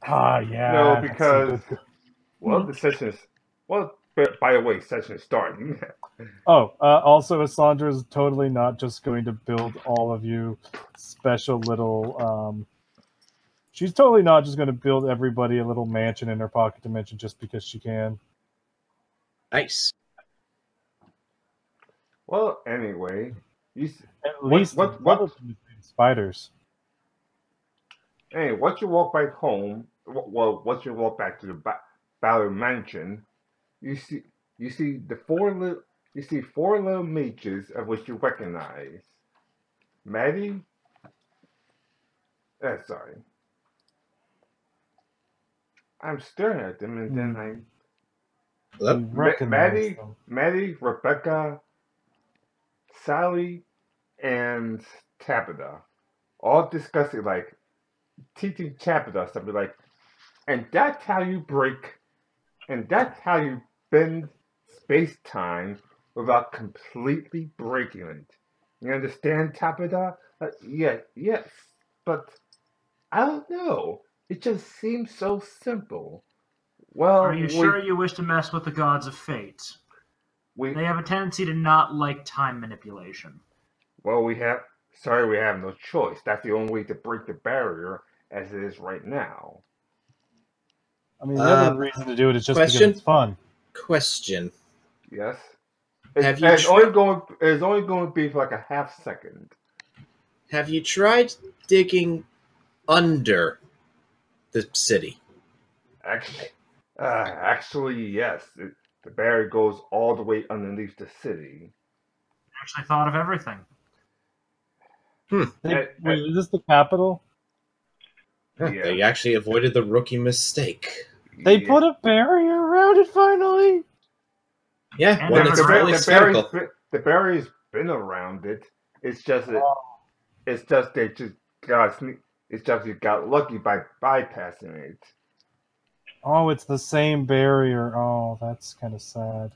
Ah, No, yeah, that's some because good. well, the session is well. By the way, session is starting. Oh, also, Cassandra is totally not just going to build all of you special little. She's totally not just going to build everybody a little mansion in her pocket dimension just because she can. Nice. Well, anyway, you At what least what one what? of them is being spiders. Hey, once you walk back home, well, once you walk back to the Ballard Mansion, you see you see the four little mages of which you recognize. Maddie, sorry, I'm staring at them, and then Hmm, Hello? you recognize Maddie, them. Rebecca, Sally, and Tabitha, all discussing like teaching Tabitha something like, and that's how you break, and that's how you bend space time without completely breaking it. You understand, Tabitha? Yeah, yes, but I don't know. It just seems so simple. Are Well, you sure you wish to mess with the gods of fate? we They have a tendency to not like time manipulation. we have. Sorry, we have no choice. That's the only way to break the barrier as it is right now. I mean, the other Um, reason to do it is just because question? it's fun. Question. Yes. Have you It's only going to be for like a half second. have you tried digging under the city? Actually, yes. The barrier goes all the way underneath the city. I actually thought of everything. And, Wait, is this the capital? Huh, yeah, they actually avoided the rookie mistake. They yeah. put a barrier around it finally. Yeah, And one the- that's the fully spherical. The barrier's been around it. It's just that Oh, it's just they just got it's just you got lucky by bypassing it. oh, it's the same barrier. Oh, that's kind of sad.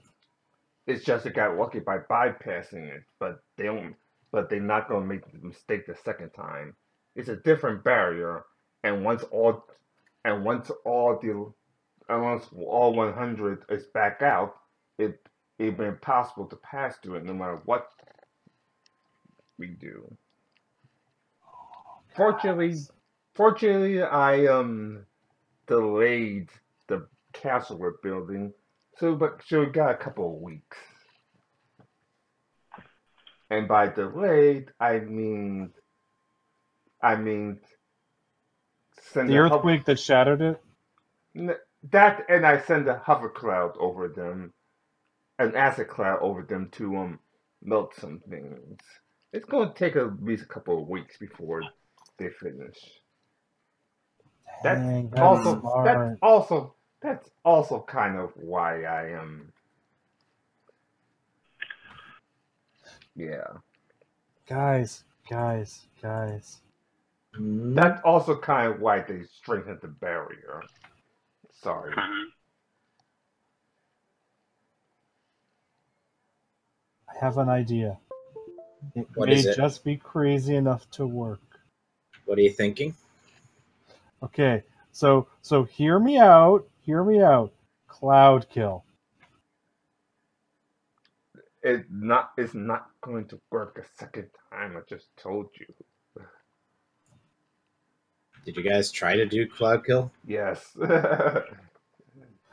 It's just they got lucky by bypassing it, but they don't. But they're not gonna make the mistake the second time. It's a different barrier, and once all the once all 100 is back out, it it'd be impossible to pass through it no matter what we do. Fortunately, fortunately, I delayed the castle we're building, so we got a couple of weeks. And by delayed, I mean send The a hover earthquake that shattered it. that, and I send a hover cloud over them, an acid cloud over them to melt some things. It's going to take at least a couple of weeks before they finish. That's Dang, that's Hmm. also smart. that's also kind of why I am. Yeah, Guys, guys, guys. that's also kind of why they strengthened the barrier. Sorry. I have an idea. It What may is it? just be crazy enough to work. What are you thinking? Okay, so hear me out. Hear me out. Cloud kill. It's not going to work a second time. I just told you. Did you guys try to do cloud kill? Yes.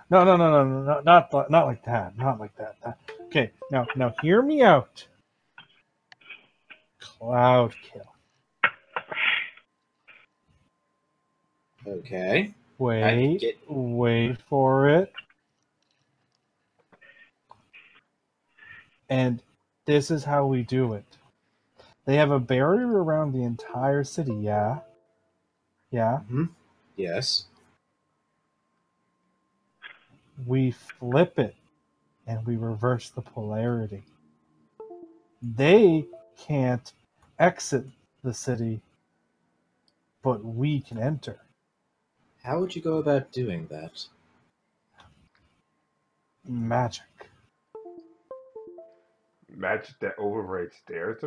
No, no, no, no, no, no, not like that. Not like that. Okay, now hear me out. Cloud kill. Okay. Wait, get- wait for it. And this is how we do it. They have a barrier around the entire city, yeah? Yeah? Yes. We flip it and we reverse the polarity. They can't exit the city, but we can enter. How would you go about doing that? Magic. Magic that overrides theirs,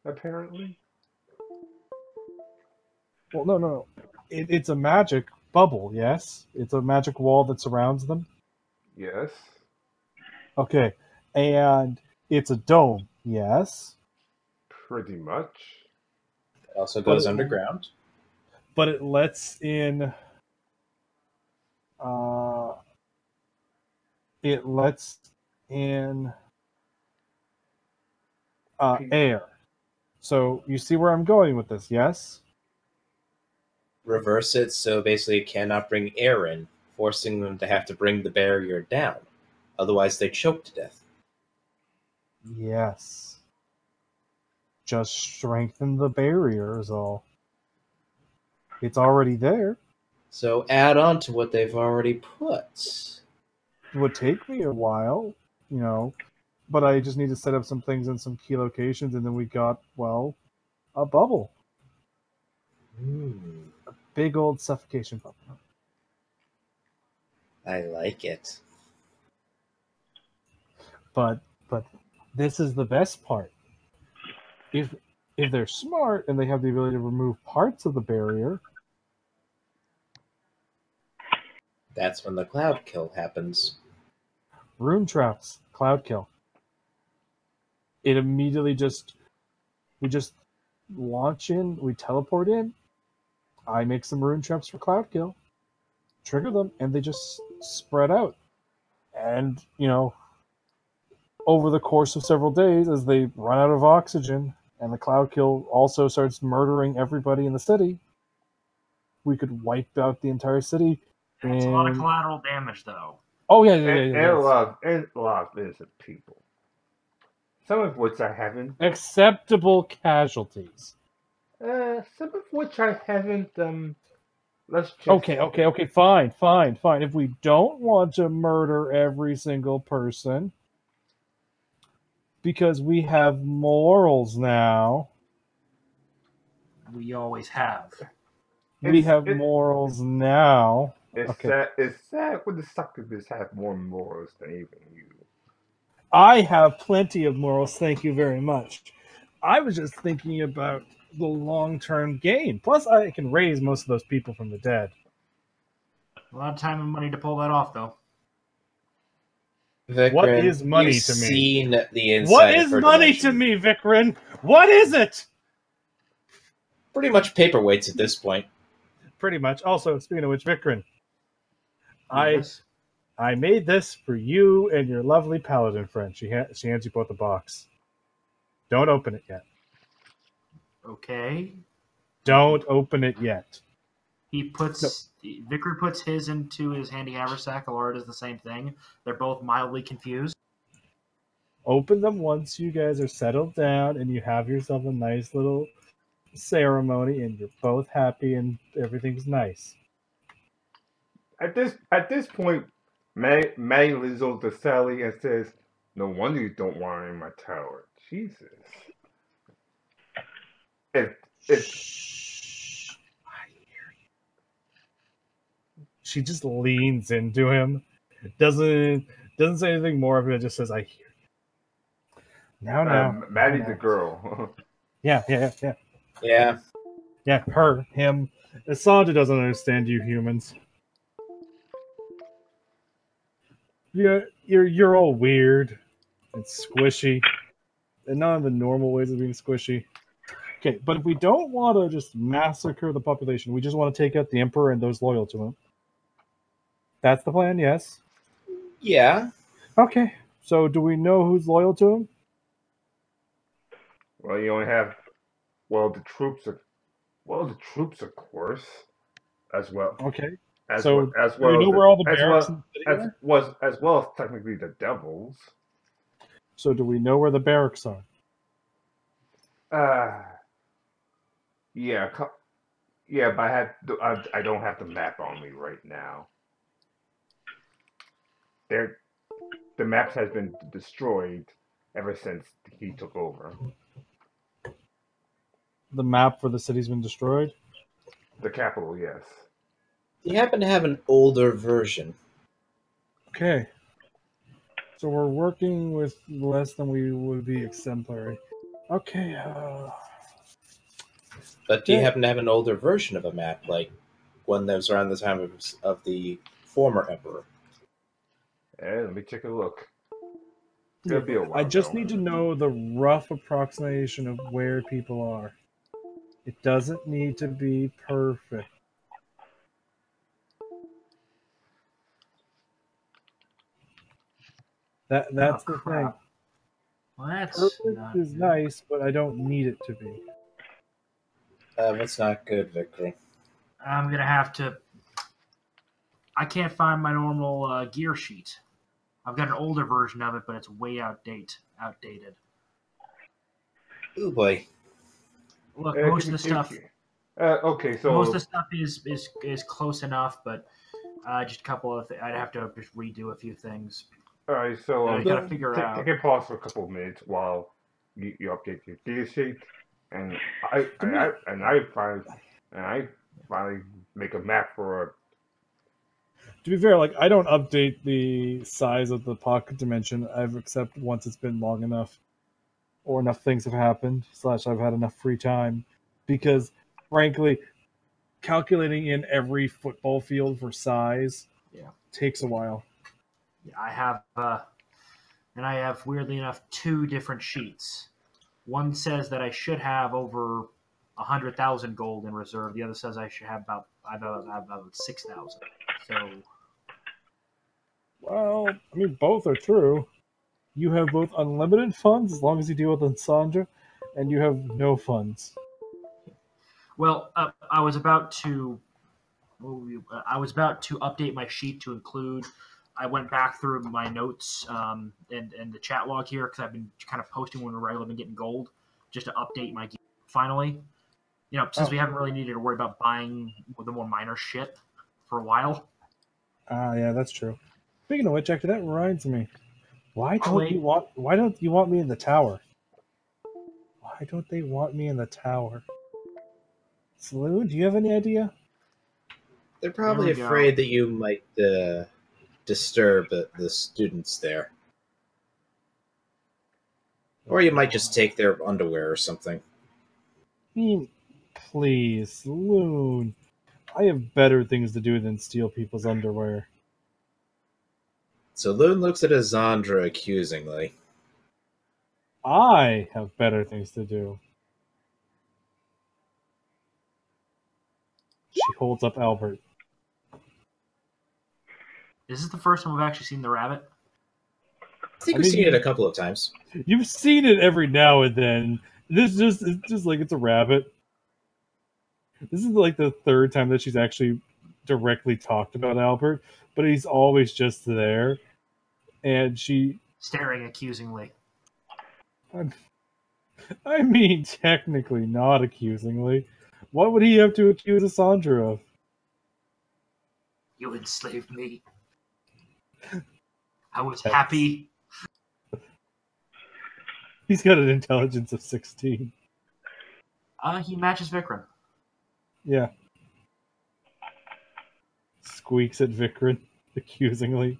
apparently. Well, no. It's a magic Bubble, yes. It's a magic wall that surrounds them. Yes. Okay. And it's a dome, yes. Pretty much. It also But goes it- underground. But it lets in uh it lets in air. So you see where I'm going with this, yes? Reverse it so basically it cannot bring air in, forcing them to have to bring the barrier down. Otherwise, they choke to death. Yes. Just strengthen the barrier is all. It's already there. So add on to what they've already put. It would take me a while, but I just need to set up some things in some key locations, and then we got, well, a bubble. Hmm, Big old suffocation bubble. I like it. But this is the best part. If they're smart and they have the ability to remove parts of the barrier, That's when the cloud kill happens. rune traps, cloud kill. It immediately we just launch in, we teleport in. I make some rune traps for cloud kill, trigger them, and they just spread out. And over the course of several days, as they run out of oxygen, and the cloud kill also starts murdering everybody in the city, we could wipe out the entire city. That's a lot of collateral damage, though. Oh yeah, And a lot of innocent people. Some of which I haven't. Acceptable casualties. Some of which I haven't. Let's just. Okay. Fine. If we don't want to murder every single person, because we have morals now. We always have. We have morals now. It's sad when the succubus have more morals than even you. I have plenty of morals, thank you very much. I was just thinking about the long-term gain. Plus, I can raise most of those people from the dead. A lot of time and money to pull that off, though. Vikrin, What is money you've to me? seen the inside What of is her money dimension. to me, Vikrin? What is it? Pretty much paperweights at this point. Pretty much. Also, speaking of which, Vikrin, Yes. I made this for you and your lovely paladin friend. She hands you both a box. Don't open it yet. Okay. Don't open it yet. Vicar puts his into his handy haversack. Laura does the same thing. They're both mildly confused. Open them once you guys are settled down and you have yourself a nice little ceremony and you're both happy and everything's nice. At this point, May leans over to Sally and says, "No wonder you don't want her in my tower. Jesus." I hear you. She just leans into him. Doesn't say anything more of it. Just says, "I hear you." Now. Maddie's a girl. Yeah. Yeah. Yeah, her, him. Sandra doesn't understand you humans. You're all weird and squishy, and none of the normal ways of being squishy. Okay, but if we don't want to just massacre the population, we just want to take out the Emperor and those loyal to him. That's the plan, yes? Yeah. Okay, so do we know who's loyal to him? Well, you only have the troops, of course, as well. Okay. As So, well as do we know where all the barracks in the city are? as well as technically the devils. So do we know where the barracks are? Yeah, but I don't have the map on me right now. The map has been destroyed ever since he took over. The map for the city's been destroyed? The capital, yes. Do you happen to have an older version? Okay. So we're working with less than we would be exemplary. Okay. But do you happen to have an older version of a map, like one that was around the time of the former emperor. Hey, let me take a look. It'll be a while I just though. need to know the rough approximation of where people are. It doesn't need to be perfect. That's the thing. crap. Well, that's Perfect not is good. nice, but I don't need it to be. That's not good, Victory. I'm gonna have to. I can't find my normal gear sheet. I've got an older version of it, but it's way outdated. Oh boy. Look, most of the stuff. Okay, so Most of the stuff is close enough, but just a couple of. I'd have to just redo a few things. all right, so I gotta figure out. take a pause for a couple of minutes while you update your gear sheet, and I finally make a map for. To be fair, like I don't update the size of the pocket dimension. Except once it's been long enough, or enough things have happened. / I've had enough free time, because frankly, calculating in every football field for size, takes a while. Yeah, I have weirdly enough 2 different sheets. One says that I should have over 100,000 gold in reserve. The other says I should have about 6,000. So, Well, I mean, both are true. You have both unlimited funds as long as you deal with Sandra, and you have no funds. well, I was about to update my sheet to include. I went back through my notes and the chat log here because I've been kind of posting when we're regularly getting gold, just to update my gear finally. Since we haven't really needed to worry about buying the more minor shit for a while. Yeah, that's true. Speaking of which, actually, that reminds me. Why don't Wait. you want me in the tower? Why don't they want me in the tower? Saloon, do you have any idea? They're probably There we go. afraid that you might disturb the students there. Or you might just take their underwear or something. I mean, please, Saloon. I have better things to do than steal people's underwear. So Loon looks at Azandra accusingly. I have better things to do. She holds up Albert. Is this the first time we've actually seen the rabbit? I think we've seen it a couple of times. You've seen it every now and then. It's just like it's a rabbit. This is like the 3rd time that she's actually directly talked about Albert, but he's always just there. And she... Staring accusingly. I mean, technically not accusingly. What would he have to accuse Sandra of? You enslaved me. I was happy. He's got an intelligence of 16. He matches Vikram. Yeah. Squeaks at Vikram accusingly.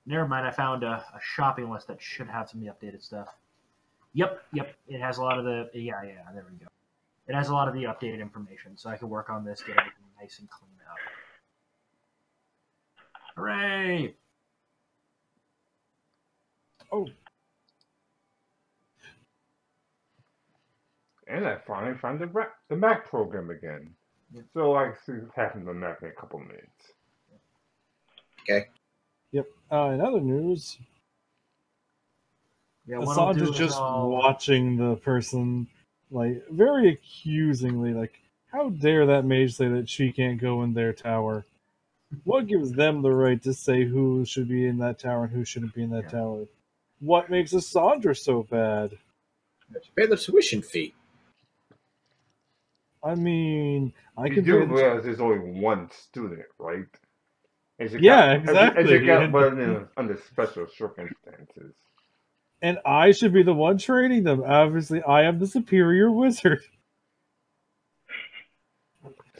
Never mind, I found a shopping list that should have some of the updated stuff. Yep. It has a lot of the... Yeah, there we go. It has a lot of the updated information, so I can work on this, get everything nice and cleaned up. Hooray! Oh. And I finally found the Mac program again. Yep. So I see what's happening on the Mac in a couple of minutes. Okay. Yep. In other news, Yeah, what I'll do Assange is is just I'll- watching the person, like, very accusingly, like, how dare that mage say that she can't go in their tower? What gives them the right to say who should be in that tower and who shouldn't be in that tower? What makes Asandra so bad? Pay the tuition fee. I mean, I You can do pay the- realize there's only one student, right? And she Yeah, got, exactly. And she got one under special circumstances. and I should be the one training them. Obviously, I am the superior wizard.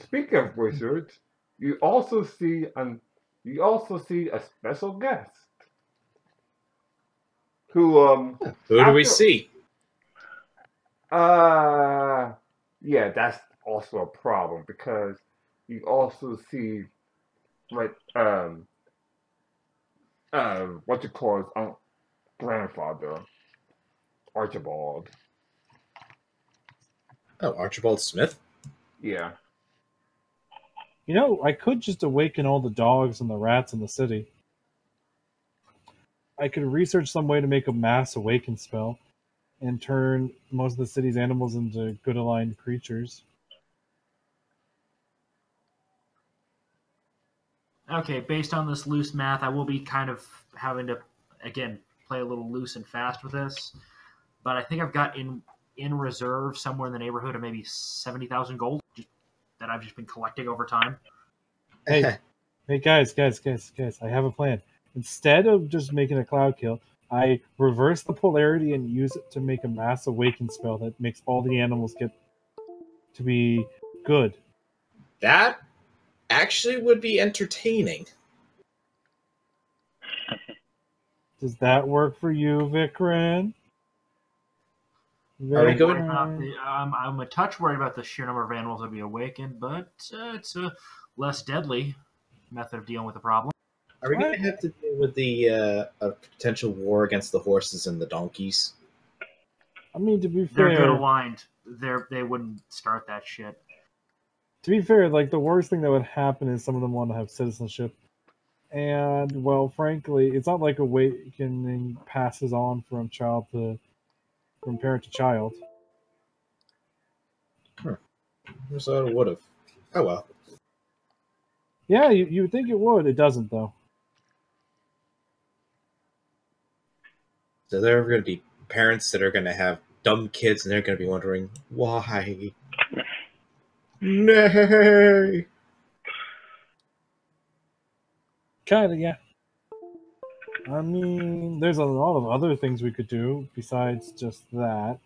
Speaking of wizards, you also see a special guest who Who do we see? yeah, that's also a problem because you also see like what you call his grandfather, Archibald. Oh, Archibald Smith? Yeah. You know, I could just awaken all the dogs and the rats in the city. I could research some way to make a mass awaken spell and turn most of the city's animals into good aligned creatures. Okay, based on this loose math, I will be kind of having to again play a little loose and fast with this. But I think I've got in reserve somewhere in the neighborhood of maybe 70,000 gold that I've just been collecting over time. Hey, hey, guys, I have a plan. Instead of just making a cloud kill, I reverse the polarity and use it to make a mass awaken spell that makes all the animals get to be good. That actually would be entertaining. Does that work for you, Vikran? Are we going? I'm a touch worried about the sheer number of animals that will be awakened, but it's a less deadly method of dealing with the problem. Are we going to have to deal with the a potential war against the horses and the donkeys? I mean, to be They're fair, good aligned. They wouldn't start that shit. to be fair, like the worst thing that would happen is some of them want to have citizenship. And well, frankly, it's not like awakening passes on from parent to child. I thought it would have. Oh well. Yeah, you would think it would. It doesn't, though. So there are going to be parents that are going to have dumb kids, and they're going to be wondering why. Nay. Kind of, yeah. I mean, there's a lot of other things we could do besides just that.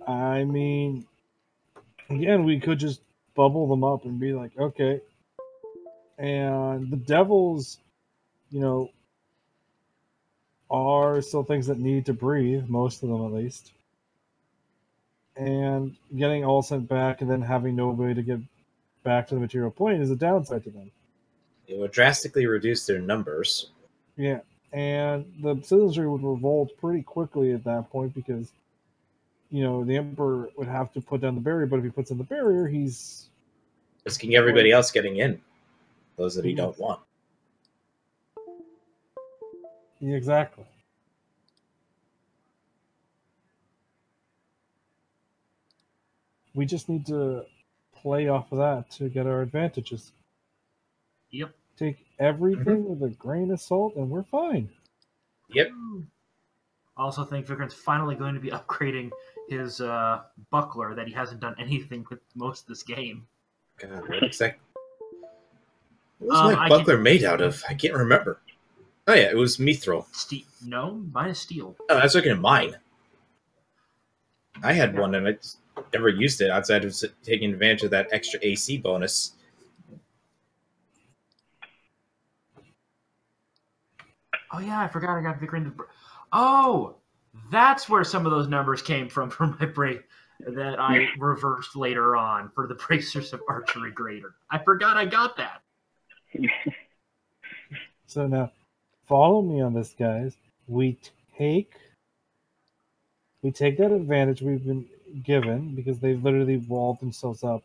I mean, again, we could just bubble them up and be like, okay. And the devils, you know, are still things that need to breathe, most of them at least. And getting all sent back and then having nobody to get back to the material plane is a downside to them. It would drastically reduce their numbers. Yeah, and the citizenry would revolt pretty quickly at that point because, you know, the emperor would have to put down the barrier, but if he puts in the barrier, he's risking everybody else getting in, those that he don't want. Exactly. We just need to play off of that to get our advantages. Yep. Take everything with a grain of salt, and we're fine. Yep. I also think Vikran's finally going to be upgrading his buckler that he hasn't done anything with most of this game. God, what exactly? What was my buckler made out of? I can't remember. Oh yeah, it was mithril. No, mine is steel. Oh, I was looking at mine. I had one and I just never used it outside of taking advantage of that extra AC bonus. Oh yeah, I forgot I got Vikran. Oh, that's where some of those numbers came from for my break that I reversed later on for the bracers of archery greater. I forgot I got that. So now, follow me on this, guys. We take that advantage we've been given because they've literally walled themselves up.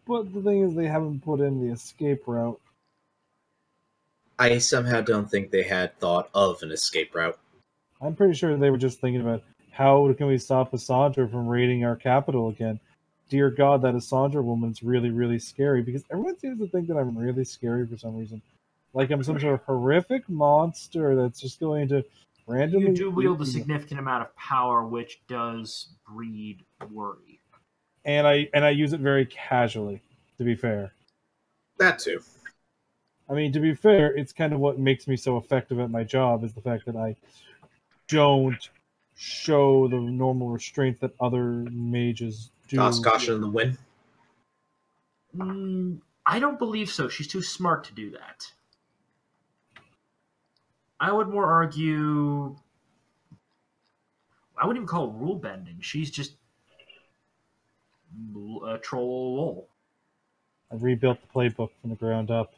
But the thing is, they haven't put in the escape route. I somehow don't think they had thought of an escape route. I'm pretty sure they were just thinking about how can we stop Cassandra from raiding our capital again. Dear God, that Cassandra woman's really, really scary because everyone seems to think that I'm really scary for some reason. Like I'm some sort of horrific monster that's just going to randomly... You do wield a significant amount of power, which does breed worry. And I use it very casually, to be fair. That too. I mean, to be fair, it's kind of what makes me so effective at my job is the fact that I don't show the normal restraints that other mages do. Toss caution in the wind. I don't believe so. She's too smart to do that. I would more argue... I wouldn't even call it rule bending. She's just troll. I rebuilt the playbook from the ground up.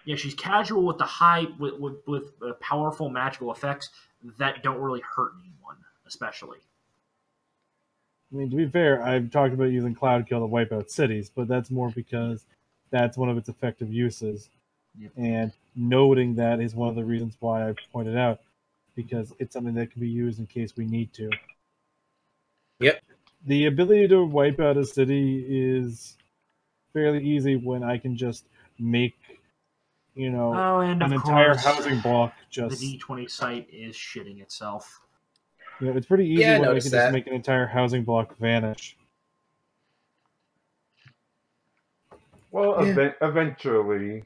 Yeah, she's casual with the high with powerful magical effects that don't really hurt anyone, especially. I mean, to be fair, I've talked about using Cloud Kill to wipe out cities, but that's more because that's one of its effective uses. Yep. And noting that is one of the reasons why I pointed out, because it's something that can be used in case we need to. Yep. The ability to wipe out a city is fairly easy when I can just make, and an of entire course, housing block the just... D20 site is shitting itself. It's pretty easy Yeah, I when I can noticed just that. make an entire housing block vanish. Well, Yeah. eventually,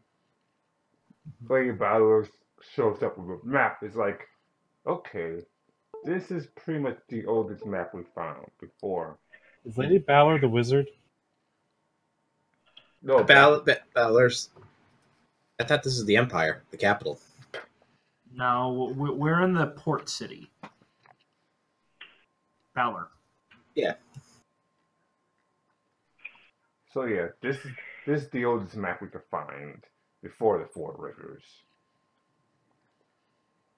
Lady Battler shows up with a map. It's like, okay, this is pretty much the oldest map we found before. Is Lady Balor the wizard? No, Battlers. I thought this is the Empire, the capital. No, we're in the port city. Valor. Yeah. So yeah, this is the oldest map we could find before the Four Rivers.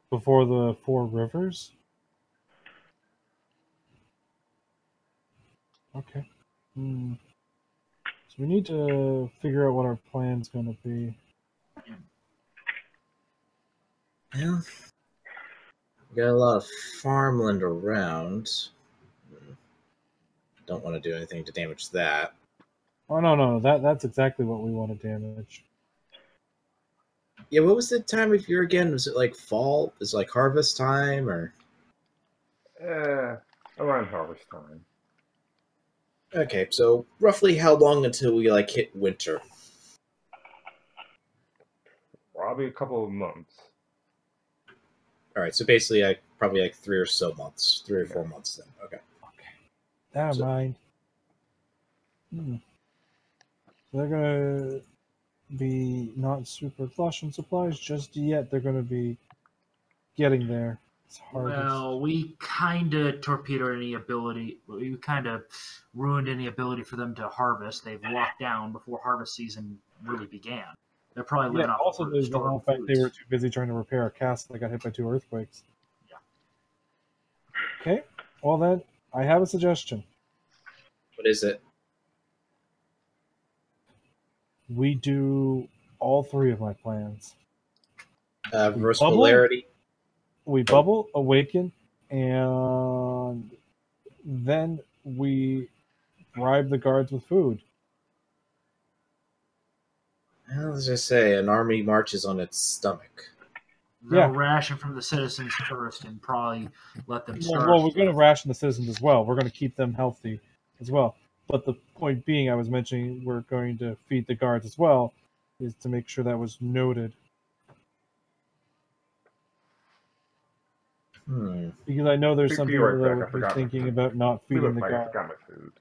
Before the Four Rivers? Okay. So we need to figure out what our plan's going to be. Well, we got a lot of farmland around. Don't want to do anything to damage that. Oh, no. That's exactly what we want to damage. Yeah, what was the time of year again? Was it like fall? Is it like harvest time or? Around harvest time. Okay, so roughly how long until we like hit winter? Probably a couple of months. All right, so basically probably like 3 or 4 months then. Okay. Never mind. So they're going to be not super flush on supplies just yet. They're going to be getting there. It's harvest. Well, we kind of torpedoed any ability. We kind of ruined any ability for them to harvest. They've locked down before harvest season really began. They're probably living off also of there's the whole fact they were too busy trying to repair a castle that got hit by 2 earthquakes. Yeah. Okay. Well then, I have a suggestion. What is it? We do all 3 of my plans. Reverse polarity. We bubble, awaken, and then we bribe the guards with food. Well, as I say, an army marches on its stomach. They'll ration from the citizens first and probably let them start. Well, we're going to ration the citizens as well. We're going to keep them healthy as well. But the point being, I was mentioning we're going to feed the guards as well, is to make sure that was noted. Because I know there's some people that would be thinking about not feeding the guards. I forgot my food.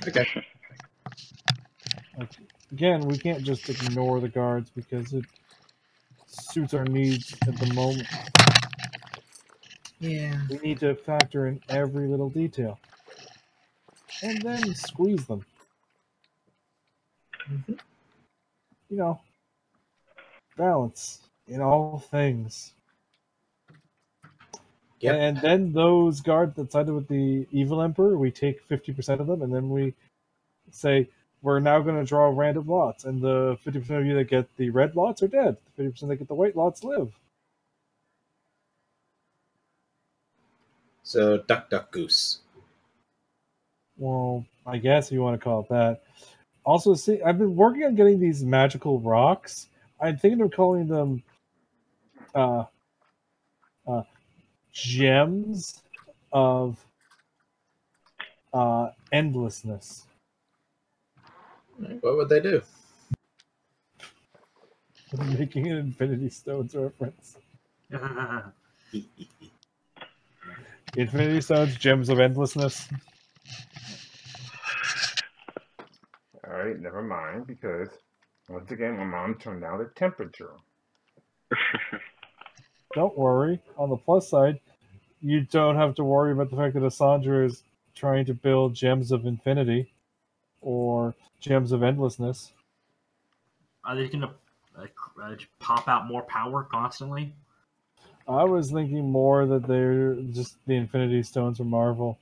Okay. Again, we can't just ignore the guards because it suits our needs at the moment. Yeah. We need to factor in every little detail. And then squeeze them. Balance in all things. Yep. And then those guards that sided with the evil emperor, we take 50% of them, and then we say, we're now going to draw random lots, and the 50% of you that get the red lots are dead. The 50% that get the white lots live. So, duck, duck, goose. Well, I guess you want to call it that. Also, see, I've been working on getting these magical rocks. I'm thinking of calling them gems of endlessness. What would they do? I'm making an Infinity Stones reference. Infinity Stones, gems of endlessness. Alright, never mind, because once again my mom turned down the temperature. Don't worry. On the plus side, you don't have to worry about the fact that Assandra is trying to build gems of infinity or gems of endlessness. Are they going to pop out more power constantly? I was thinking more that they're just the Infinity Stones from Marvel.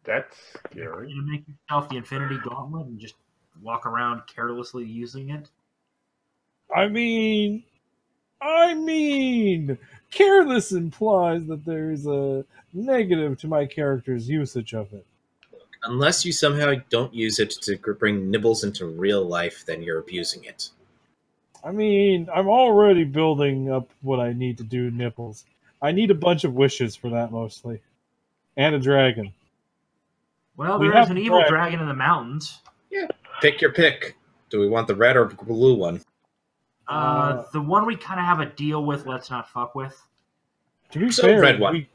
That's You're scary. going to make yourself the Infinity Gauntlet and just walk around carelessly using it? I mean, careless implies that there's a negative to my character's usage of it. Unless you somehow don't use it to bring Nibbles into real life, then you're abusing it. I mean, I'm already building up what I need to do, Nipples. I need a bunch of wishes for that, mostly. And a dragon. Well, We there have is an a evil dragon. dragon in the mountains. Yeah. Pick your pick. Do we want the red or blue one? The one we kind of have a deal with, let's not fuck with. To be So, fair, red one.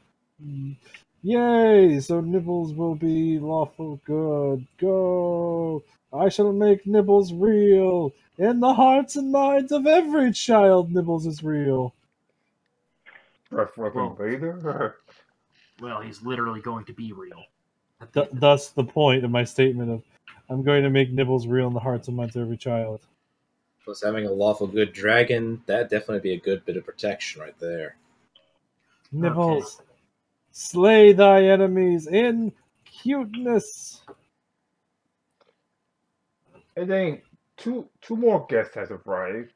Yay! So Nibbles will be lawful good. Go! I shall make Nibbles real. In the hearts and minds of every child, Nibbles is real. Breath-weapon Vader? Well, he's literally going to be real. Thus the point of my statement of, I'm going to make Nibbles real in the hearts and minds of every child. Plus, having a lawful good dragon, that'd definitely be a good bit of protection right there. Nibbles, slay thy enemies in cuteness. And then two more guests has arrived.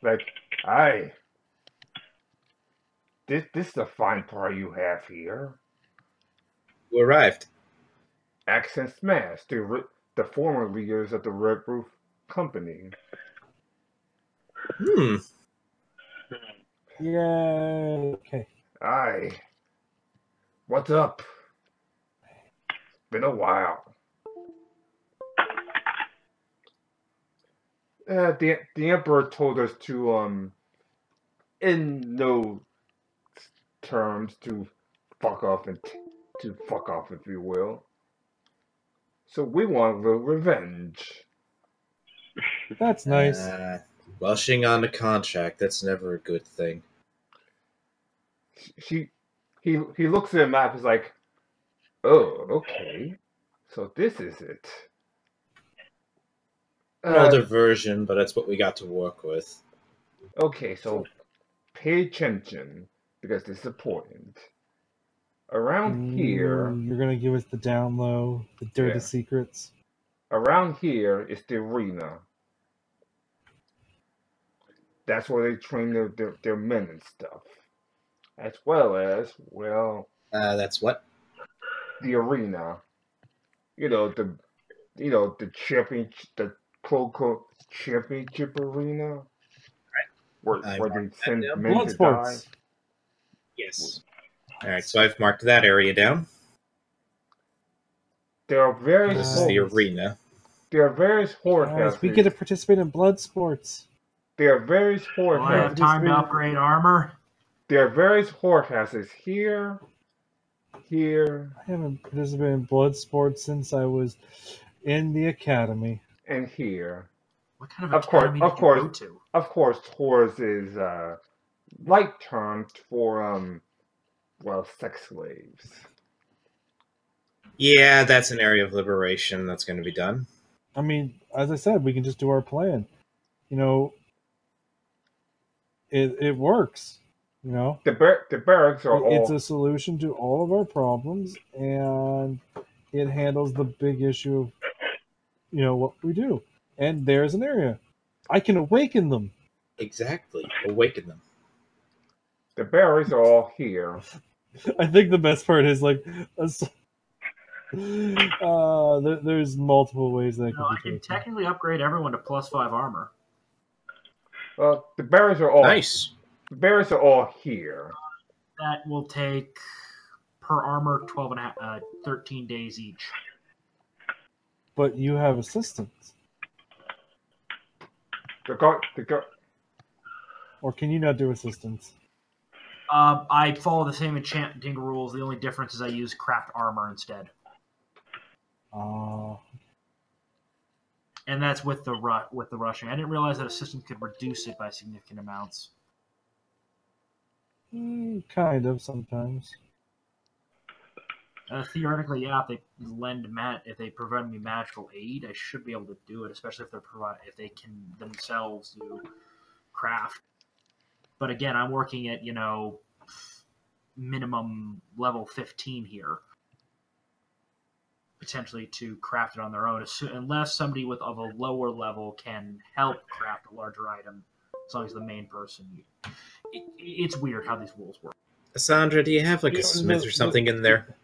Like, aye. This is a fine party you have here. Who arrived? Axe and Smash, the former leaders of the Red Roof Company. Yay. Okay. Aye. What's up? Been a while. The Emperor told us to, in no terms, to fuck off, if you will. So we want a little revenge. That's nice. Welshing on a contract, that's never a good thing. He looks at the map, is like, oh, okay. So this is it. An older version, but that's what we got to work with. Okay, so pay attention, because this is important. Around here... You're going to give us the down low, the dirty secrets. Around here is the arena. That's where they train their men and stuff. As well as, well... That's what? The arena. The championship, the quote-unquote championship arena. Where they send men to die. Yes. Alright, so I've marked that area down. There are various... This is the arena. There are various horde houses. We get to participate in blood sports. There are various horde houses. I have time to upgrade armor. There are various horde houses here. I haven't participated in blood sports since I was in the academy. And here. What kind of academy did you go to? Of course, Taurus is light term for sex slaves. Yeah, that's an area of liberation that's going to be done. I mean, as I said, we can just do our plan. It works. The barracks are all... It's a solution to all of our problems, and it handles the big issue of, what we do. And there's an area. I can awaken them. Exactly. Awaken them. The barracks are all here. I think the best part is, there's multiple ways that I can technically upgrade everyone to +5 armor. Well, the barracks are all... Nice. The barracks are all here. That will take, per armor, 13 days each. But you have assistants. Or can you not do assistants? I follow the same enchanting rules. The only difference is I use craft armor instead. And that's with the rushing. I didn't realize that assistants could reduce it by significant amounts. Kind of, sometimes. Theoretically, yeah. If they if they provide me magical aid, I should be able to do it. Especially if they can themselves do craft. But again, I'm working at minimum level 15 here, potentially to craft it on their own, unless somebody of a lower level can help craft a larger item. As long as the main person, it's weird how these rules work. Sandra, do you have like a smith or something in there?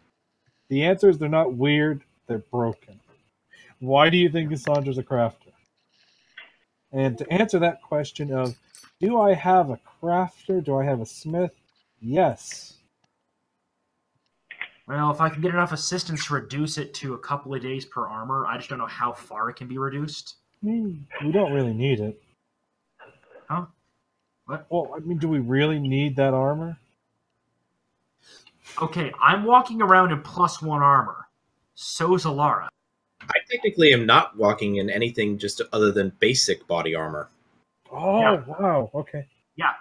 The answer is they're not weird, they're broken. Why do you think Cassandra's a crafter? And to answer that question of, do I have a crafter? Do I have a smith? Yes. Well, if I can get enough assistance to reduce it to a couple of days per armor, I just don't know how far it can be reduced. We don't really need it. Huh? What? Well, I mean, do we really need that armor? Okay, I'm walking around in +1 armor. So's Alara. I technically am not walking in anything just other than basic body armor. Oh, Yeah. wow. Okay. Yeah,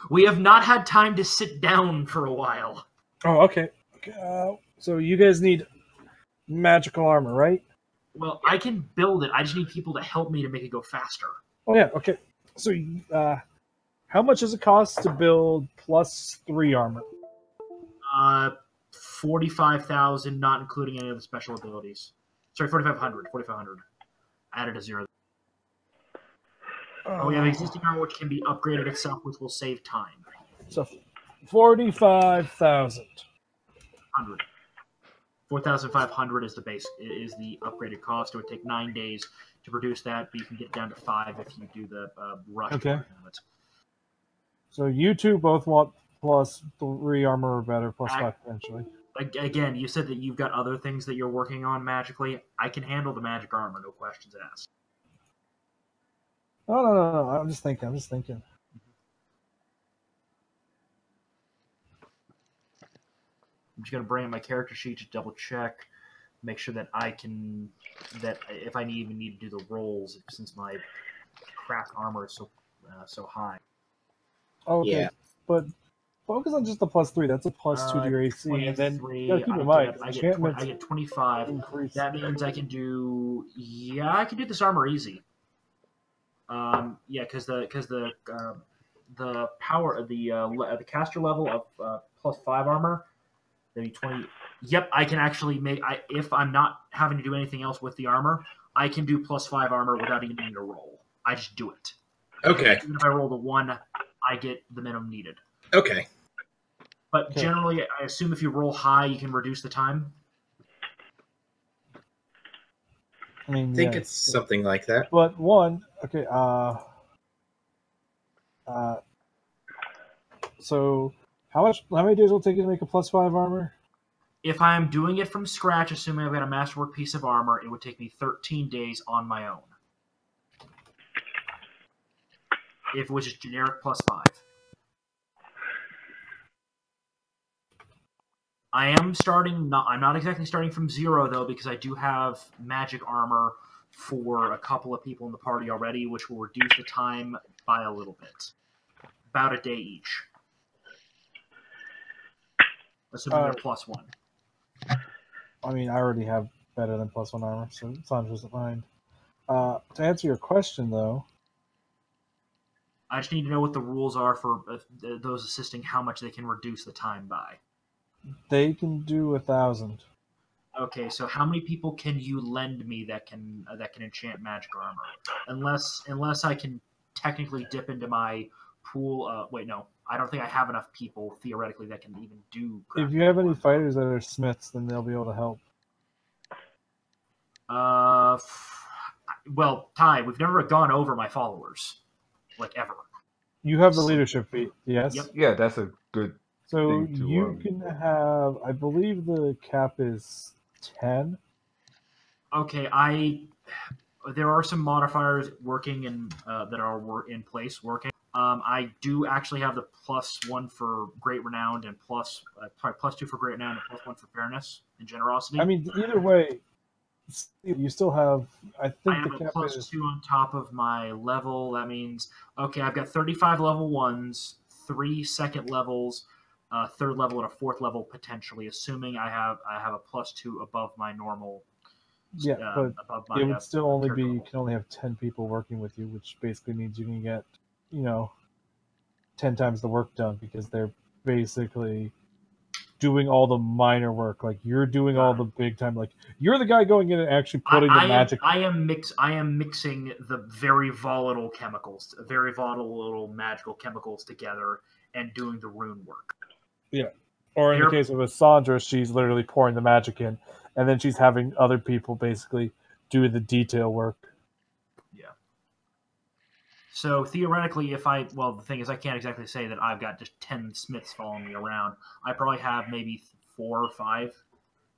we have not had time to sit down for a while. Oh, okay. So you guys need magical armor, right? Well, I can build it. I just need people to help me to make it go faster. Oh, yeah. Okay. So how much does it cost to build +3 armor? 45,000, not including any of the special abilities. Sorry, 4,500. 4,500. Added a 0. Oh, we have existing armor which can be upgraded itself, which will save time. So 45,000. 4,500 is the base. Is the upgraded cost. It would take 9 days to produce that, but you can get it down to 5 if you do the rush. Okay. So you two both want +3 armor or better, +5 eventually. Again, you said that you've got other things that you're working on magically. I can handle the magic armor, no questions asked. No. I'm just thinking. I'm just going to bring in my character sheet to double check, make sure that if I even need to do the rolls, since my craft armor is so high. Okay. Yeah. But focus on just the +3. That's a +2 to your AC. And then you gotta keep in mind, I get 25. increase. That means I can do. Yeah, I can do this armor easy. Yeah, because the power of the caster level of +5 armor, that'd be 20. Yep, I can actually if I'm not having to do anything else with the armor, I can do +5 armor without even needing to roll. I just do it. Okay. Even if I roll the 1, I get the minimum needed. Okay. But generally, I assume if you roll high, you can reduce the time. I mean, I think it's something like that. But okay. So how many days will it take you to make a +5 armor? If I'm doing it from scratch, assuming I've got a masterwork piece of armor, it would take me 13 days on my own. If it was just generic +5. I'm not exactly starting from 0 though, because I do have magic armor for a couple of people in the party already, which will reduce the time by a little bit, about a day each, assuming they're +1. I mean, I already have better than +1 armor, so Sandra's fine. To answer your question, though, I just need to know what the rules are for those assisting, how much they can reduce the time by. They can do 1,000. Okay, so how many people can you lend me that can enchant magic armor? Unless I can technically dip into my pool. Wait, no, I don't think I have enough people theoretically that can even do. If you have any fighters that are smiths, then they'll be able to help. Well, Ty, we've never gone over my followers, like ever. You have the leadership feat, yes? Yep. Yeah, that's a good. So thing to, you can have, I believe the cap is 10. Okay, there are some modifiers working that are in place working. I do actually have the +1 for Great Renowned and +2 for Great Renowned and +1 for Fairness and Generosity. I mean, either way, you still have, I think I have the a cap +2 is... on top of my level. That means, okay, I've got 35 level 1s, 3 second levels, third level and a fourth level potentially, assuming I have a +2 above my normal. Yeah, but above my, it would still only be, character you level. can only have 10 people working with you, which basically means you can get, 10 times the work done, because they're basically doing all the minor work. Like, you're doing all the big time. Like, you're the guy going in and actually putting the magic. I am mixing the very volatile chemicals, very volatile magical chemicals together, and doing the rune work. Yeah. Or in the case of Sandra, she's literally pouring the magic in, and then she's having other people basically do the detail work. Yeah. So theoretically, the thing is, I can't exactly say that I've got just 10 smiths following me around. I probably have maybe 4 or 5,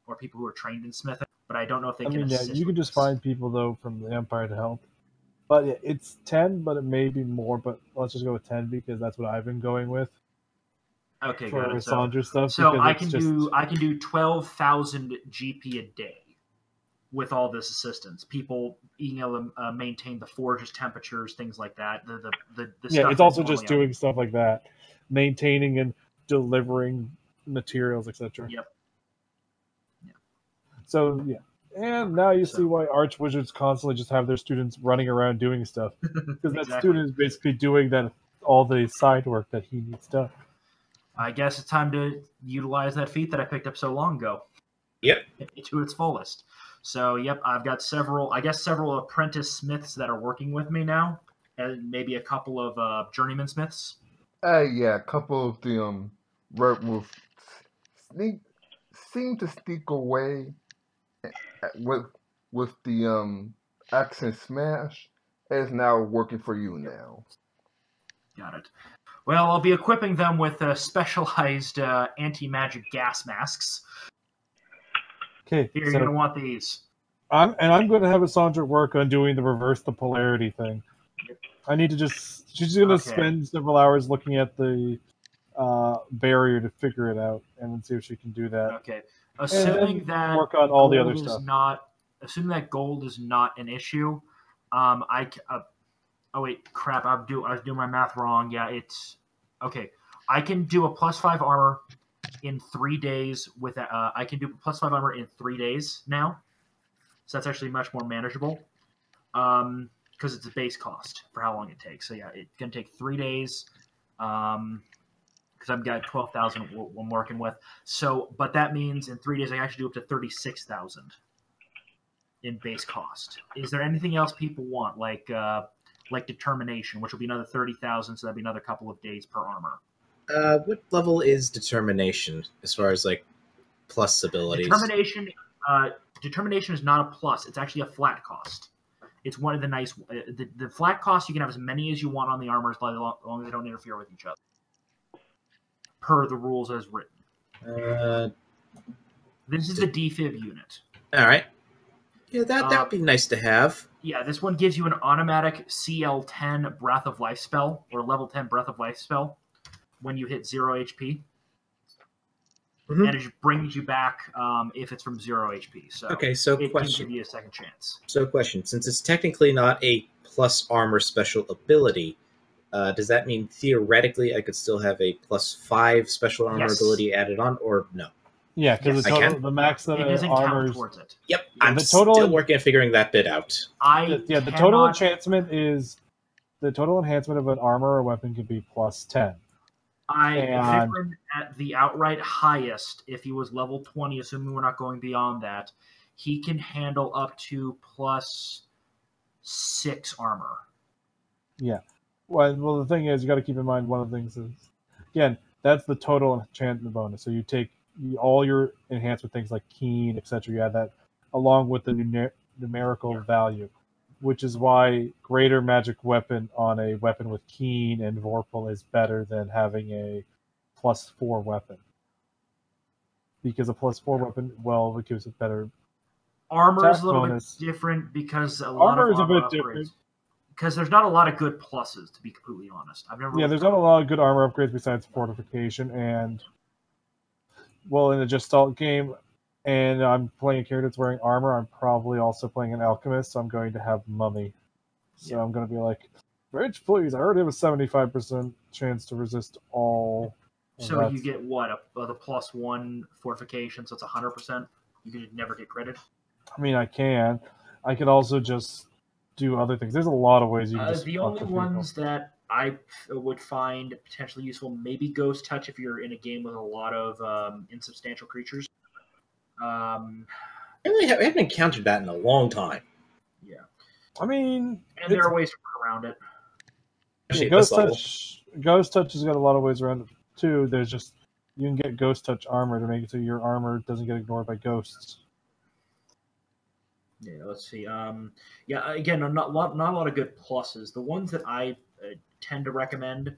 or people who are trained in smithing, but I don't know if they can assist. You can just find people though from the Empire to help. But yeah, it's 10, but it may be more. But let's just go with 10 because that's what I've been going with. Okay, for good. Sandra stuff. So I can do 12,000 GP a day with all this assistance. People being able to maintain the forge's temperatures, things like that. The yeah, it's also just doing stuff like that, maintaining and delivering materials, etc. Yep. Yeah. So yeah, and now you see why archwizards constantly just have their students running around doing stuff, because that student is basically doing all the side work that he needs done. I guess it's time to utilize that feat that I picked up so long ago. Yep. To its fullest. So, yep, I've got several apprentice smiths that are working with me now, and maybe a couple of journeyman smiths. Yeah, a couple of them will seem to sneak away with the accent smash. Is now working for you now. Got it. Well, I'll be equipping them with specialized anti-magic gas masks. Okay, you're going to want these. I'm going to have Sandra work on doing the reverse the polarity thing. I need to she's going to spend several hours looking at the barrier to figure it out, and then see if she can do that. Okay. Assuming that work on all the other stuff. Assuming that gold is not an issue, oh wait, crap! I was doing my math wrong. Yeah, it's okay. I can do a +5 armor in 3 days with I can do +5 armor in 3 days now, so that's actually much more manageable. Because it's a base cost for how long it takes. So yeah, it's gonna take 3 days. Because I've got 12,000 I'm working with. So, but that means in 3 days I actually do up to 36,000 in base cost. Is there anything else people want, like determination, which will be another 30,000, so that'd be another couple of days per armor. What level is determination as far as like plus abilities? Determination is not a plus. It's actually a flat cost. It's one of the nice. The flat cost, you can have as many as you want on the armor as long as they don't interfere with each other, per the rules as written. This is a defib unit. All right. Yeah, that would be nice to have. Yeah, this one gives you an automatic CL10 Breath of Life spell, or level 10 Breath of Life spell, when you hit 0 HP. Mm-hmm. And it just brings you back if it's from 0 HP. So okay, so it question. can give you a second chance. So question, since it's technically not a plus armor special ability, does that mean theoretically I could still have a +5 special armor ability added on, or no? Yeah, because the max that it doesn't count towards it. Yep, I'm still working on figuring that bit out. The total enhancement of an armor or weapon could be +10. Vikram at the outright highest, if he was level 20, assuming we're not going beyond that, he can handle up to +6 armor. Yeah. Well, the thing is, you got to keep in mind one of the things is, again, that's the total enchantment bonus. So you take all your enhancement things like keen, etc. You add that along with the numerical value, which is why greater magic weapon on a weapon with keen and vorpal is better than having a +4 weapon. Because a +4 weapon, it gives it better. Armor is a little bit different because armor is a bit different. Because there's not a lot of good pluses, to be completely honest. There's not a lot of good armor upgrades besides fortification and, in a Gestalt game, and I'm playing a character that's wearing armor, I'm probably also playing an alchemist, so I'm going to have mummy. So I'm going to be like, Rich, please, I already have a 75% chance to resist all So That's- you get what the +1 fortification, so it's 100%. You can never get credit. I mean, I can. I could also just do other things. There's a lot of ways you can just. The fuck only with people. ones that I would find potentially useful, maybe Ghost Touch if you're in a game with a lot of insubstantial creatures. I haven't encountered that in a long time. Yeah. I mean, And there are ways to work around it. Actually, Ghost at this level. Touch. Ghost Touch has got a lot of ways around it too. There's just you can get Ghost Touch armor to make it so your armor doesn't get ignored by ghosts. Yeah, let's see. Yeah, again, not a lot of good pluses. The ones that I tend to recommend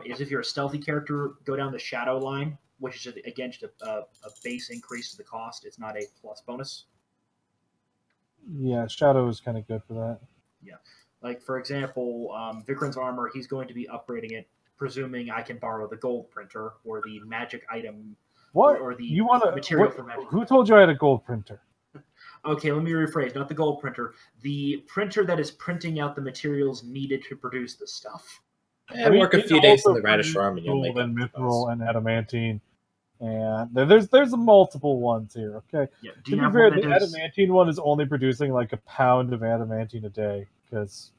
is if you're a stealthy character, go down the shadow line, which is again just a base increase to the cost. It's not a plus bonus. Yeah, Shadow is kind of good for that. Yeah, like for example, Vikram's armor, he's going to be upgrading it, presuming I can borrow the gold printer or the magic item. What? Or the you want material what, for magic. Who told you I had a gold printer? Okay, let me rephrase. Not the gold printer. The printer that is printing out the materials needed to produce the stuff. I work a it few days in also the radish produces farm and you'll make gold up and the mithril and adamantine, and there's multiple ones here. Okay, Yeah. to be fair, the adamantine one is only producing like a pound of adamantine a day because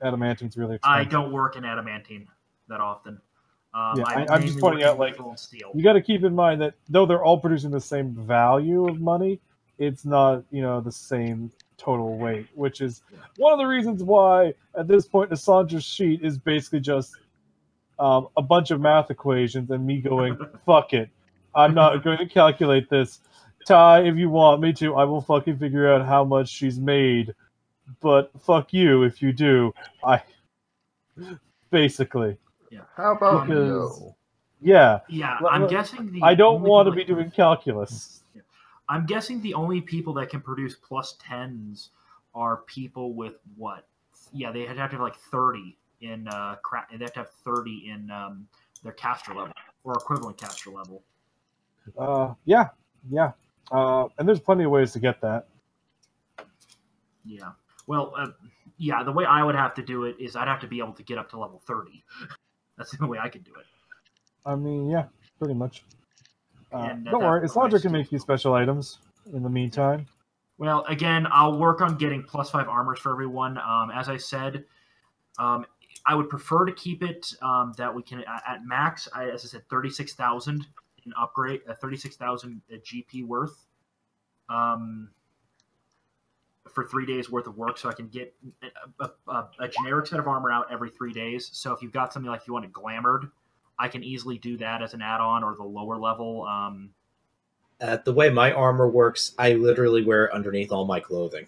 adamantine's really expensive. I don't work in adamantine that often. Yeah, I'm mainly just pointing work out, in like, mithril and steel. You got to keep in mind that though they're all producing the same value of money, it's not the same total weight, which is one of the reasons why at this point Nassandra's sheet is basically just a bunch of math equations and me going, fuck it, I'm not going to calculate this. Ty, if you want me to, I will fucking figure out how much she's made, but fuck you if you do. Basically. Yeah. How about Because- no? Yeah. Yeah, Well, I'm guessing the I don't only want to people be doing calculus. I'm guessing the only people that can produce +10s are people with what? Yeah, they have to have like 30 in they have to have 30 in their caster level or equivalent caster level. Yeah. And there's plenty of ways to get that. Yeah. Well, yeah, the way I would have to do it is I'd have to be able to get up to level 30. That's the only way I could do it. I mean, yeah, pretty much. And, don't worry, Sandra can make you special items in the meantime. Well, again, I'll work on getting +5 armors for everyone. As I said, I would prefer to keep it that we can at max. As I said, 36,000 in upgrade, 36,000 GP worth for 3 days worth of work, so I can get a generic set of armor out every 3 days. So if you've got something like you want it glamored, I can easily do that as an add-on or the lower level. The way my armor works, I literally wear it underneath all my clothing.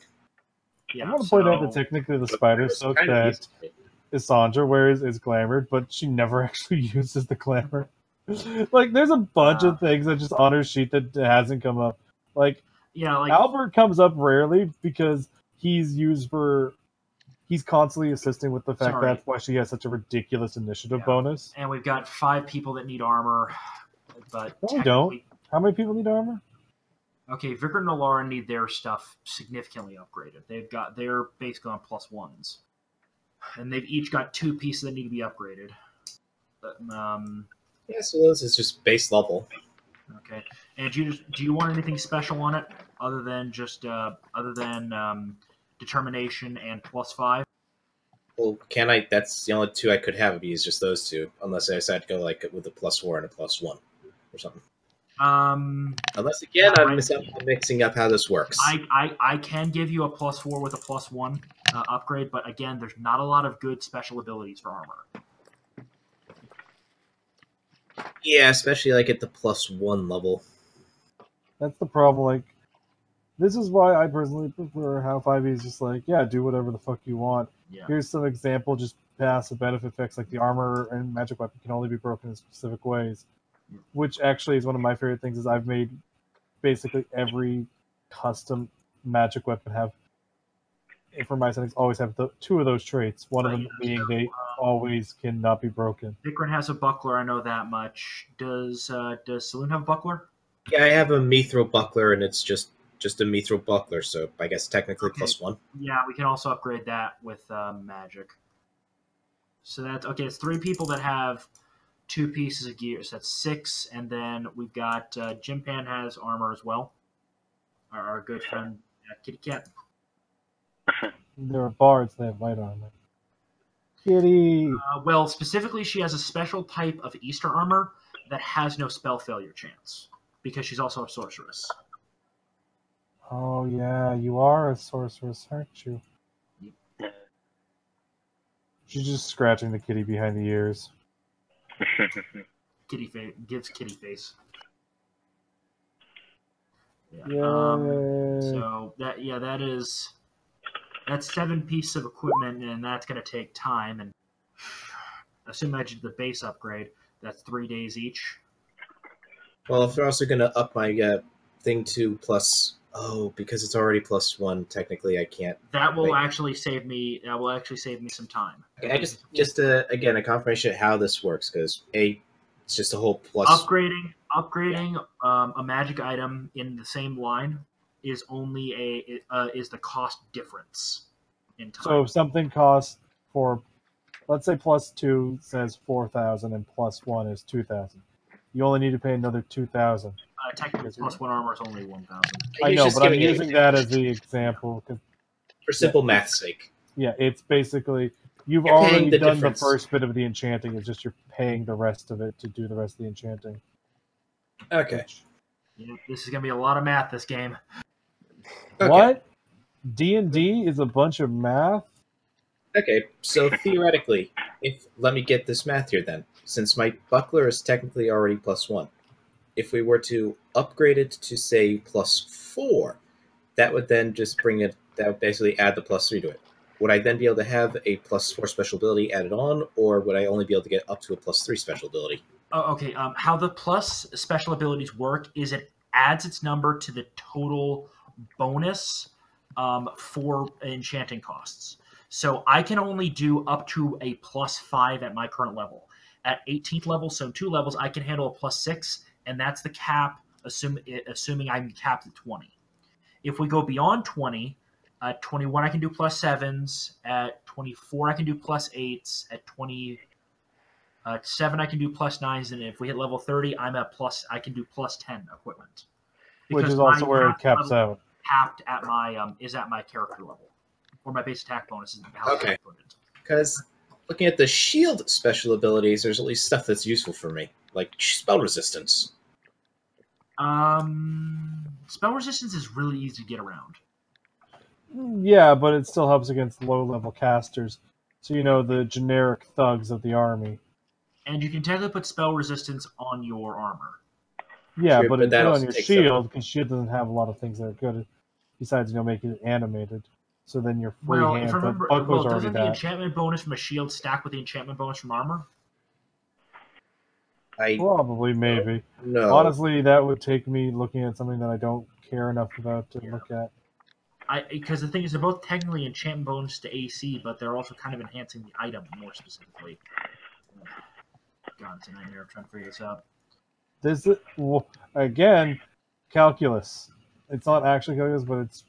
Yeah, I want to point out that technically the spider soak that Sandra wears is glamored, but she never actually uses the glamour. Like, there's a bunch of things that just on her sheet that hasn't come up. Like, Albert comes up rarely because he's constantly assisting with the fact that's why she has such a ridiculous initiative bonus. And we've got 5 people that need armor, but no, we don't. How many people need armor? Okay, Vicar and Alara need their stuff significantly upgraded. They're basically on +1s, and they've each got 2 pieces that need to be upgraded. Yeah, so this is just base level. Okay, and do you want anything special on it other than just determination and +5? Well, can I? That's the only 2 I could have. Is just those 2, unless I decide to go like with a +4 and a +1 or something. Unless again I'm mixing up how this works. I can give you a +4 with a +1 upgrade, but again, there's not a lot of good special abilities for armor. Yeah, especially like at the +1 level. That's the problem. Like, this is why I personally prefer how 5e is just like, yeah, do whatever the fuck you want. Yeah. Here's some example, just passive benefit effects, like the armor and magic weapon can only be broken in specific ways. Which actually is one of my favorite things. Is I've made basically every custom magic weapon have, for my settings, always have 2 of those traits. One of them being they always cannot be broken. Vikram has a buckler, I know that much. Does Saloon have a buckler? Yeah, I have a mithril buckler, and it's just a mithril buckler, so I guess technically +1. Yeah, we can also upgrade that with magic. So that's okay. It's 3 people that have 2 pieces of gear, so that's 6. And then we've got Jimpan has armor as well. Our good friend Kitty Cat. There are bards that have light armor. Kitty. Well, specifically, she has a special type of Easter armor that has no spell failure chance because she's also a sorceress. Oh yeah, you are a sorceress, aren't you? She's just scratching the kitty behind the ears. Kitty face gives kitty face. Yeah. So that's 7 pieces of equipment, and that's going to take time. And assume I did the base upgrade. That's 3 days each. Well, if they're also going to up my thing to plus, because it's already +1, technically I can't. That will actually save me. That will actually save me some time. Okay, I just again a confirmation of how this works, because it's just a whole plus. Upgrading a magic item in the same line is only is the cost difference in time. So if something costs for, let's say +2 says 4,000 and +1 is 2,000, you only need to pay another 2,000. Technically, +1 armor is only 1,000. I know, but I'm using that as the example for simple math's sake. Yeah, it's basically you've You're paying already the done difference. the first bit of the enchanting. It's just you're paying the rest of it to do the rest of the enchanting. Okay. Yeah, this is gonna be a lot of math. This game. Okay. What? D&D is a bunch of math? Okay, so theoretically, let me get this math here then. Since my buckler is technically already +1, if we were to upgrade it to say +4, that would then just that would basically add the +3 to it. Would I then be able to have a +4 special ability added on, or would I only be able to get up to a +3 special ability? Oh, okay. How the plus special abilities work is it adds its number to the total bonus for enchanting costs. So I can only do up to a +5 at my current level. At 18th level, so 2 levels, I can handle a +6, and that's the cap, assuming I'm capped at 20. If we go beyond 20, at 21 I can do +7s. At 24 I can do +8s. At 27 I can do +9s, and if we hit level 30, I can do +10 equipment. Which is also where it caps out. Capped at my is at my character level, or my base attack bonus is how Okay. I put it. Because looking at the shield special abilities, there's at least stuff that's useful for me, like spell resistance. Spell resistance is really easy to get around. Yeah, but it still helps against low-level casters. So, the generic thugs of the army. And you can technically put spell resistance on your armor. Yeah, Sure, but but it's that good on also your takes shield, because shield doesn't have a lot of things that are good, besides, making it animated. So then you're free Well, hand, if I remember, but buckler's already doesn't the that. enchantment bonus from a shield stack with the enchantment bonus from armor? Probably, maybe. No. Honestly, that would take me looking at something that I don't care enough about to look at. Because the thing is, they're both technically enchantment bonus to AC, but they're also kind of enhancing the item more specifically. God, it's a nightmare. I'm trying to figure this out. This is, again, calculus. It's not actually calculus, but it's,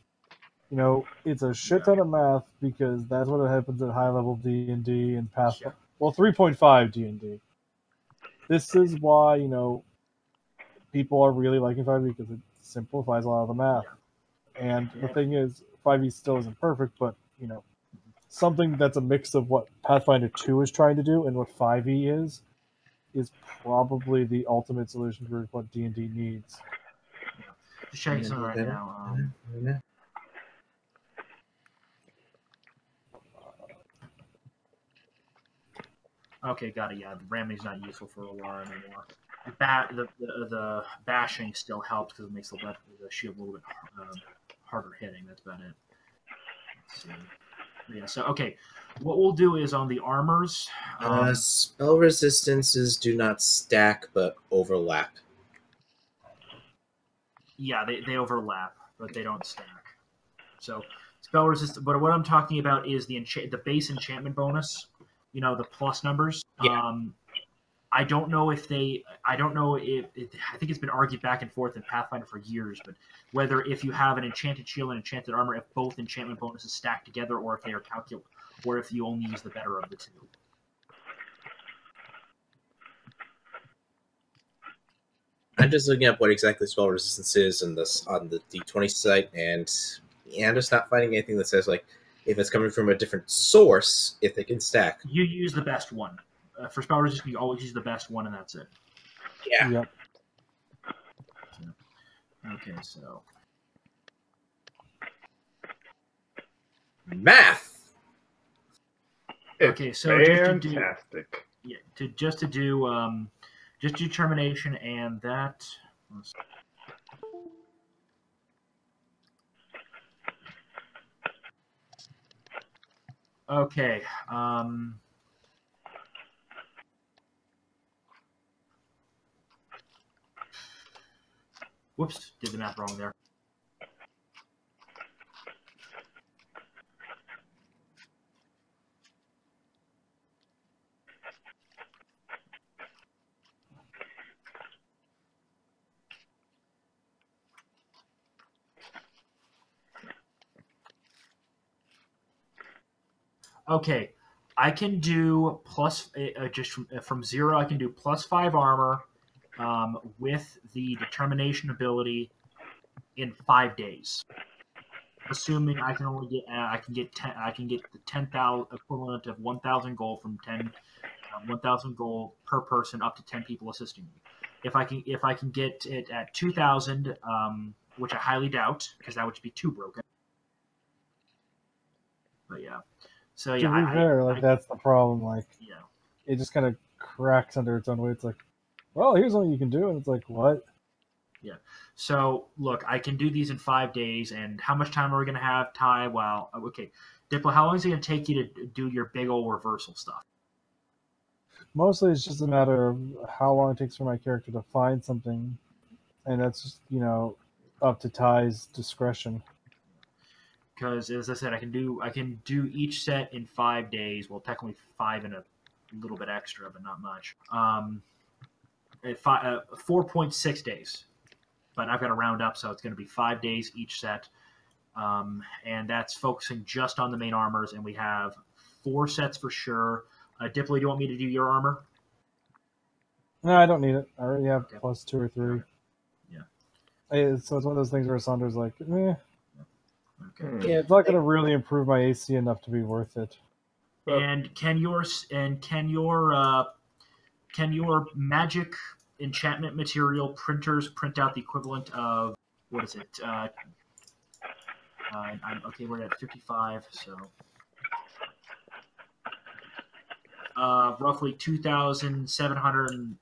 it's a shit ton of math, because that's what happens at high-level D&D and Pathfinder. Well, 3.5 D&D. This is why, people are really liking 5e, because it simplifies a lot of the math. And the thing is, 5e still isn't perfect, but, something that's a mix of what Pathfinder 2 is trying to do and what 5e is probably the ultimate solution for what D&D needs. Just checking something right now. Okay, got it. Yeah, the ramming's not useful for Alara anymore. The bashing still helps because it makes the shield a little bit harder hitting. That's about it. Let's see. Yeah. So okay, what we'll do is on the armors. Spell resistances do not stack but overlap. Yeah, they overlap, but they don't stack. So spell resist. But what I'm talking about is the base enchantment bonus. The plus numbers. Yeah. I don't know if I think it's been argued back and forth in Pathfinder for years, but whether if you have an enchanted shield and enchanted armor, if both enchantment bonuses stack together, or if they are or if you only use the better of the two. I'm just looking up what exactly spell resistance is on the D20 site, and I'm just not finding anything that says like if it's coming from a different source, if they can stack. You use the best one. For spell resistance, you always use the best one, and that's it. Yeah. Yep. Okay, so Math. Okay, so fantastic. Just to do determination and that. Okay. Whoops, did the math wrong there. Okay, I can do plus just from 0. I can do +5 armor with the determination ability in 5 days. Assuming I can only get I can get the 10,000 equivalent of 1,000 gold from 1,000 gold per person up to 10 people assisting me. If I can get it at 2,000, which I highly doubt because that would be too broken. But yeah. So yeah, to be fair, that's the problem. Like, yeah, it just kind of cracks under its own weight. It's like, well, here's what you can do, and it's like, what? Yeah. So look, I can do these in 5 days, and how much time are we going to have, Ty? Well, okay, Diplo, how long is it going to take you to do your big old reversal stuff? Mostly, it's just a matter of how long it takes for my character to find something, and that's just, up to Ty's discretion. Because as I said, I can do each set in 5 days. Well, technically 5 and a little bit extra, but not much. 4.6 days, but I've got to round up, so it's going to be 5 days each set, and that's focusing just on the main armors. And we have 4 sets for sure. Diplo, do you want me to do your armor? No, I don't need it. I already have +2 or 3. Yeah. So it's one of those things where Sandra's like, eh. Okay. Yeah, it's not going to really improve my AC enough to be worth it. And can your magic enchantment material printers print out the equivalent of what is it? Okay, we're at 55, so roughly 2,700,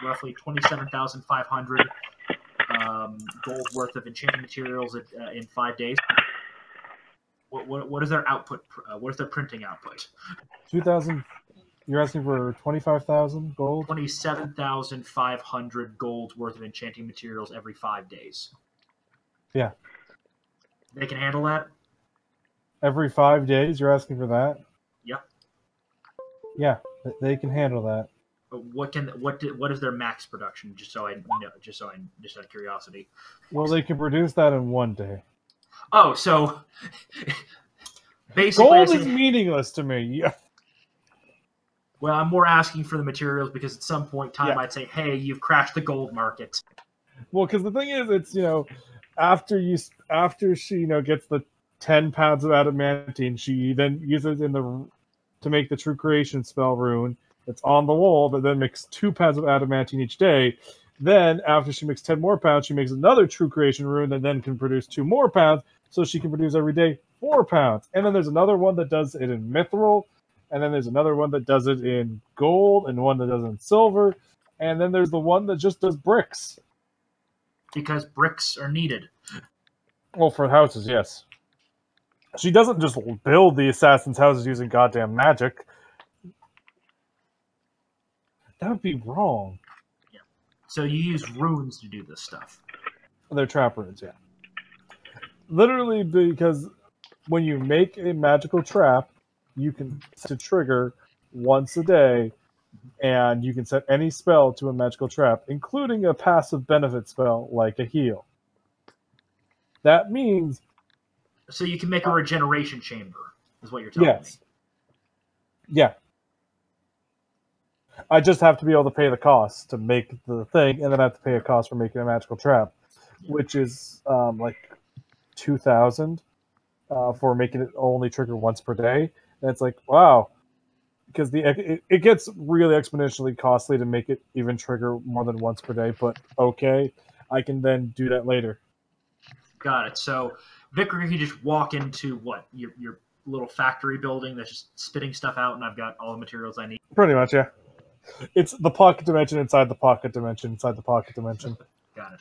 roughly 27,500 gold worth of enchanting materials in 5 days. What is their output? What is their printing output? 2,000. You're asking for 25,000 gold? 27,500 gold worth of enchanting materials every 5 days. Yeah. They can handle that? Every 5 days, you're asking for that? Yeah. Yeah, they can handle that. What is their max production? Just out of curiosity. Well, they can produce that in 1 day. Oh, so basically, gold is meaningless to me. Yeah. Well, I'm more asking for the materials because at some point in time I'd say, "Hey, you've crashed the gold market." Well, because the thing is, it's after she gets the 10 pounds of adamantine, she then uses it to make the true creation spell rune. It's on the wall that then makes 2 pounds of adamantine each day. Then, after she makes 10 more pounds, she makes another true creation rune that then can produce 2 more pounds, so she can produce every day 4 pounds. And then there's another one that does it in mithril, and then there's another one that does it in gold, and one that does it in silver, and then there's the one that just does bricks. Because bricks are needed. Well, for houses, yes. She doesn't just build the assassin's houses using goddamn magic. That would be wrong. Yeah. So you use runes to do this stuff. They're trap runes, yeah. Literally, because when you make a magical trap, you can set a trigger once a day, and you can set any spell to a magical trap, including a passive benefit spell like a heal. That means... So you can make a regeneration chamber, is what you're telling me. Yeah. I just have to be able to pay the cost to make the thing, and then I have to pay a cost for making a magical trap, which is like 2,000 for making it only trigger once per day. And it's like, wow, because it gets really exponentially costly to make it even trigger more than once per day. But okay, I can then do that later. Got it. So, Vicar, you just walk into what your little factory building that's just spitting stuff out, and I've got all the materials I need. Pretty much, yeah. It's the pocket dimension inside the pocket dimension inside the pocket dimension. Got it.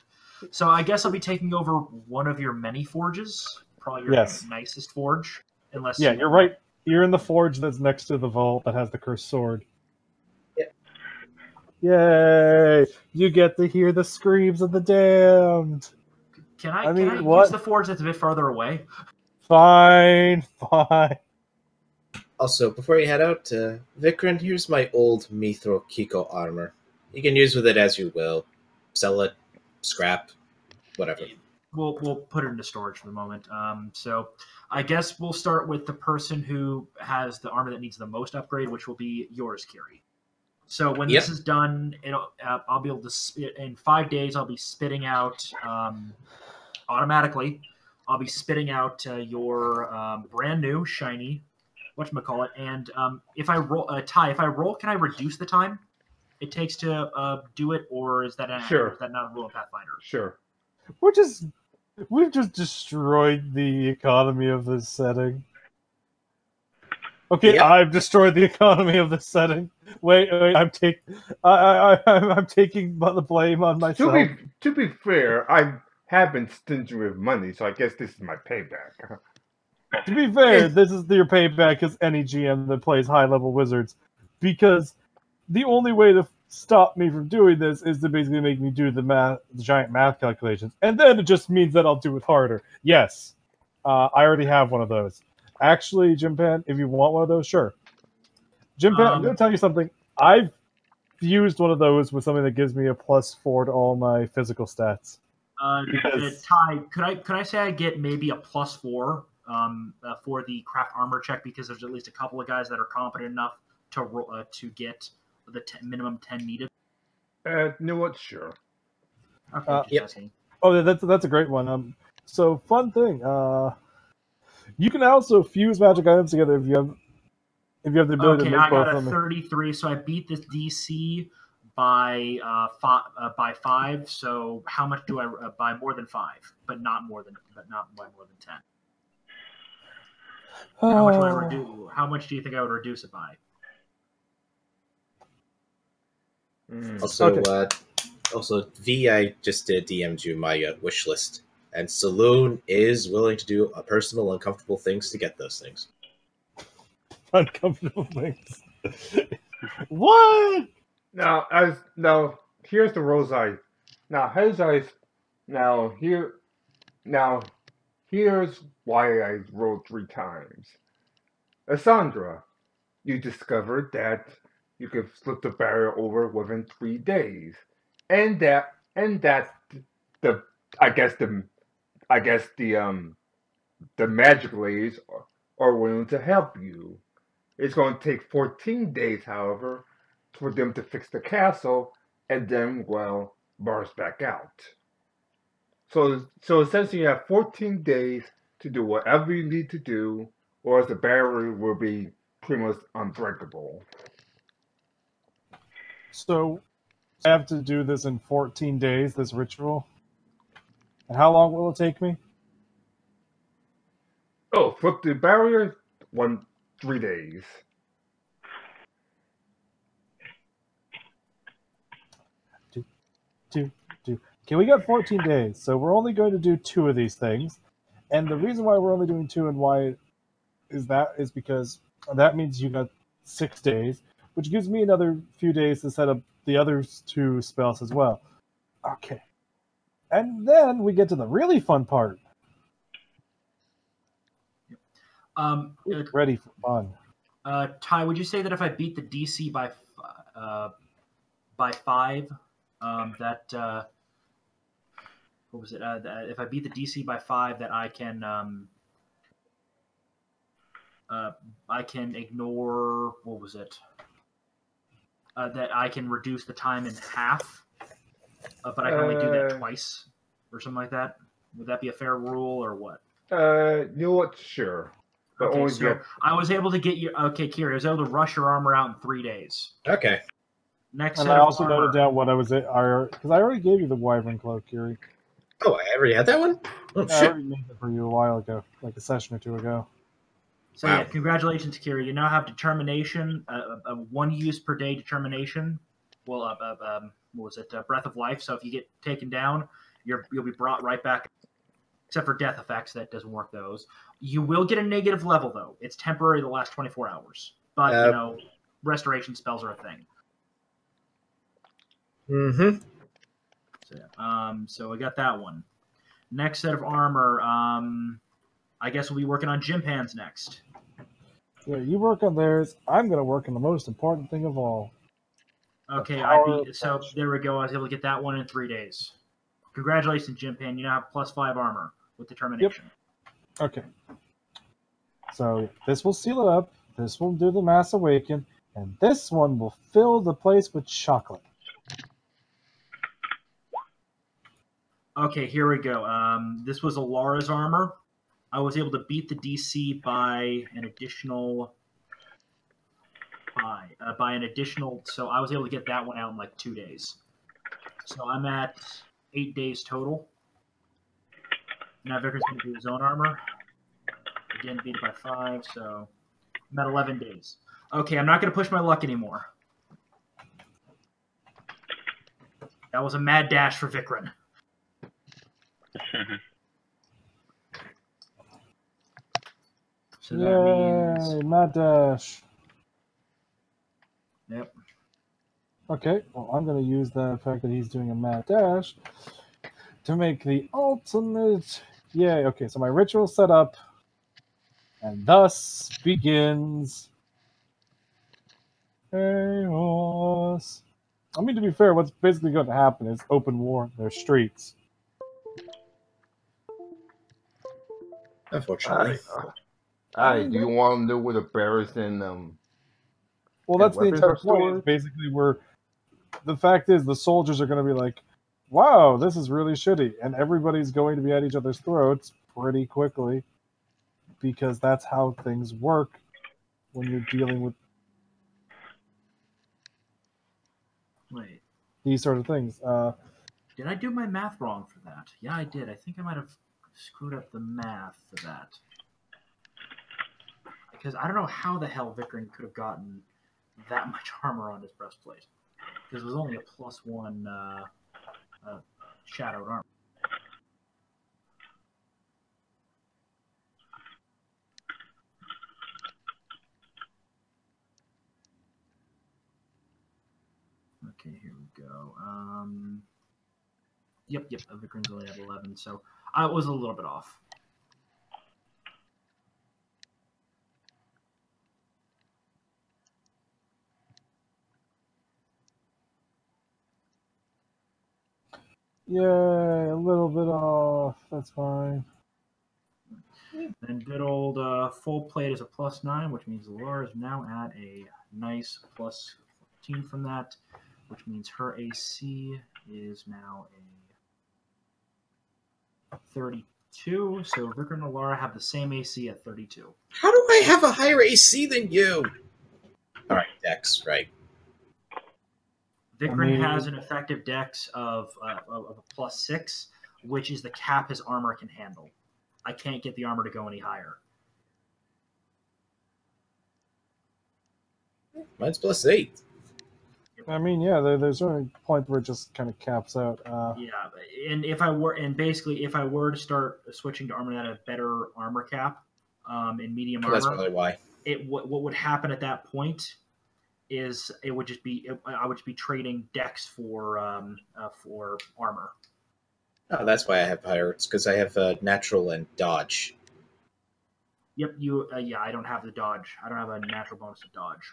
So I guess I'll be taking over one of your many forges, probably your nicest forge, unless you're right. You're in the forge that's next to the vault that has the cursed sword. Yay! You get to hear the screams of the damned. Can I use the forge that's a bit farther away? Fine. Also, before you head out, Vikran, here's my old Mithril Kiko armor. You can use with it as you will. Sell it, scrap, whatever. We'll put it into storage for the moment. So I guess we'll start with the person who has the armor that needs the most upgrade, which will be yours, Kiri. So when this is done, I'll be able to spit in 5 days. I'll be spitting out automatically. I'll be spitting out your brand new shiny whatchamacallit, and if I roll if I roll, can I reduce the time it takes to do it, or is that not a rule of Pathfinder? Sure. We've just destroyed the economy of this setting. Okay, I've destroyed the economy of this setting. Wait, I'm taking the blame on myself. To be fair, I have been stingy with money, so I guess this is my payback. To be fair, this is your payback as any GM that plays high-level wizards, because the only way to stop me from doing this is to basically make me do the giant math calculations, and then it just means that I'll do it harder. Yes, I already have one of those. Actually, Jim Pan, if you want one of those, sure. Jim Pan, I'm going to tell you something. I've fused one of those with something that gives me a +4 to all my physical stats. Ty, could I say I get maybe a +4 for the craft armor check, because there's at least a couple of guys that are competent enough to get the minimum 10 needed? You know what? Sure. Okay, Oh, that's a great one. So fun thing. You can also fuse magic items together if you have the ability to make both of them. Okay, I got a 33, so I beat this DC by 5. So how much do I by more than 5, but not by more than 10? How much would I reduce? How much do you think I would reduce it by? Also, V, I just DM'd you my wish list, and Saloon is willing to do personal, uncomfortable things to get those things. Uncomfortable things. What? Now, here's the rose eye. Here's why I rolled 3 times. Cassandra, you discovered that you could flip the barrier over within 3 days, and that the magic ladies are willing to help you. It's going to take 14 days, however, for them to fix the castle, and then, well, bars back out. So essentially you have 14 days to do whatever you need to do, or else the barrier will be pretty much unbreakable. So I have to do this in 14 days, this ritual? And how long will it take me? Oh, flip the barrier? 3 days. Okay, we got 14 days, so we're only going to do 2 of these things. And the reason why we're only doing 2 and why is because that means you got 6 days, which gives me another few days to set up the other 2 spells as well. Okay. And then we get to the really fun part. Ready for fun. Ty, would you say that if I beat the DC by 5, that what was it? If I beat the DC by 5, that I can ignore, what was it? that I can reduce the time in half, but I can only do that twice or something like that. Would that be a fair rule or what? You know what? Sure. But Okay, only so get... I was able to get you. Okay, Kiri, I was able to rush your armor out in 3 days. Okay. Next And set I of also armor. noted down what I was because I already gave you the wyvern cloak, Kiri. Oh, I already had that one? Oh, I shit. already made it for you a while ago, like a session or two ago. So Wow. yeah, congratulations, Kiri. You now have determination, a 1 use per day determination. Well, what was it? Breath of life. So if you get taken down, you'll be brought right back. Except for death effects, that doesn't work those. You will get a negative level though. It's temporary, the last 24 hours. But restoration spells are a thing. Mm-hmm. So I got that one. Next set of armor. I guess we'll be working on gym pans next. Yeah, you work on theirs. I'm going to work on the most important thing of all. Okay, So there we go. I was able to get that one in 3 days. Congratulations, Jim Pan. You now have +5 armor with determination. Yep. Okay. So this will seal it up. This will do the mass awaken, and this one will fill the place with chocolate. Okay, here we go. This was Alara's armor. I was able to beat the DC by an additional. So I was able to get that one out in like 2 days. So I'm at 8 days total. Now Vickers going to do his own armor. Again, beat it by 5, so I'm at 11 days. Okay, I'm not going to push my luck anymore. That was a mad dash for Vikran. So that means... mad dash. Yep. Okay, well, I'm going to use the fact that he's doing a mad dash to make the ultimate... Yay, okay, so my ritual set up, and thus begins... Chaos. I mean, to be fair, what's basically going to happen is open war in their streets. Unfortunately. Do you want to know where the bears and Well, that's the weapons entire are point. Is stored? basically, where the fact is, the soldiers are going to be like, "Wow, this is really shitty," and everybody's going to be at each other's throats pretty quickly, because that's how things work when you're dealing with these sort of things. Did I do my math wrong for that? Yeah, I did. I think I might have screwed up the math for that. Because I don't know how the hell Vikran could have gotten that much armor on his breastplate. Because it was only a +1 shadowed armor. Okay, here we go. Yep, Vikran's only at 11, so I was a little bit off. Yeah, a little bit off. That's fine. And good old full plate is a +9, which means Laura is now at a nice +14 from that, which means her AC is now a 32. So Vikran and Laura have the same AC at 32. How do I have a higher AC than you? All right, Dex, right. Vikran has an effective dex of a +6, which is the cap his armor can handle. I can't get the armor to go any higher. Mine's +8. I mean, yeah, there's a point where it just kind of caps out. Yeah, and if I were to start switching to armor that had a better armor cap, in medium armor, That's probably why. What would happen at that point is I would just be trading dex for armor. Oh, that's why I have higher. It's because I have natural and dodge. Yep, I don't have the dodge. I don't have a natural bonus to dodge.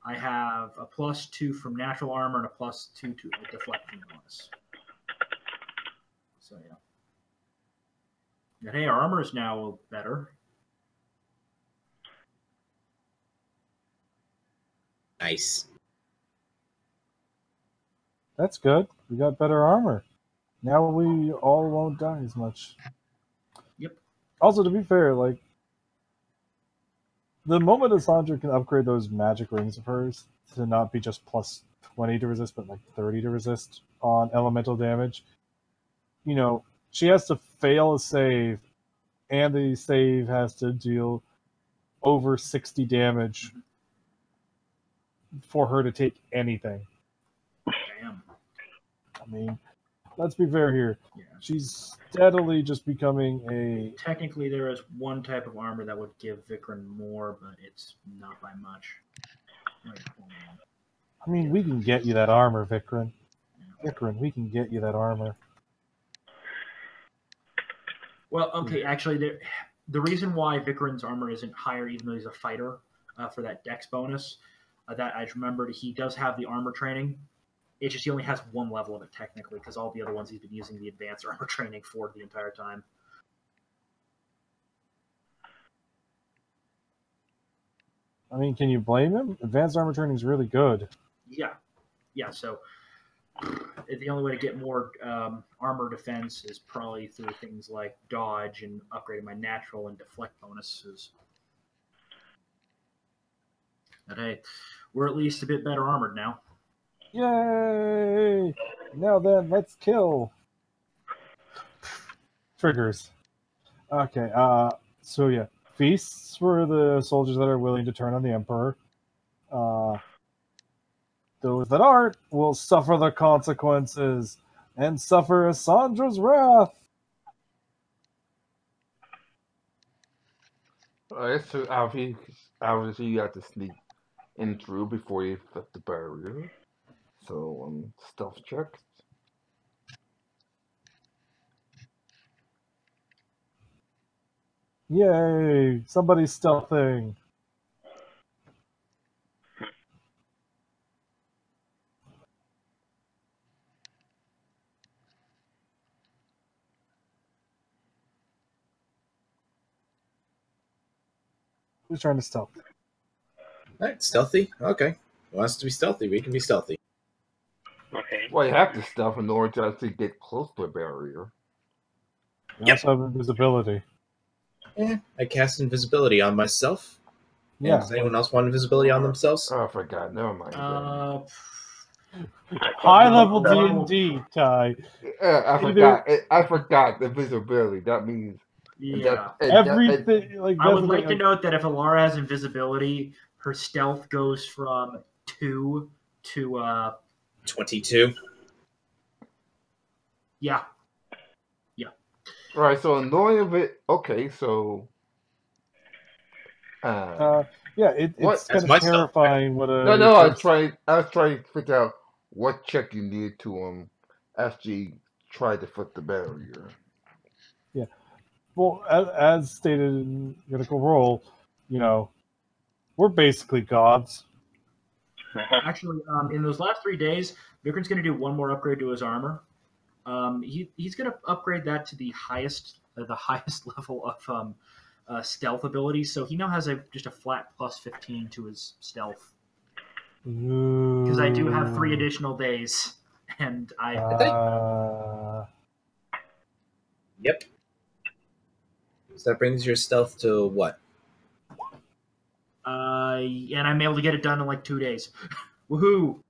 I have a +2 from natural armor and a +2 to a deflection bonus. So yeah. But hey, our armor is now better. Nice. That's good. We got better armor. Now we all won't die as much. Yep. Also, to be fair, like, the moment Cassandra can upgrade those magic rings of hers to not be just plus 20 to resist, but like 30 to resist on elemental damage, you know, she has to fail a save, and the save has to deal over 60 damage for her to take anything. Damn. I mean, let's be fair here. Yeah. She's steadily just becoming a... Technically, there is one type of armor that would give Vikram more, but it's not by much. Right. I mean, we can get you that armor, Vikram. Vikram, we can get you that armor. Well, okay, actually, the reason why Vikram's armor isn't higher, even though he's a fighter, for that dex bonus, that I remembered, he does have the armor training. It's just he only has one level of it, technically, because all the other ones he's been using the advanced armor training for the entire time. I mean, can you blame him? Advanced armor training is really good. Yeah. Yeah, so the only way to get more armor defense is probably through things like dodge and upgrading my natural and deflect bonuses. But hey, we're at least a bit better armored now. Yay! Now then, let's kill. Triggers. Okay, so yeah. Feasts for the soldiers that are willing to turn on the Emperor. Those that aren't will suffer the consequences and suffer Assandra's wrath. Alright, so obviously you have to sneak in through before you flip the barrier. So, stealth check. Yay! Somebody's stealthing. Who's trying to stealth? Alright, stealthy? Okay. Who wants to be stealthy? We can be stealthy. Okay. Well, you have to stealth in order to actually get close to a barrier. You also have invisibility. Yeah, I cast invisibility on myself. Yeah. Does anyone else want invisibility on themselves? Oh, I forgot. Never mind. High level D&D, Ty. I forgot the visibility. That means Yeah. Everything. Like I would like to note that if Alara has invisibility, her stealth goes from 2 to 22. Yeah. Right, so knowing of it, okay, so yeah, it's kind my of terrifying. What a no, I was trying to figure out what check you need to actually try to flip the barrier. Yeah, well, as stated in Critical Role, you know, we're basically gods. Actually, in those last 3 days, Vikram's going to do one more upgrade to his armor. He's going to upgrade that to the highest level of stealth ability. So he now has just a flat plus 15 to his stealth. Because I do have 3 additional days, and Yep. So that brings your stealth to what? And I'm able to get it done in like 2 days. Woohoo!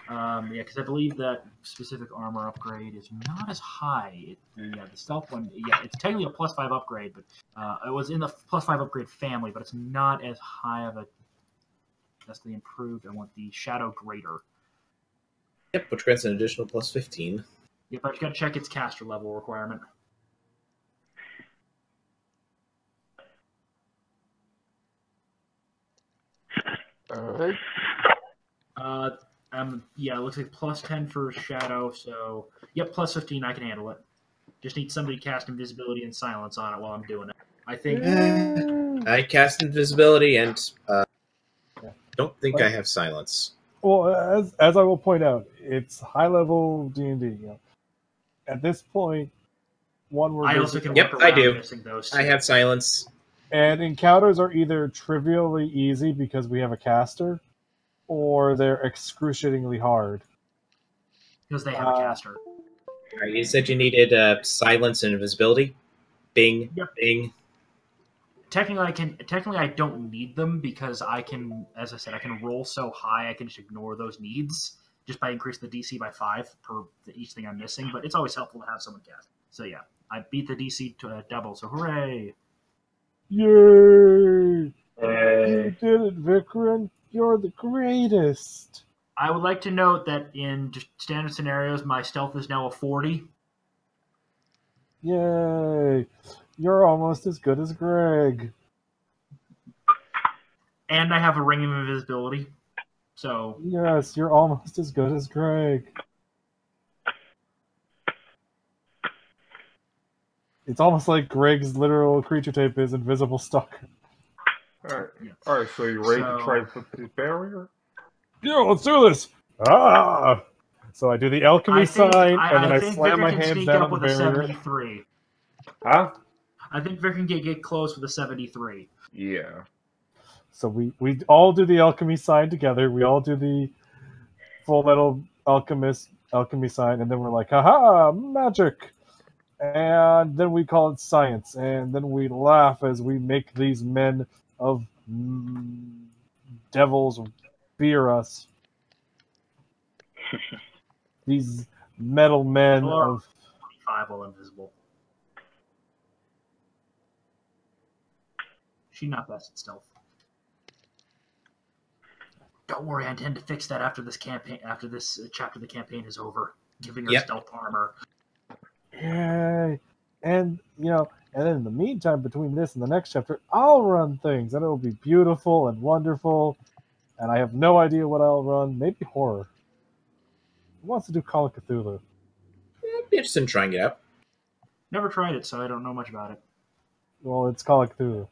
Yeah, because I believe that specific armor upgrade is not as high. The stealth one, yeah, it's technically a +5 upgrade, but it was in the +5 upgrade family, but it's not as high of a. That's the improved. I want the Shadow Greater. Yep, which grants an additional +15. Yep, I just got to check its caster level requirement. Alright. Yeah, it looks like +10 for Shadow, so yep, +15, I can handle it. Just need somebody to cast Invisibility and Silence on it while I'm doing it. I think I cast Invisibility and don't think I have Silence. Well, as I will point out, it's high level D&D. You know, at this point, I also can Yep, work around I do. missing those two. I have Silence. And encounters are either trivially easy because we have a caster, or they're excruciatingly hard. Because they have a caster. All right, you said you needed silence and invisibility. Bing, Yep. bing. Technically, I don't need them because I can, as I said, I can roll so high I can just ignore those needs just by increasing the DC by 5 per each thing I'm missing. But it's always helpful to have someone cast. So yeah, I beat the DC to double. So hooray! Yay! You did it, Vikram. You're the greatest. I would like to note that in just standard scenarios, my stealth is now a 40. Yay! You're almost as good as Greg. And I have a ring of invisibility. So Yes, you're almost as good as Greg. It's almost like Greg's literal creature type is invisible stalker. Alright. Yeah. Alright, so you ready to try to put this barrier? Yeah, let's do this! Ah! So I do the alchemy sign, and then I slam my hands down on the barrier. 73. Huh? I think Vic can get close with a 73. Yeah. So we all do the alchemy sign together. We all do the Full Metal alchemy sign, and then we're like, haha, magic! And then we call it science, and then we laugh as we make these men of devils fear us. These metal men of 25 while invisible. She's not best at stealth. Don't worry, I intend to fix that after this campaign. After this chapter, of the campaign is over, giving her stealth armor. Yay! And and then in the meantime, between this and the next chapter, I'll run things, and it'll be beautiful and wonderful. And I have no idea what I'll run. Maybe horror. Who wants to do Call of Cthulhu? I'd be interested in trying it out. Never tried it, so I don't know much about it. Well, it's Call of Cthulhu.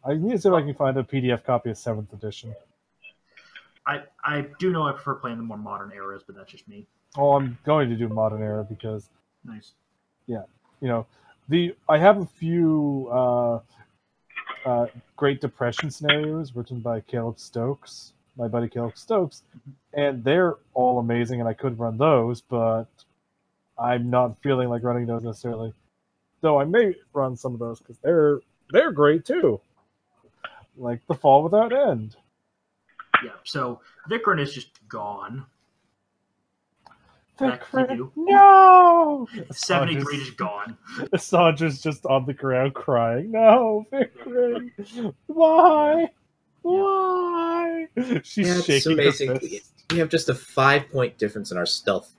I need to see if I can find a PDF copy of 7th edition. I do know I prefer playing the more modern eras, but that's just me. Oh, I'm going to do Modern Era because, Nice. yeah, I have a few Great Depression scenarios written by Caleb Stokes, my buddy Caleb Stokes, and they're all amazing, and I could run those, but I'm not feeling like running those necessarily. Though I may run some of those because they're great too, like The Fall Without End. Yeah. So Vikram is just gone. Vikram, no! 73 is gone. Sandra's just on the ground crying. No, Vikram, why? Why? She's shaking her fist. We have just a 5-point difference in our stealth.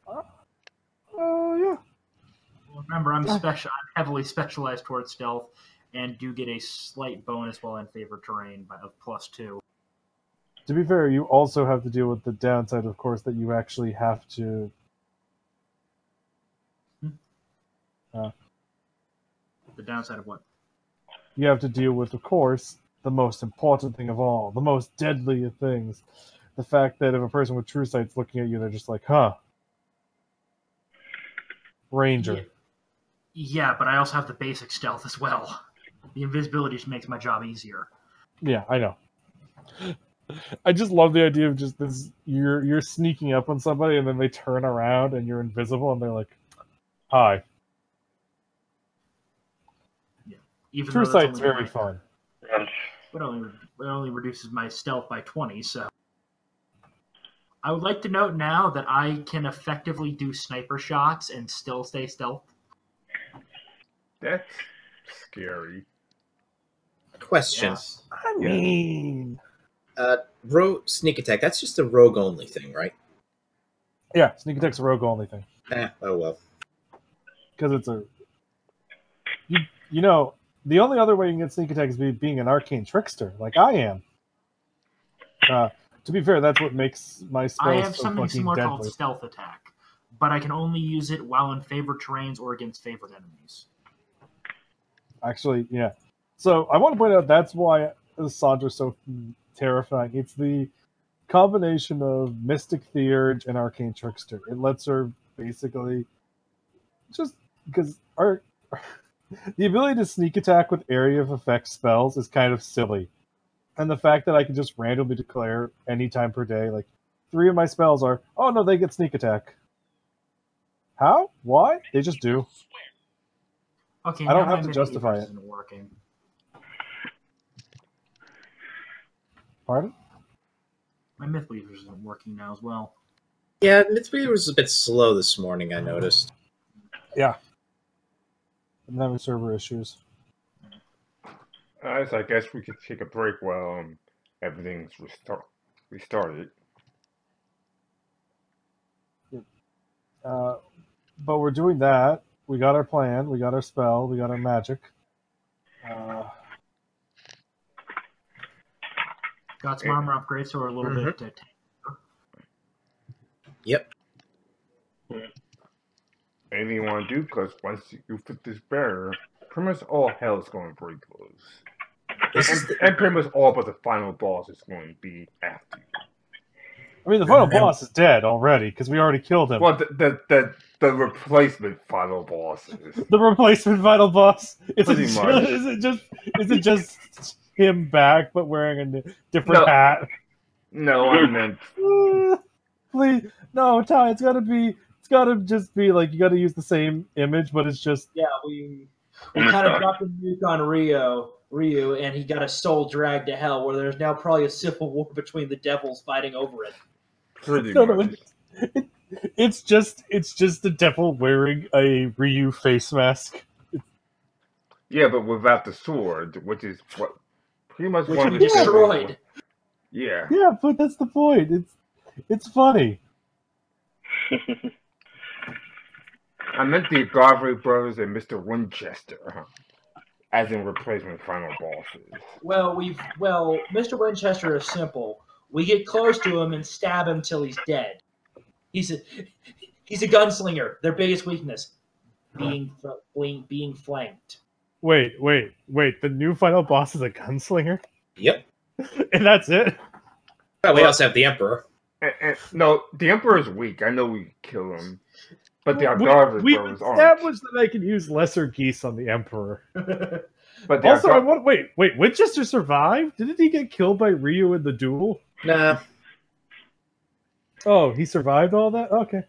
Oh, yeah. Remember, I'm heavily specialized towards stealth, and do get a slight bonus while in favored terrain of +2. To be fair, you also have to deal with the downside, of course, that you actually have to. The downside of what? You have to deal with, of course, the most important thing of all, the most deadly of things. The fact that if a person with true sight's looking at you, they're just like, huh. Ranger. Yeah, but I also have the basic stealth as well. The invisibility just makes my job easier. Yeah, I know. I just love the idea of just this. You're sneaking up on somebody, and then they turn around, and you're invisible, and they're like, "Hi." Yeah, even True sight's very fun. It only reduces my stealth by 20. So I would like to note now that I can effectively do sniper shots and still stay stealth. That's scary. Question. Yes. I mean, rogue sneak attack. That's just a rogue only thing, right? yeah, sneak attack's a rogue only thing. Oh well. Because it's a, the only other way you can get sneak attack is being an arcane trickster, like I am. To be fair, that's what makes my spells I have so something fucking similar deadly. called stealth attack, but I can only use it while in favored terrains or against favored enemies. Actually, yeah. So I want to point out that's why Sandra's so terrifying. It's the combination of Mystic Theurge and Arcane Trickster. It lets her basically just because the ability to sneak attack with area of effect spells is kind of silly. And the fact that I can just randomly declare any time per day, like 3 of my spells are, oh no, they get sneak attack. How? Why? They just do. Okay, I don't now have my to justify Myth it. isn't working. Pardon? My Myth Weavers isn't working now as well. Yeah, Mythweaver was a bit slow this morning, I noticed. Yeah. I'm having server issues. So I guess we could take a break while everything's restarted. But we're doing that. We got our plan. We got our spell. We got our magic. Got some armor upgrades, so we're a little bit. Yep. Anything you want to do? Because once you fit this barrier, pretty much all hell is going to break loose. And pretty much all but the final boss is going to be after you. I mean, the final boss is dead already because we already killed him. Well, the replacement final boss is. The replacement final boss. Pretty much. Is it just him back but wearing a different hat? No, I meant. Please, no, Ty. It's gotta just be like you gotta use the same image, but it's just. Yeah, we kind of dropped a nuke on Ryu, and he got a soul dragged to hell, where there's now probably a civil war between the devils fighting over it. Pretty much. It's just the devil wearing a Ryu face mask. Yeah, but without the sword, which is what pretty much Which one we of the destroyed. Yeah. Yeah, but that's the point. It's funny. I meant the Garvey brothers and Mr. Winchester, as in replacement final bosses. Well, Mr. Winchester is simple. We get close to him and stab him till he's dead. He's a gunslinger. Their biggest weakness, being flanked. Wait. The new final boss is a gunslinger? Yep. And that's it? Well, we also have the Emperor. No, the Emperor is weak. I know we kill him. But the Garvey brothers aren't. Established that I can use lesser geese on the Emperor. But also, wait, Winchester survived? Didn't he get killed by Ryu in the duel? Nah. Oh, he survived all that? Okay.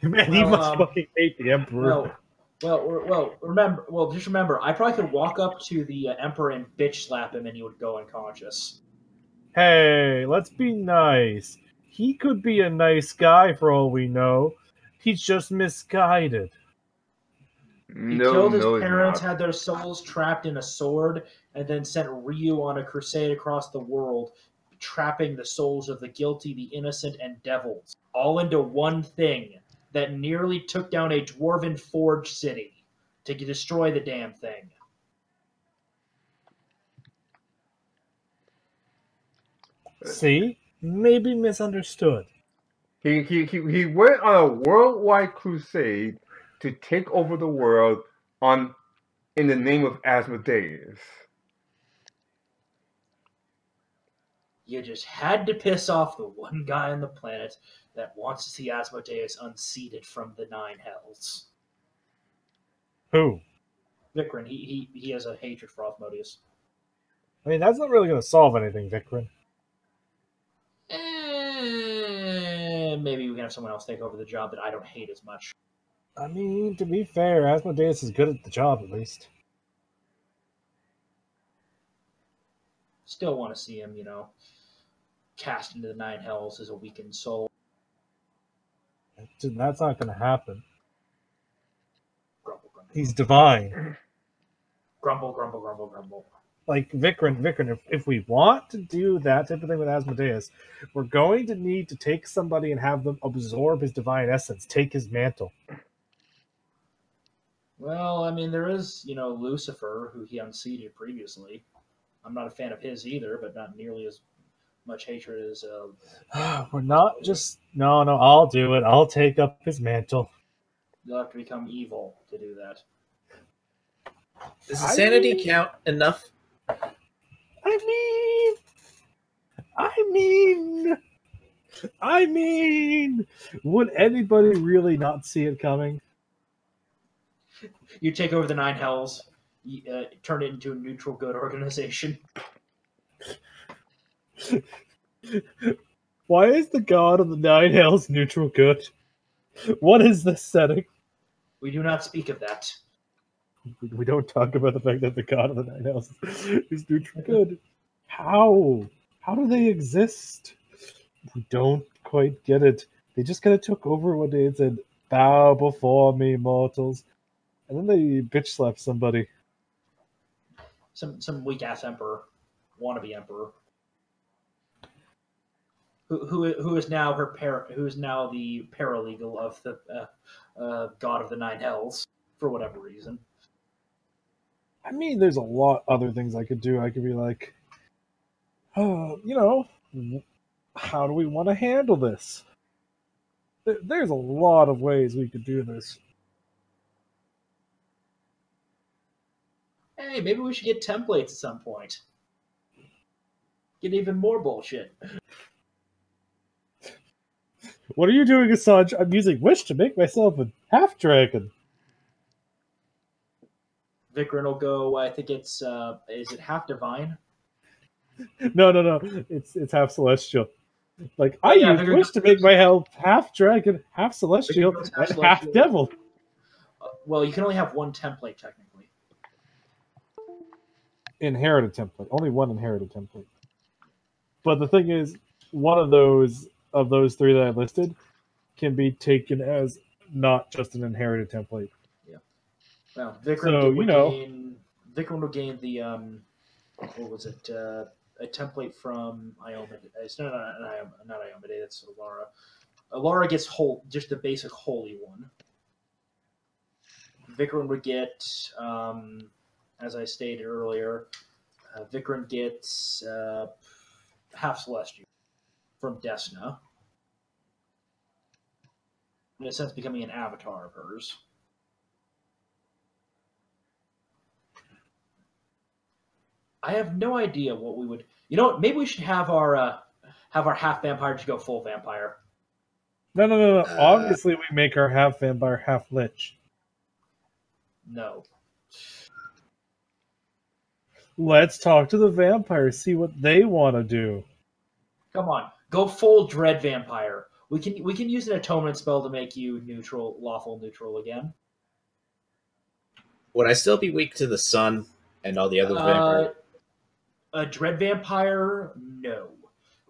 Man, he must fucking hate the Emperor. Just remember, I probably could walk up to the Emperor and bitch slap him and he would go unconscious. Hey, let's be nice. He could be a nice guy for all we know. He's just misguided. He killed his parents, had their souls trapped in a sword, and then sent Ryu on a crusade across the world, trapping the souls of the guilty, the innocent, and devils, all into one thing that nearly took down a dwarven forge city to destroy the damn thing. See? Maybe misunderstood. He went on a worldwide crusade to take over the world in the name of Asmodeus. You just had to piss off the one guy on the planet that wants to see Asmodeus unseated from the Nine Hells. Who? Vikrin. He has a hatred for Asmodeus. I mean, that's not really going to solve anything, Vikrin. Maybe we can have someone else take over the job that I don't hate as much. I mean, to be fair, Asmodeus is good at the job, at least. Still want to see him, cast into the Nine Hells as a weakened soul. That's not going to happen. Grumble, grumble. He's divine. Grumble, grumble, grumble, grumble. Like, Vikrin, if we want to do that type of thing with Asmodeus, we're going to need to take somebody and have them absorb his divine essence, take his mantle. Well, I mean, there is, Lucifer, who he unseated previously. I'm not a fan of his either, but not nearly as much hatred as... We're not just... No, I'll do it. I'll take up his mantle. You'll have to become evil to do that. Does insanity count enough? I mean, would anybody really not see it coming? You take over the Nine Hells, turn it into a neutral good organization. Why is the god of the Nine Hells neutral good? What is this setting? We do not speak of that. We don't talk about the fact that the god of the Nine Hells is neutral good. How? How do they exist? We don't quite get it. They just kind of took over one day and said, "Bow before me, mortals," and then they bitch slapped somebody. Some weak ass emperor, wannabe emperor, who is now who is now the paralegal of the god of the Nine Hells for whatever reason. I mean, there's a lot other things I could do. I could be like, how do we want to handle this? There's a lot of ways we could do this. Hey, maybe we should get templates at some point. Get even more bullshit. What are you doing, Assange? I'm using Wish to make myself a half-dragon. Vikrin will go, I think it's, is it half divine? No. It's half celestial. Like, I yeah, use Wish to make my health half-dragon, half-celestial, and half-devil. Well, you can only have one template, technically. Inherited template. Only one inherited template. But the thing is, one of those three that I listed can be taken as not just an inherited template. Yeah. Well, Vikram will gain the what was it? A template from Iomade. It's not Iomade. It's Alara. Alara gets just the basic holy one. Vikram would get, as I stated earlier, Vikram gets half celestial from Desna. In a sense, becoming an avatar of hers. I have no idea what we would. You know what? Maybe we should have our half vampire to go full vampire. No. Obviously, we make our half vampire, half lich. No. Let's talk to the vampires, see what they want to do. Come on, go full dread vampire. We can use an atonement spell to make you lawful neutral again. Would I still be weak to the sun and all the other vampires? A dread vampire, no.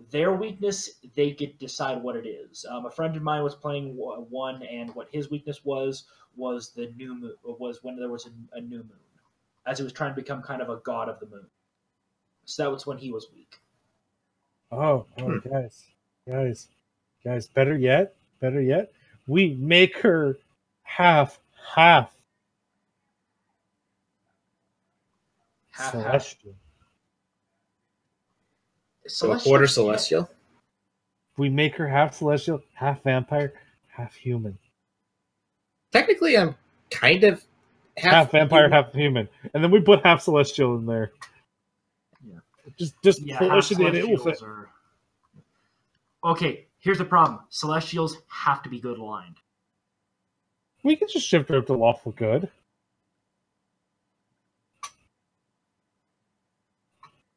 Their weakness, they get decide what it is. A friend of mine was playing one, and what his weakness was the new moon. Was when there was a new moon, as he was trying to become kind of a god of the moon. So that was when he was weak. Oh, guys, better yet, we make her half celestial. So a quarter celestial? We make her half celestial, half vampire, half human. Technically, I'm kind of half vampire, half human. And then we put half celestial in there. Yeah. Just push it in. It will fit. Okay, here's the problem. Celestials have to be good aligned. We can just shift her up to lawful good.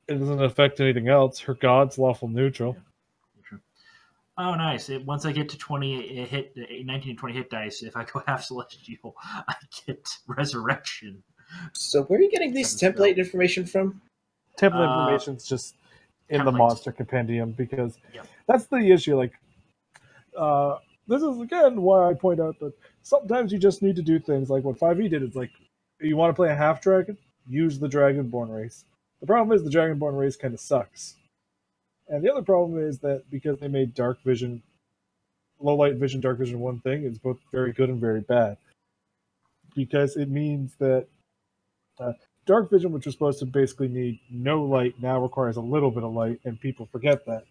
It doesn't affect anything else. Her god's lawful neutral. Yeah. Oh, nice. Once I get to 19 and 20 hit dice, if I go half celestial, I get resurrection. So where are you getting these template information from? Template information's just in the monster compendium, because that's the issue. Like, this is again why I point out that sometimes you just need to do things like what 5e did. It's like, you want to play a half dragon, use the Dragonborn race. The problem is the Dragonborn race kind of sucks. And the other problem is that because they made dark vision, low light vision, dark vision one thing, it's both very good and very bad. Because it means that dark vision, which was supposed to basically need no light, now requires a little bit of light, and people forget that.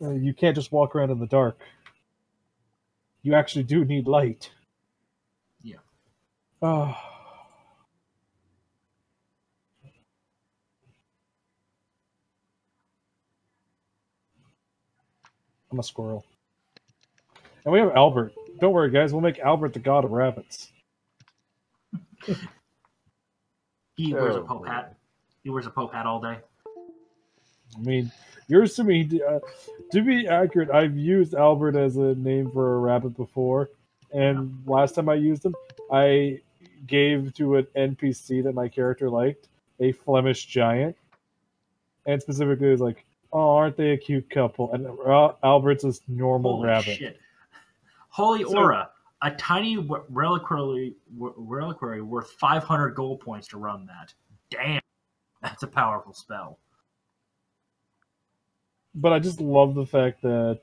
You can't just walk around in the dark. You actually do need light. Yeah. Oh. I'm a squirrel. And we have Albert. Don't worry, guys. We'll make Albert the god of rabbits. He wears a Pope hat. He wears a Pope hat all day. I mean, you're assuming. To be accurate, I've used Albert as a name for a rabbit before, and last time I used him, I gave to an NPC that my character liked a Flemish giant, and specifically it was like, "Oh, aren't they a cute couple?" And Albert's a normal Holy rabbit. shit! Holy So- Aura, a tiny reliquary worth 500 gold points to run that. Damn, that's a powerful spell. But I just love the fact that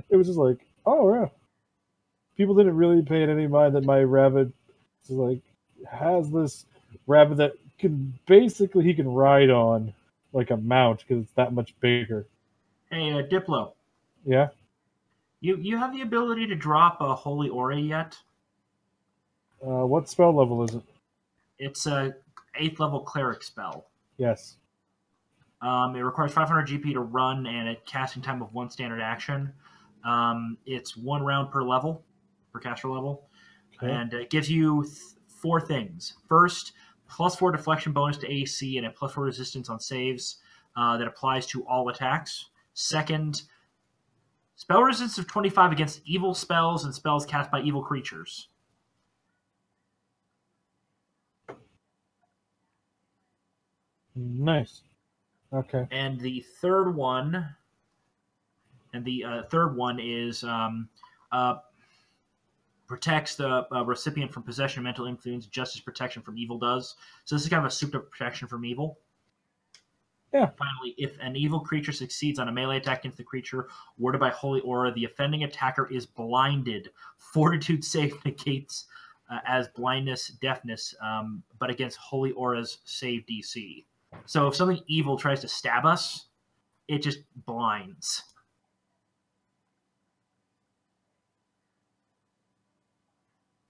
it was just like, oh yeah, people didn't really pay any mind that my rabbit is like has this rabbit that he can ride on like a mount because it's that much bigger. Hey, Diplo, Yeah. you have the ability to drop a Holy Aura yet? What spell level is it? It's a 8th level cleric spell. Yes. It requires 500 GP to run and a casting time of 1 standard action. It's 1 round per level, per caster level. Okay. And it gives you 4 things. First, +4 deflection bonus to AC and a +4 resistance on saves that applies to all attacks. Second, spell resistance of 25 against evil spells and spells cast by evil creatures. Nice. Okay. And the third one, is protects the recipient from possession of mental influence, just as protection from evil does. So this is kind of a souped-up protection from evil. Yeah. Finally, if an evil creature succeeds on a melee attack against the creature warded by Holy Aura, the offending attacker is blinded. Fortitude save negates as blindness, deafness, but against Holy Aura's save DC. So if something evil tries to stab us, it just blinds.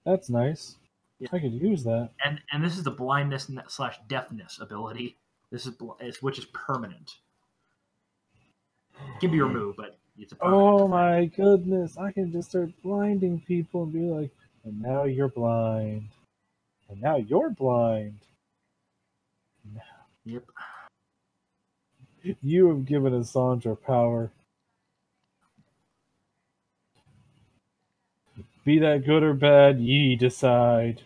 That's nice. Yeah. I could use that. And this is the blindness / deafness ability. This is which is permanent. It can be removed, but it's a permanent. Oh my goodness! I can just start blinding people and be like, "And now you're blind, and now you're blind." Yep. You have given Assandra power. Be that good or bad, ye decide.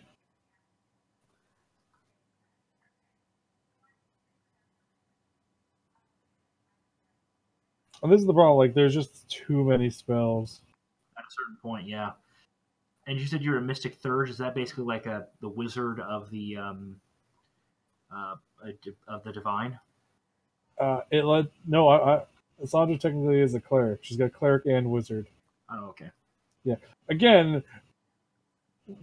And this is the problem, like, there's just too many spells. At a certain point, yeah. And you said you're a Mystic Thurge. Is that basically like the wizard of the divine? Assandra technically is a cleric. She's got cleric and wizard. Oh, okay. Yeah. Again,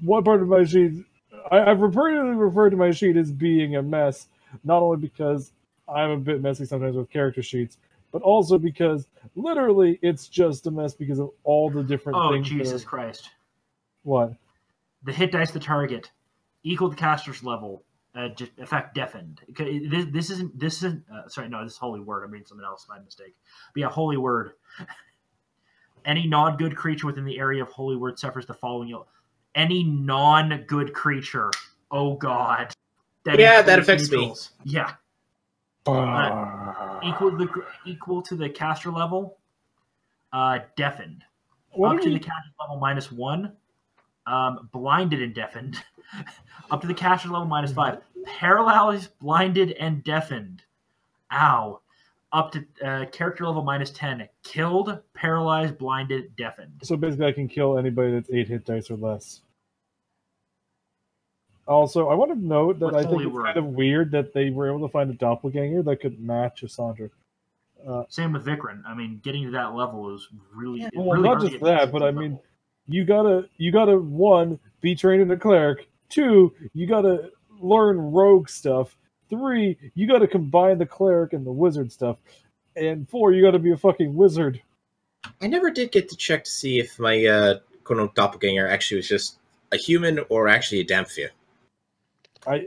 what part of my sheet... I've repeatedly referred to my sheet as being a mess, not only because I'm a bit messy sometimes with character sheets, but also because literally it's just a mess because of all the different things. Oh, Jesus Christ. What? The hit dice the target equal the caster's level. Just effect deafened. This isn't. Sorry, no, this is holy word. I'm reading something else. My mistake. But yeah, holy word. Any non-good creature within the area of holy word suffers the following. Any non-good creature. Oh God. That affects neutrals. Me. Yeah. Equal to the caster level. Deafened. Up to the caster level -1. Blinded and deafened. Up to the caster level -5. Paralyzed, blinded, and deafened. Ow. Up to character level -10. Killed, paralyzed, blinded, deafened. So basically I can kill anybody that's 8 hit dice or less. Also, I want to note that I think it's kind of weird that they were able to find a doppelganger that could match Assandra. Same with Vikran. I mean, getting to that level is really... Well, really not just that, but I mean, you gotta 1, be trained in a cleric. 2, you gotta learn rogue stuff. 3, you gotta combine the cleric and the wizard stuff. And 4, you gotta be a fucking wizard. I never did get to check to see if my quote-unquote doppelganger actually was just a human or actually a Damphia. I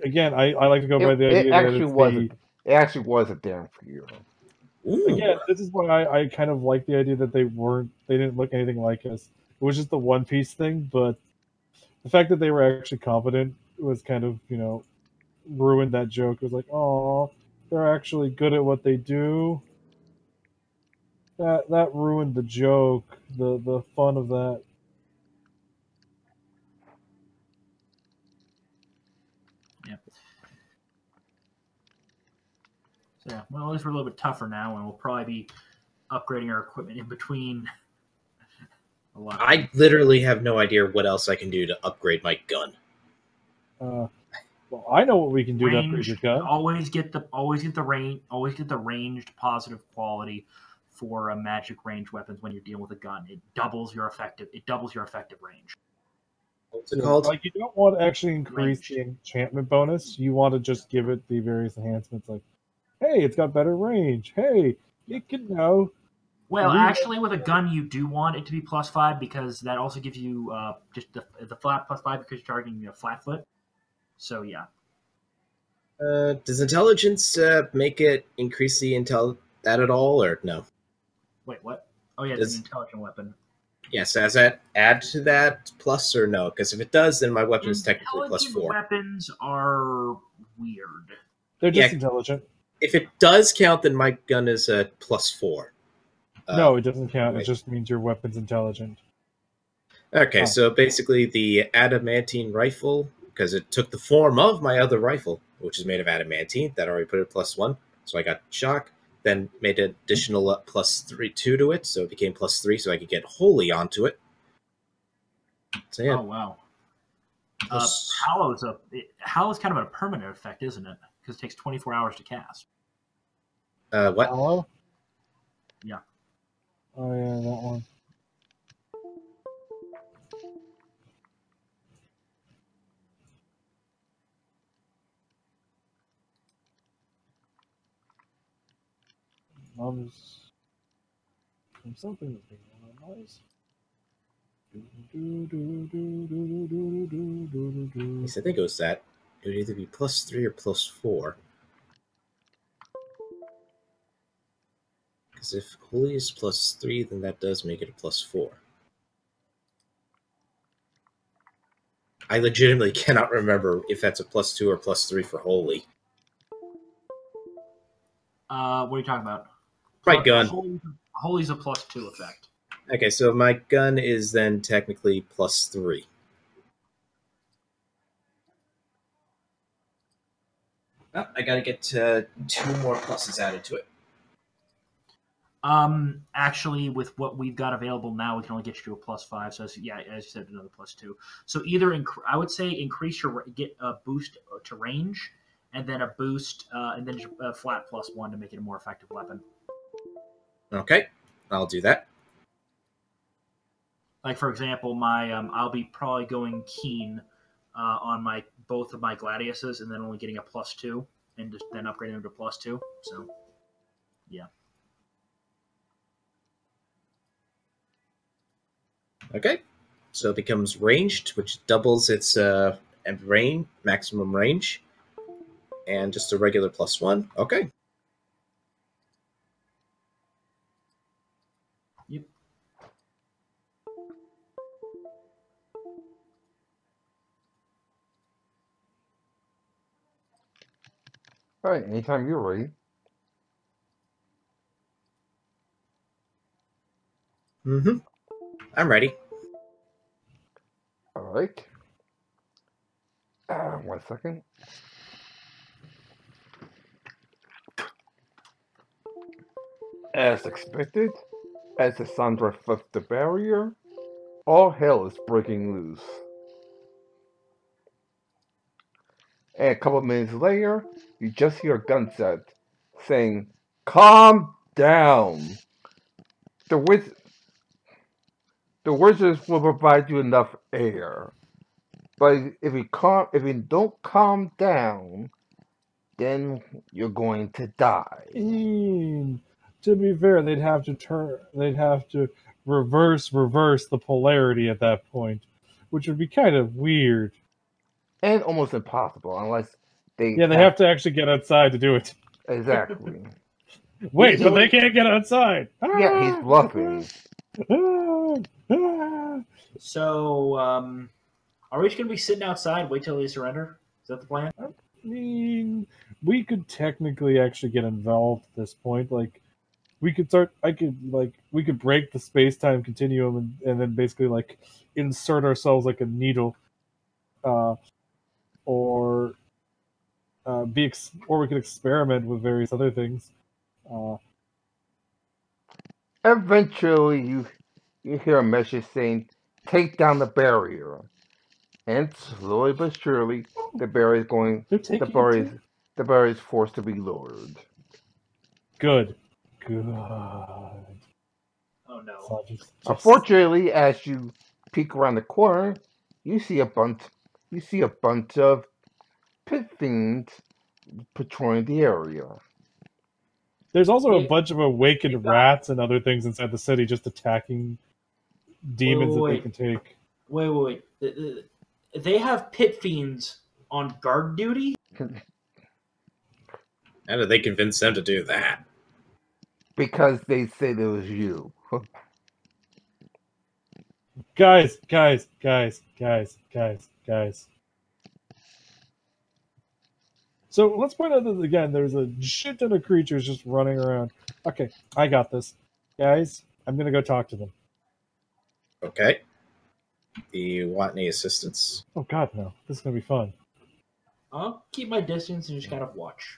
like to go by the idea that it actually was a Damphia. Again, this is why I kind of like the idea that they didn't look anything like us. It was just the One Piece thing, but the fact that they were actually competent was kind of, ruined that joke. It was like, oh, they're actually good at what they do. That ruined the joke, the fun of that. Yeah. So yeah, well, at least we're a little bit tougher now, and we'll probably be upgrading our equipment in between. A lot. I literally have no idea what else I can do to upgrade my gun. Well, I know what we can do to upgrade your gun. Always get the ranged positive quality for magic range weapons when you're dealing with a gun. It doubles your effective range. What's it called? Like, you don't want to actually increase the enchantment bonus. You want to just give it the various enhancements, like, hey, it's got better range. Hey, it can now. Well, actually, with a gun, you do want it to be +5 because that also gives you just the flat +5 because you're targeting a flat foot. So yeah. Does intelligence make it increase the intel that at all, or no? Wait, what? Oh yeah, it's an intelligent weapon. Yes, does that add to that plus or no? Because if it does, then my weapon is technically +4. Weapons are weird. They're just intelligent. If it does count, then my gun is a +4. No, it doesn't count. It just means your weapon's intelligent. Okay, so basically the adamantine rifle, because it took the form of my other rifle, which is made of adamantine, that already put it +1. So I got shock, then made an additional +2 to it, so it became +3, so I could get holy onto it. So yeah. Oh wow. Hallow's kind of a permanent effect, isn't it? Because it takes 24 hours to cast. What? Hallow? Yeah. Oh yeah, that one. Something that's being noise. Yes, I think it was that. It would either be +3 or +4. Because if holy is +3, then that does make it a +4. I legitimately cannot remember if that's a +2 or +3 for holy. What are you talking about? My gun. Holy's a +2 effect. Okay, so my gun is then technically +3. Oh, I gotta get 2 more pluses added to it. Actually, with what we've got available now, we can only get you to a +5. So as you said, another +2. So either I would say increase get a boost to range, and then a boost, and then a flat +1 to make it a more effective weapon. Okay, I'll do that. Like for example, my I'll be probably going keen on both of my gladiuses, and then only getting a +2, and just then upgrading them to +2. So, yeah. Okay, so it becomes ranged, which doubles its maximum range, and just a regular +1. Okay. Yep. All right, anytime you're ready. Mm-hmm. I'm ready. All right. 1 second. As expected, as Cassandra flipped the barrier, all hell is breaking loose. And a couple minutes later, you just hear a gunshot saying, "Calm down. The wizards will provide you enough air. But if you don't calm down, then you're going to die." To be fair, they'd have to reverse the polarity at that point, which would be kind of weird. And almost impossible, unless they... Yeah, they have to actually get outside to do it. Exactly. Wait, but they can't get outside. Yeah, he's bluffing. So, are we just going to be sitting outside, wait till they surrender? Is that the plan? I mean, we could technically actually get involved at this point. Like, we could start. We could break the space time continuum and then basically like insert ourselves like a needle, or or we could experiment with various other things. Eventually, you hear a message saying, "Take down the barrier," and slowly but surely, the barrier is going. They're The taking it barrier too? the barrier is forced to be lowered. Good. Oh no. So Unfortunately, as you peek around the corner, you see a bunch of pit fiends patrolling the area. there's also a Wait. bunch of awakened Wait, rats and other things inside the city just attacking demons that they Wait. can take. Wait. They have pit fiends on guard duty? How did they convince them to do that? Because they said it was you. Guys. So let's point out that again, there's a shit ton of creatures just running around. Okay, I got this. Guys, I'm gonna go talk to them. Okay. Do you want any assistance? Oh god, no. This is gonna be fun. I'll keep my distance and just kind of watch.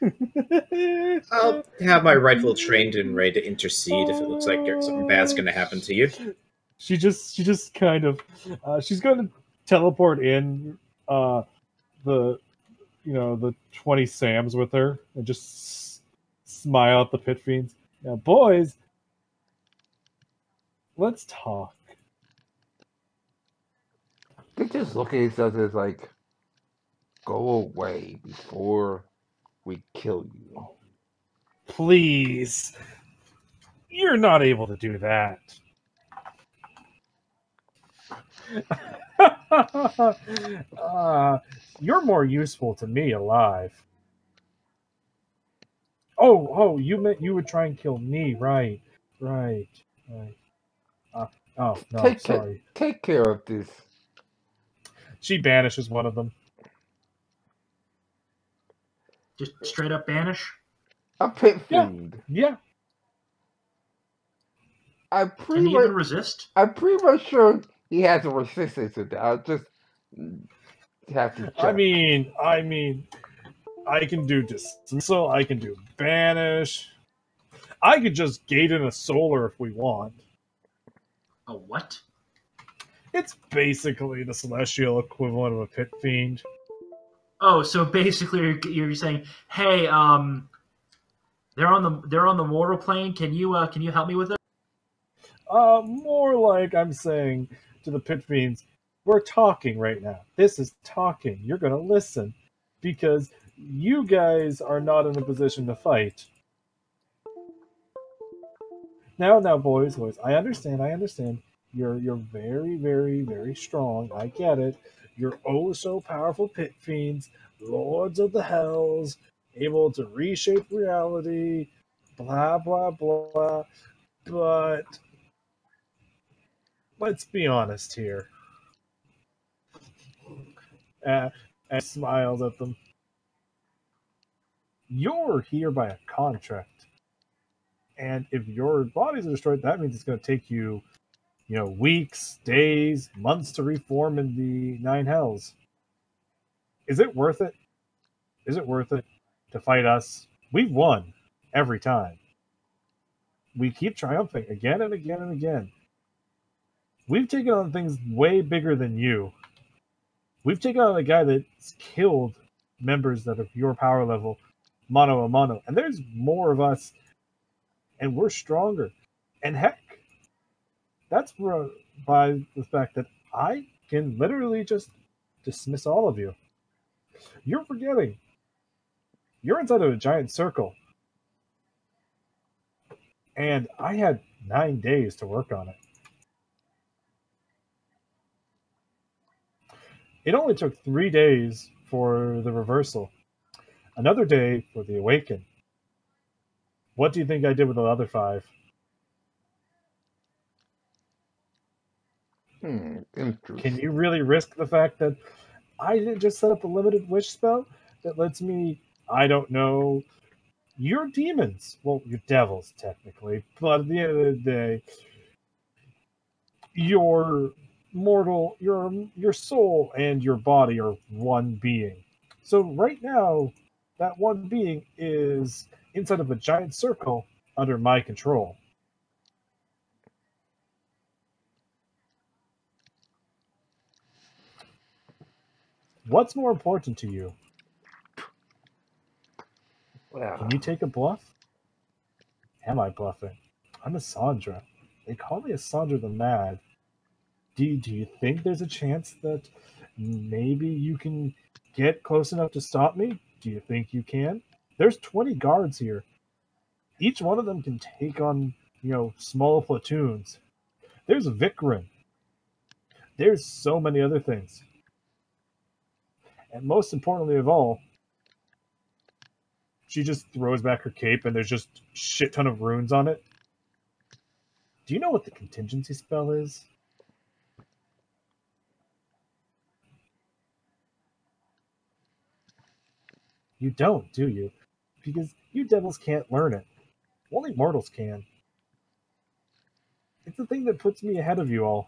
I'll have my rifle trained and ready to intercede if it looks like something bad's going to happen to you. She just kind of she's going to teleport in the 20 Sams with her and just smile at the pit fiends. Now, boys, let's talk. They just look at each other as like, go away before we kill you. Please. You're not able to do that. You're more useful to me alive. Oh, you meant you would try and kill me, right. Oh, no, sorry. Take care of this. She banishes one of them. Just straight up banish? A pit fiend. Yeah. Can he even resist? I'm pretty much sure he has a resistance to that. I'll just have to check. I mean, I can do dismissal, I can do banish. I could just gate in a solar if we want. A what? It's basically the celestial equivalent of a pit fiend. Oh, so basically you're saying, hey, they're on the mortal plane. Can you help me with it? More like I'm saying to the pit fiends, we're talking right now. This is talking. You're gonna listen because you guys are not in a position to fight. Now, boys, I understand. You're very, very, very strong. I get it. You're oh so powerful pit fiends, lords of the hells, able to reshape reality, blah, blah, blah. But let's be honest here. And smiles at them. You're here by a contract. And if your bodies are destroyed, that means it's going to take you, weeks, days, months to reform in the Nine Hells. Is it worth it? Is it worth it to fight us? We've won every time. We keep triumphing again and again and again. We've taken on things way bigger than you. We've taken on a guy that's killed members that are your power level, mano a mano. And there's more of us, and we're stronger. And heck, that's by the fact that I can literally just dismiss all of you. You're forgetting. You're inside of a giant circle. And I had 9 days to work on it. It only took 3 days for the reversal. Another day for the awaken. What do you think I did with the other 5? Interesting. Can you really risk the fact that I didn't just set up a limited wish spell that lets me I don't know. You're demons. Well, you're devils, technically. But at the end of the day, your your soul and your body are one being. So right now, that one being is inside of a giant circle under my control. What's more important to you? Well, Can you take a bluff? Am I bluffing? I'm a Sandra. They call me a Sandra the Mad. Do you think there's a chance that maybe you can get close enough to stop me? Do you think you can? There's 20 guards here. Each one of them can take on, small platoons. There's Vikrin. There's so many other things. And most importantly of all, she just throws back her cape and there's just shit ton of runes on it. Do you know what the contingency spell is? You don't, do you? Because you devils can't learn it. Only mortals can. It's the thing that puts me ahead of you all.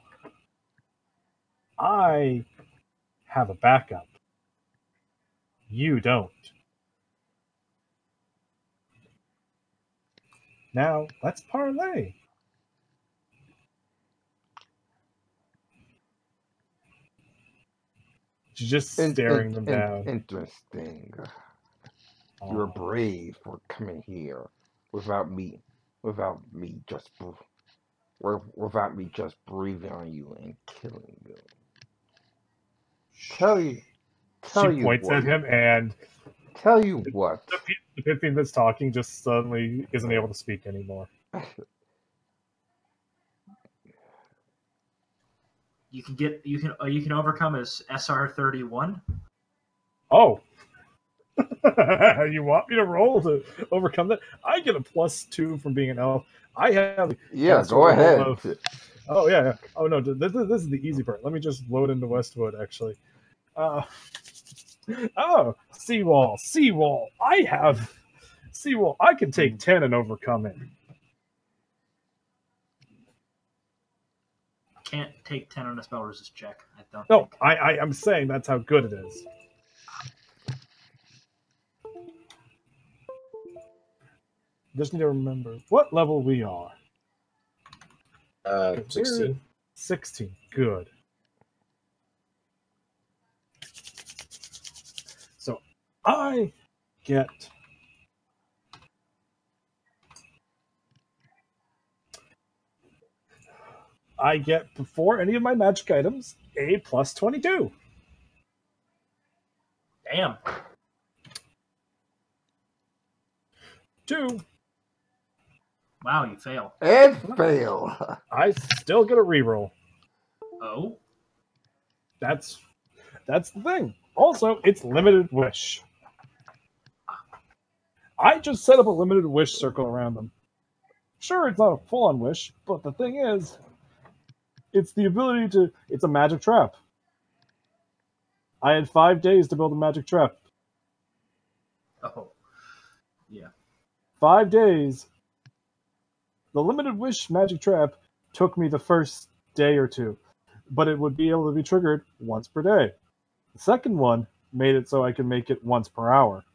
I have a backup. You don't. Now, let's parlay. She's just staring them down. Interesting. Oh. You're brave for coming here without me just breathing on you and killing you. Tell you She points what. at him, and Tell you what. The Pippin that's talking just suddenly isn't able to speak anymore. You can overcome his SR31. Oh. You want me to roll to overcome that? I get a +2 from being an elf. I have go ahead. Oh yeah. Oh no, this is the easy part. Let me just load into Westwood actually. Seawall. I have Seawall. I can take 10 and overcome it. Can't take 10 on a spell resist check. I don't. No, I'm saying that's how good it is. Just need to remember what level we are. 16. 16. Good. So I get before any of my magic items a +22. Damn. 2. Wow, you fail. And fail. I still get a reroll. Oh. That's the thing. Also, it's limited wish. I just set up a limited wish circle around them. Sure, it's not a full-on wish, but the thing is, it's the ability to... It's a magic trap. I had 5 days to build a magic trap. Oh. Yeah. 5 days. The limited wish magic trap took me the first day or two, but it would be able to be triggered once per day. The second one made it so I could make it once per hour.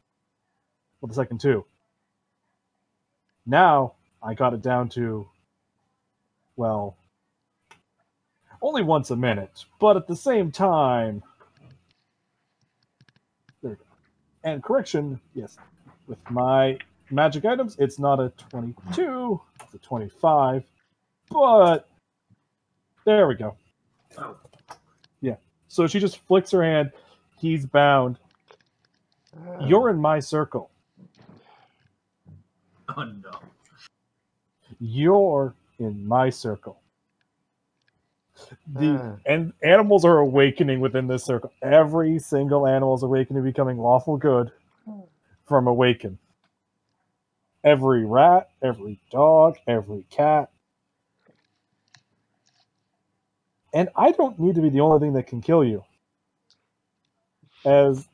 Well, the second two. Now, I got it down to, well, only once a minute, but at the same time... There we go. And correction, yes, with my magic items, it's not a 22, it's a 25, but there we go. Oh. Yeah. So she just flicks her hand. He's bound. You're in my circle. Oh no. You're in my circle. And animals are awakening within this circle. Every single animal is awakening, becoming lawful good from awaken. Every rat, every dog, every cat. And I don't need to be the only thing that can kill you. As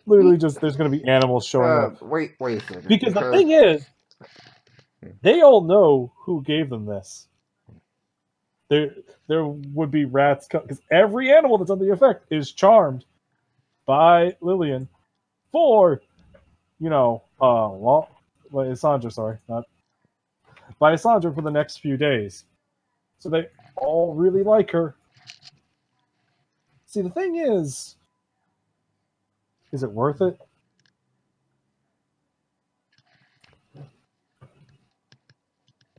Literally, just there's going to be animals showing up. Wait a second. Because the thing is, they all know who gave them this. There would be rats because every animal that's under the effect is charmed by Lillian for, Sandra, sorry, not by Sandra for the next few days. So they all really like her. See, the thing is it worth it?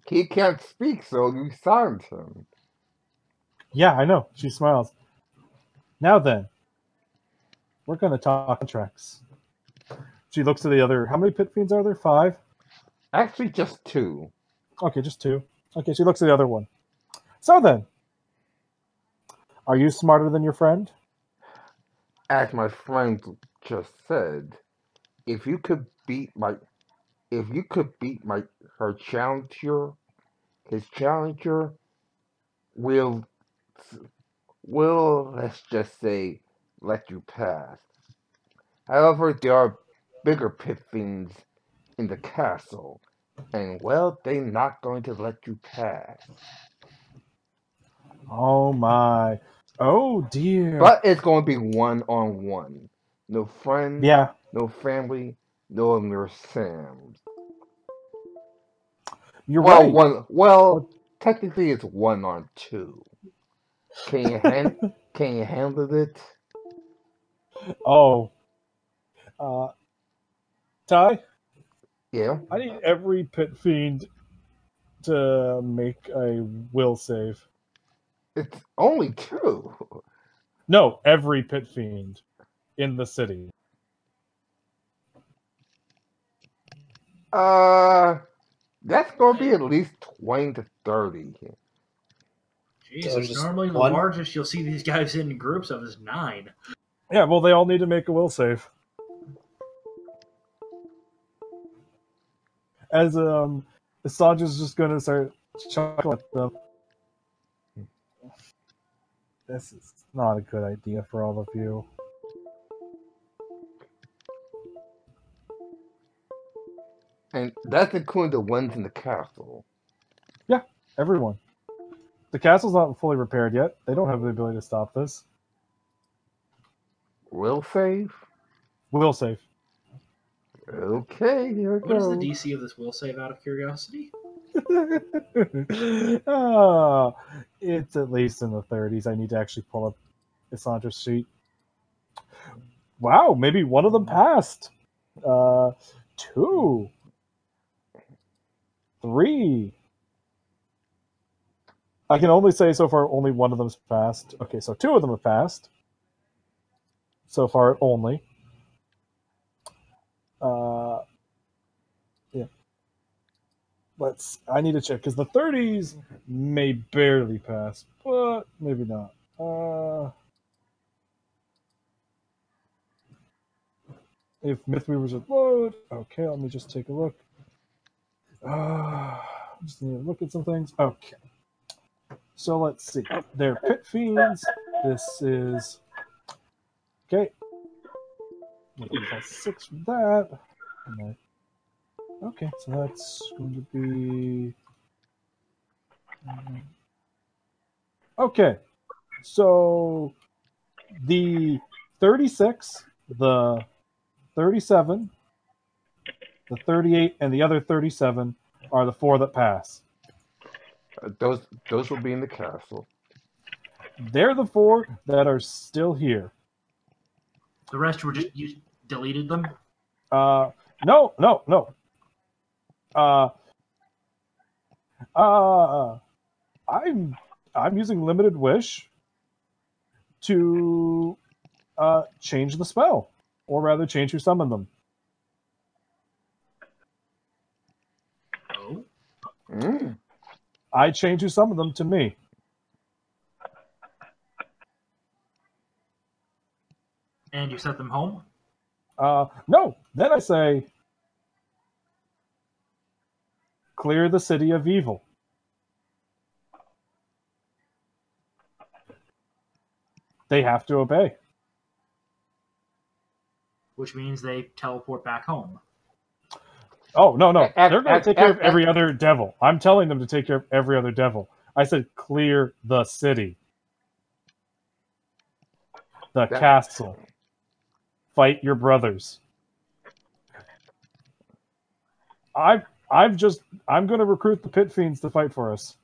He can't speak, so you signed him. Yeah, I know. She smiles. Now then, we're going to talk contracts. She looks to the other. How many pit fiends are there? 5? Actually, just 2. Okay, just 2. Okay, she looks at the other one. So then, are you smarter than your friend? As my friend just said, if you could beat her challenger, his challenger will let's just say let you pass. However, there are bigger pit fiends in the castle, and well, they're not going to let you pass. Oh my. Oh dear. But it's going to be 1-on-1. No friends, Yeah. no family, no mere Sams. You're right. Technically it's 1-on-2. Can you handle it? Oh. Ty? Yeah. I need every pit fiend to make a will save. It's only 2. No, every pit fiend in the city. That's gonna be at least 20 to 30. Jesus, just normally the one? largest you'll see these guys in groups of is 9. Yeah, well, they all need to make a will save. As Sandra's just going to start chuckling at them. This is not a good idea for all of you. And that's including the ones in the castle. Yeah, everyone. The castle's not fully repaired yet. They don't have the ability to stop this. Will save? Will save. Okay, here we What is go. the DC of this will save out of curiosity? Oh, it's at least in the 30s. I need to actually pull up Sandra's sheet. Wow, maybe one of them passed. 2. 3. I can only say so far only one of them's passed. Okay, so 2 of them have passed. So far only. Yeah. I need to check, because the 30s may barely pass, but maybe not. If Mythweavers would load, okay, let me just take a look. Just need to look at some things. Okay. So let's see. They're pit fiends. This is okay. Plus 6 for that. Okay, so that's going to be okay. So the 36, the 37, the 38, and the other 37 are the 4 that pass. Those will be in the castle. They're the 4 that are still here. The rest were just you deleted them. No. I'm using limited wish to change the spell, or rather, change who summoned them. Oh. I change who summoned them to me. And you set them home? No. Then I say, clear the city of evil. They have to obey. which means they teleport back home. Oh, no. They're going to take care of every other devil. I'm telling them to take care of every other devil. I said clear the city. The castle. Fight your brothers. I'm going to recruit the pit fiends to fight for us.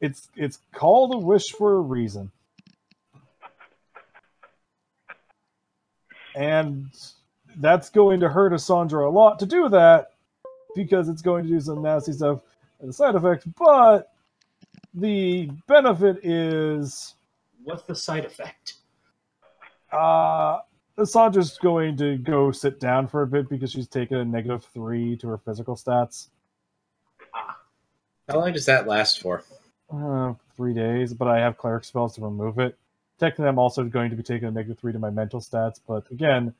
It's called a wish for a reason. And that's going to hurt Cassandra a lot to do that, because it's going to do some nasty stuff as a side effect, but the benefit is... What's the side effect? Cassandra's going to go sit down for a bit because she's taken a -3 to her physical stats. How long does that last for? 3 days, but I have cleric spells to remove it. Technically, I'm also going to be taking a -3 to my mental stats, but again,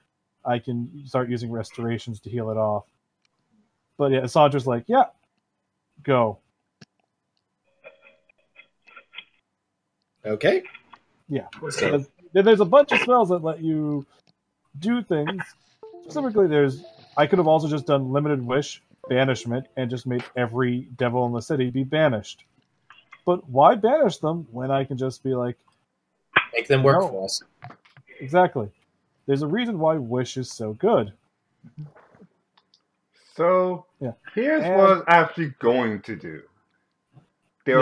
I can start using restorations to heal it off. But yeah, Sandra's like, yeah, go. Okay. Yeah. So, There's a bunch of spells that let you do things. Specifically, I could have also just done Limited Wish, Banishment, and just made every devil in the city be banished. But why banish them when I can just be like... Make them work for us. Exactly. There's a reason why Wish is so good. So, here's what I was actually going to do. To be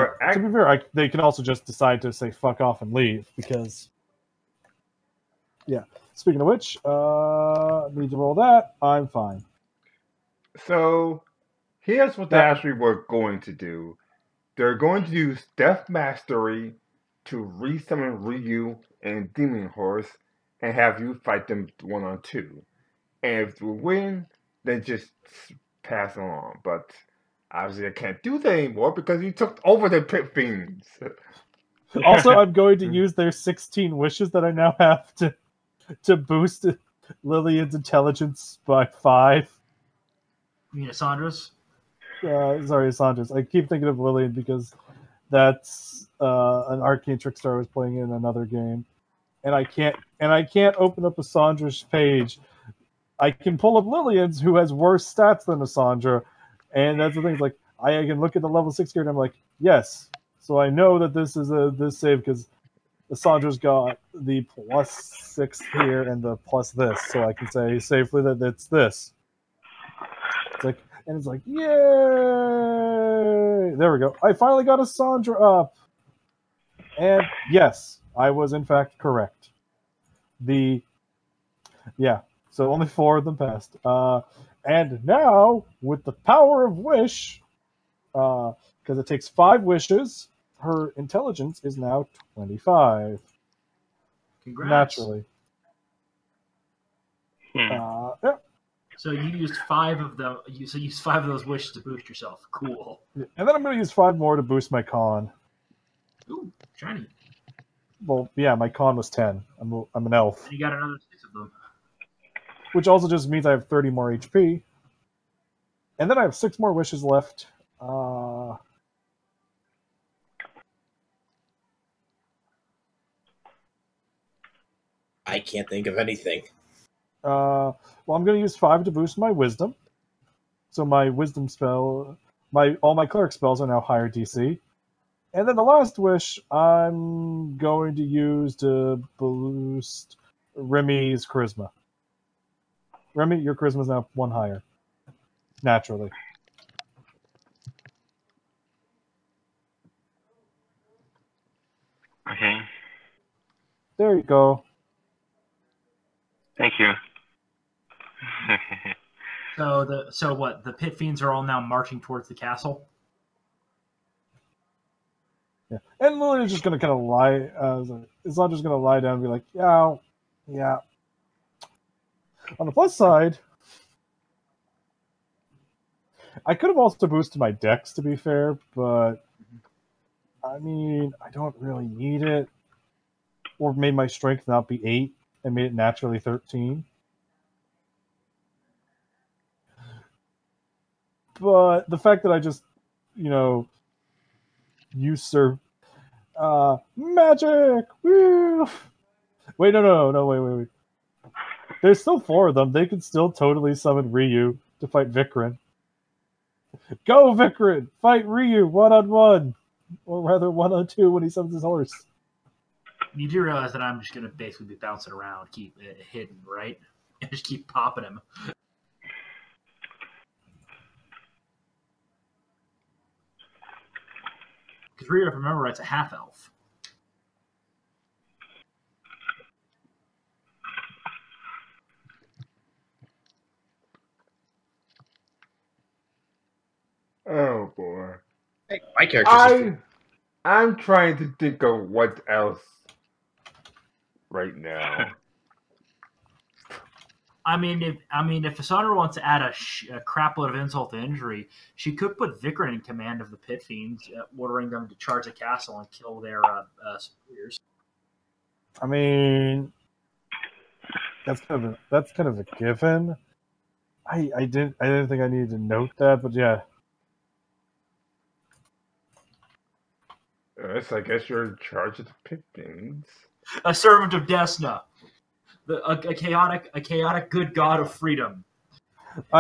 fair, they can also just decide to say fuck off and leave, because... Yeah. Speaking of which, need to roll that. I'm fine. So, here's what they actually were going to do. They're going to use Death Mastery to resummon Ryu and Demon Horse and have you fight them 1-on-2. And if you win, then just pass along. But obviously I can't do that anymore because you took over the Pit Fiends. Also, I'm going to use their 16 wishes that I now have to boost Lillian's intelligence by 5. You mean Assandra's? Sorry, Sandra's. I keep thinking of Lillian because that's an arcane trickster I was playing in another game, and I can't open up a Sandra's page. I can pull up Lillian's, who has worse stats than Cassandra, and that's the thing. It's like I can look at the level 6 character, and I'm like, yes. So I know that this is this save because Cassandra's got the +6 here and the plus this, so I can say safely that it's this. It's like. And it's like, yay! There we go. I finally got a Sandra up. And yes, I was in fact correct. So only 4 of them passed. And now, with the power of wish, because it takes 5 wishes, her intelligence is now 25. Congrats. Naturally. Yeah. So you used 5 of them. So you used 5 of those wishes to boost yourself. Cool. And then I'm going to use 5 more to boost my con. Ooh, shiny. Well, yeah, my con was 10. I'm an elf. And you got another 6 of them. Which also just means I have 30 more HP. And then I have 6 more wishes left. I can't think of anything. Well, I'm going to use 5 to boost my wisdom. So my wisdom spell, all my cleric spells are now higher DC. And then the last wish I'm going to use to boost Remy's charisma. Remy, your charisma is now 1 higher. Naturally. Okay. There you go. Thank you. So what? The pit fiends are all now marching towards the castle. Yeah, and Lily is just gonna kind of lie. It's not just gonna lie down and be like, yeah. On the plus side, I could have also boosted my dex, to be fair, but I mean, I don't really need it. Or made my strength not be 8 and made it naturally 13. But the fact that I just, usurp magic. Woo! Wait, no, wait. There's still 4 of them. They can still totally summon Ryu to fight Vikrin. Go, Vikrin! Fight Ryu 1-on-1! Or rather, 1-on-2 when he summons his horse. You do realize that I'm just going to basically be bouncing around, keep it hidden, right? And just keep popping him. Because Ryu, if I remember right, it's a half-elf. Oh boy. Hey, my character's I'm trying to think of what else right now. I mean, if Cassandra wants to add a crapload of insult to injury, she could put Vikrin in command of the Pit Fiends, ordering them to charge the castle and kill their superiors. I mean, that's kind of a given. I didn't think I needed to note that, but yeah. Yes, I guess you're in charge of the Pit Fiends. A servant of Desna, a chaotic good god of freedom,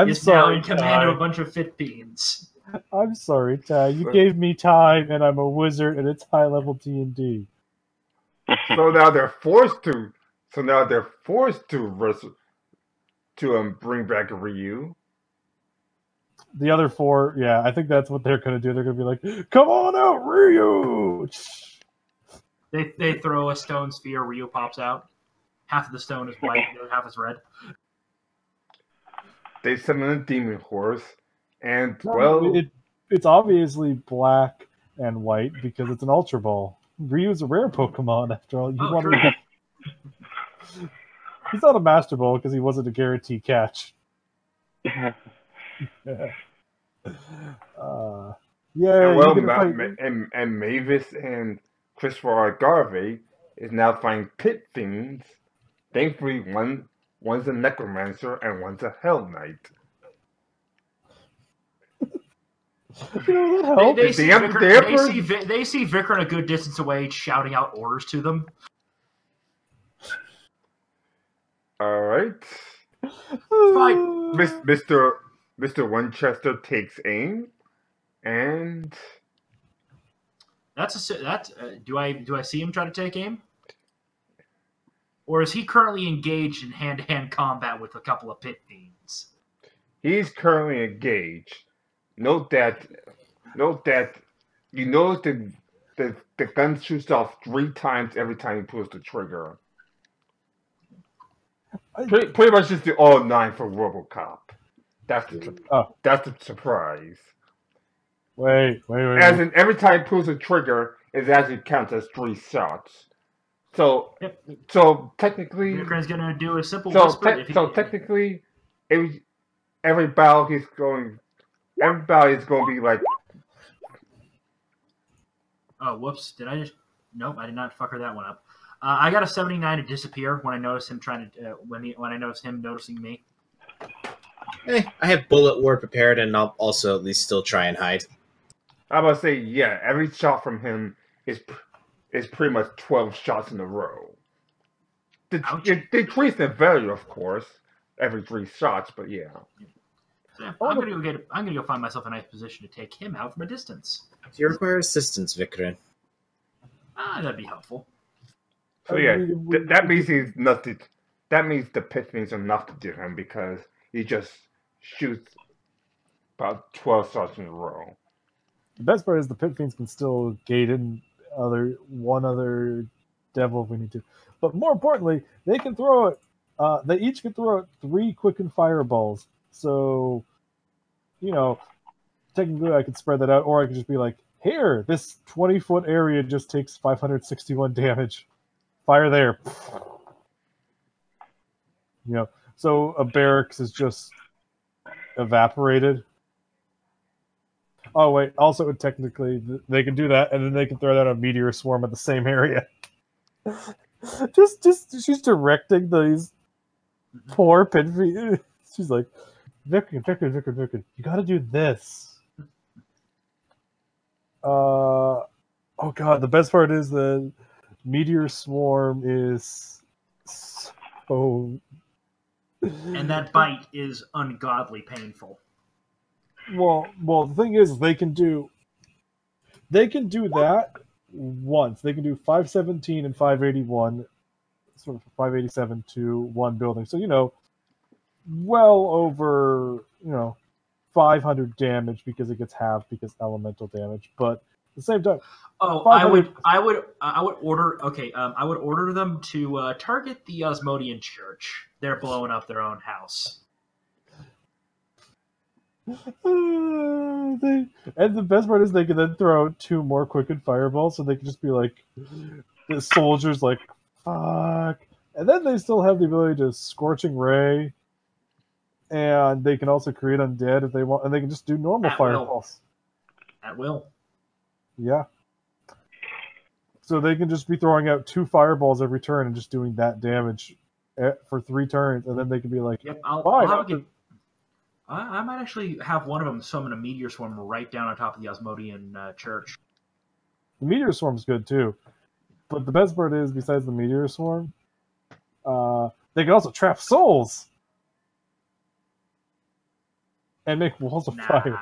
is now in command of a bunch of Pit Fiends. I'm sorry, Ty. You gave me time, and I'm a wizard, and it's high-level D&D. So now they're forced to. Bring back Ryu. The other 4, yeah, I think that's what they're going to do. They're going to be like, come on out, Ryu! They throw a stone sphere, Ryu pops out. Half of the stone is white, the other half is red. They summon a demon horse, and, it's obviously black and white because it's an Ultra Ball. Ryu's a rare Pokemon, after all. He's not a Master Ball because he wasn't a guaranteed catch. Yeah. And Mavis and Christopher Garvey is now fighting Pit Fiends. Thankfully, one's a Necromancer and one's a Hell Knight. They see Vikrin a good distance away, shouting out orders to them. All right. Fine. Mr. Winchester takes aim, and do I see him try to take aim, or is he currently engaged in hand-to-hand combat with a couple of Pit Fiends? He's currently engaged. Note that you notice the gun shoots off 3 times every time he pulls the trigger. Pretty much just the all 9 for RoboCop. That's the surprise. Wait. As in, every time he pulls the trigger, it actually counts as 3 shots. So technically, Vikrin's gonna do a simple whisper. Technically, every battle is going to be like. Oh, whoops! Did I just? Nope, I did not fucker that one up. I got a 79 to disappear when I noticed him trying to when I noticed him noticing me. I have bullet ward prepared, and I'll also at least still try and hide. I was about to say, yeah, every shot from him is pretty much 12 shots in a row. It decreases in value, of course, every 3 shots, but yeah. I'm gonna go find myself a nice position to take him out from a distance. Do you require assistance, Vikrin? That'd be helpful. So yeah, that means he's nothing. That means the Pit Fiends are enough to do him because he just shoots about 12 shots in a row. The best part is the Pit Fiends can still gate in one other devil if we need to. But more importantly, they can throw it. They each can throw out 3 quicken fireballs. So, technically I could spread that out, or I could just be like, here, this 20-foot area just takes 561 damage. Fire there. So a barracks is just evaporated. Oh, wait. Also, technically, they can do that, and then they can throw out a meteor swarm at the same area. She's directing these poor Pit Fiends. She's like, Vikrin, you gotta do this. Oh god, the best part is the meteor swarm is so. And that bite is ungodly painful. Well, the thing is, they can do that once. They can do 517 and 581, sort of 587 to one building. So well over 500 damage because it gets halved because elemental damage. But at the same time, Oh, I would order. Okay, I would order them to target the Osmodian Church. They're blowing up their own house. And the best part is they can then throw out 2 more quicken fireballs, so they can just be like the soldiers like fuck, and then they still have the ability to scorching ray, and they can also create undead if they want, and they can just do normal fireballs at will. Yeah, so they can just be throwing out 2 fireballs every turn and just doing that damage for 3 turns, and then they can be like, yep, I might actually have one of them summon a meteor swarm right down on top of the Osmodian church. The meteor swarm's good too, but the best part is, besides the meteor swarm, they can also trap souls and make walls of fire.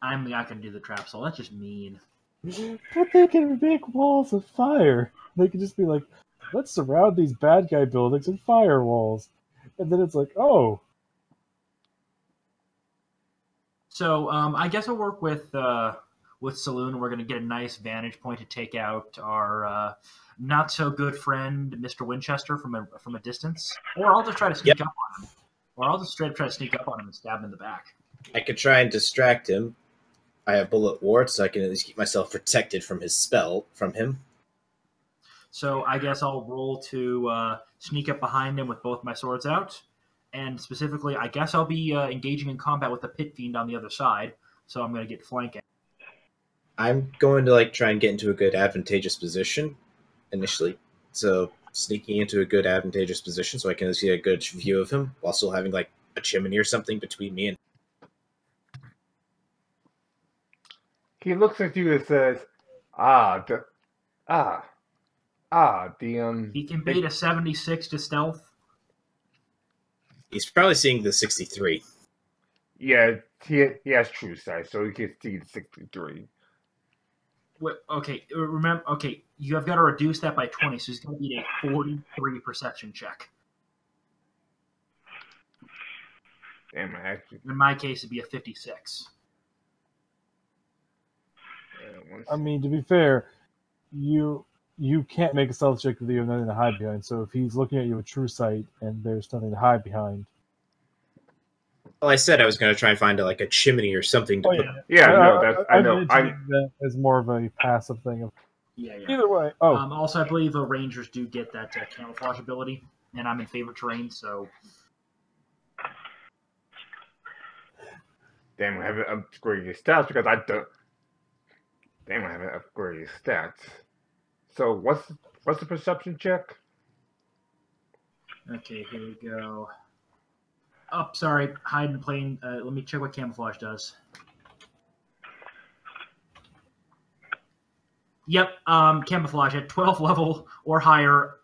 I'm not gonna do the trap soul. That's just mean. But they can make walls of fire. They can just be like, let's surround these bad guy buildings in firewalls, and then it's like, oh. So I guess I'll work with Saloon. We're going to get a nice vantage point to take out our not so good friend, Mr. Winchester, from a distance. Or I'll just try to sneak up on him. Or I'll just straight up try to sneak up on him and stab him in the back. I could try and distract him. I have bullet ward, so I can at least keep myself protected from his spell from him. So I guess I'll roll to sneak up behind him with both my swords out. And specifically, I guess I'll be engaging in combat with the Pit Fiend on the other side, so I'm going to get flanking. I'm going to try and get into a good advantageous position initially. So sneaking into a good advantageous position so I can see a good view of him while still having a chimney or something between me and... He looks at you and says, He can beat a 76 to stealth. He's probably seeing the 63. Yeah, he has true sight, so he can see the 63. Wait, okay, remember. Okay, you have got to reduce that by 20, so he's going to need a 43 perception check. Damn, in my case, it'd be a 56. I mean, to be fair, you can't make a stealth check with you have nothing to hide behind. So if he's looking at you with true sight and there's nothing to hide behind. Well, I said I was going to try and find a chimney or something. To I know. That is more of a passive thing. Yeah. Either way. Also, I believe the Rangers do get that camouflage ability, and I'm in favorite terrain, so. Damn, I haven't upgraded your stats because I don't. Damn, I haven't upgraded your stats. So what's the perception check? Okay, here we go. Oh, sorry, hide in plain. Let me check what camouflage does. Yep, camouflage at 12 level or higher.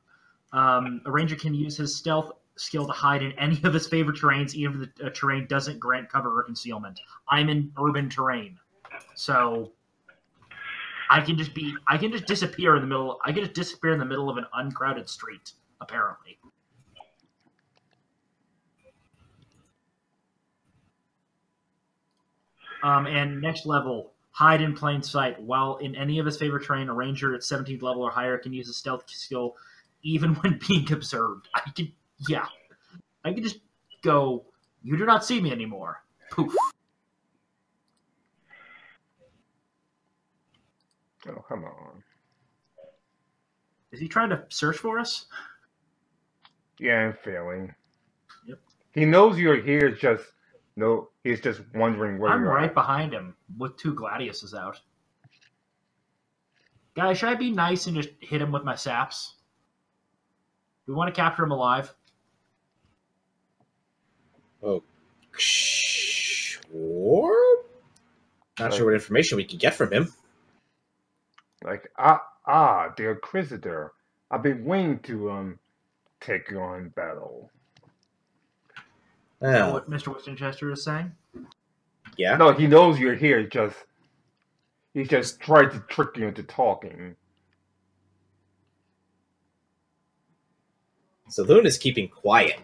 A ranger can use his stealth skill to hide in any of his favorite terrains, even if the terrain doesn't grant cover or concealment. I'm in urban terrain, so I can just disappear in the middle. I can just disappear in the middle of an uncrowded street, apparently. And next level, hide in plain sight. While in any of his favorite terrain, a ranger at 17th level or higher can use a stealth skill even when being observed. I can just go, you do not see me anymore. Poof. Oh, come on. Is he trying to search for us? Yeah, I'm failing. Yep. He knows you're here, he's just wondering where I'm you're right at. behind him with 2 Gladiuses out. Guys, should I be nice and just hit him with my saps? Do we want to capture him alive? Oh, sure. Not sure what information we can get from him. Like, the Inquisitor. I've been waiting to take you on battle. Is that what Mr. Winchester is saying? Yeah. No, he knows you're here. He just tried to trick you into talking. So Loon is keeping quiet.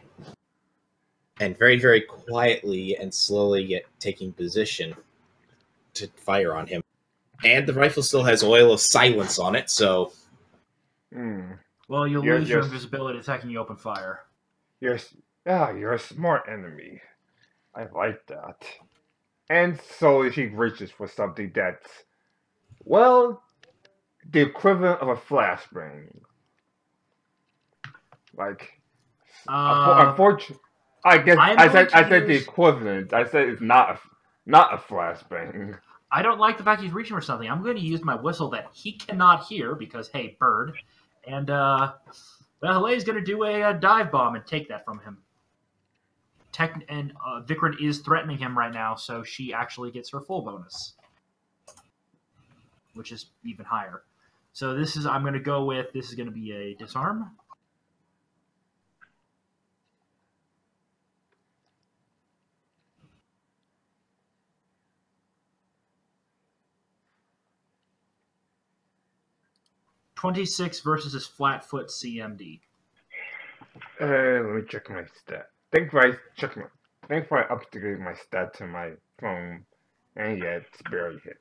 And very, very quietly and slowly taking position to fire on him. And the rifle still has oil of silence on it, so... Well, you'll lose your invisibility the second you open fire. You're a smart enemy. I like that. And so she reaches for something that's, well, the equivalent of a flashbang. Like, unfortunately, I guess I said the equivalent. I said it's not a flashbang. I don't like the fact he's reaching for something. I'm going to use my whistle that he cannot hear because, hey, bird. And is going to do a dive bomb and take that from him. Vikrin is threatening him right now, so she actually gets her full bonus, which is even higher. So I'm going to go with, this is going to be a disarm. .26 versus his flat-foot CMD. Let me check my stat. Thanks for updating my stat to my phone, and yeah, it's barely hit.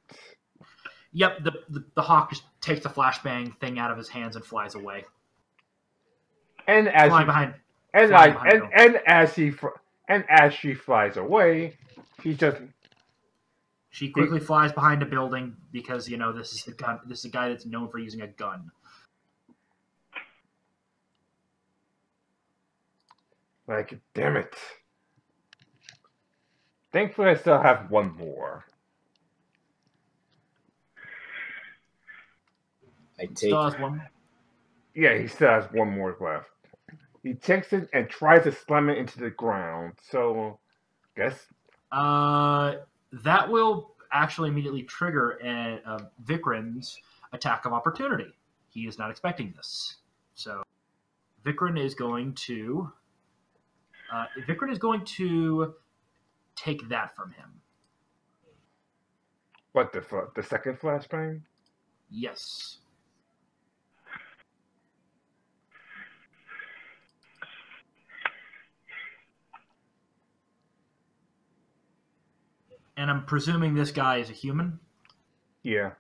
Yep, the hawk just takes the flashbang thing out of his hands and flies away. And as she flies away, she quickly flies behind a building because this is a guy that's known for using a gun. Like, damn it. Thankfully, I still have one more. Still has one? Yeah, he still has one more left. He takes it and tries to slam it into the ground. So, guess. That will actually immediately trigger Vikrin's attack of opportunity. He is not expecting this. So, Vikrin is going to take that from him. What, the second flashbang? Yes. And I'm presuming this guy is a human? Yeah.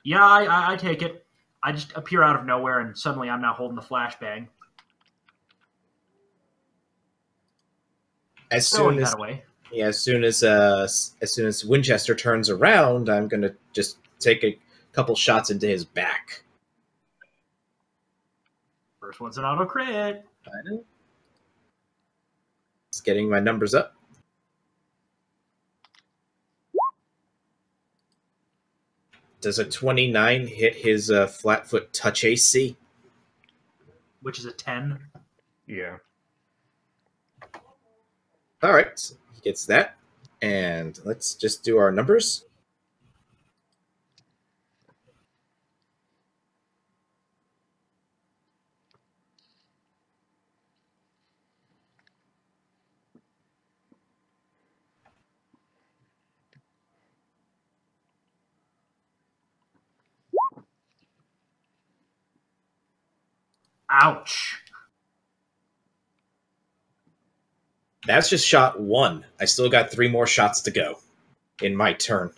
Yeah, I take it. I just appear out of nowhere, and suddenly I'm now holding the flashbang. As soon as Winchester turns around, I'm gonna just take a couple shots into his back. First one's an auto crit. I know. Just getting my numbers up. Does a 29 hit his flat-foot touch AC? Which is a 10. Yeah. All right, he gets that. And let's just do our numbers. Ouch. That's just shot 1. I still got 3 more shots to go in my turn.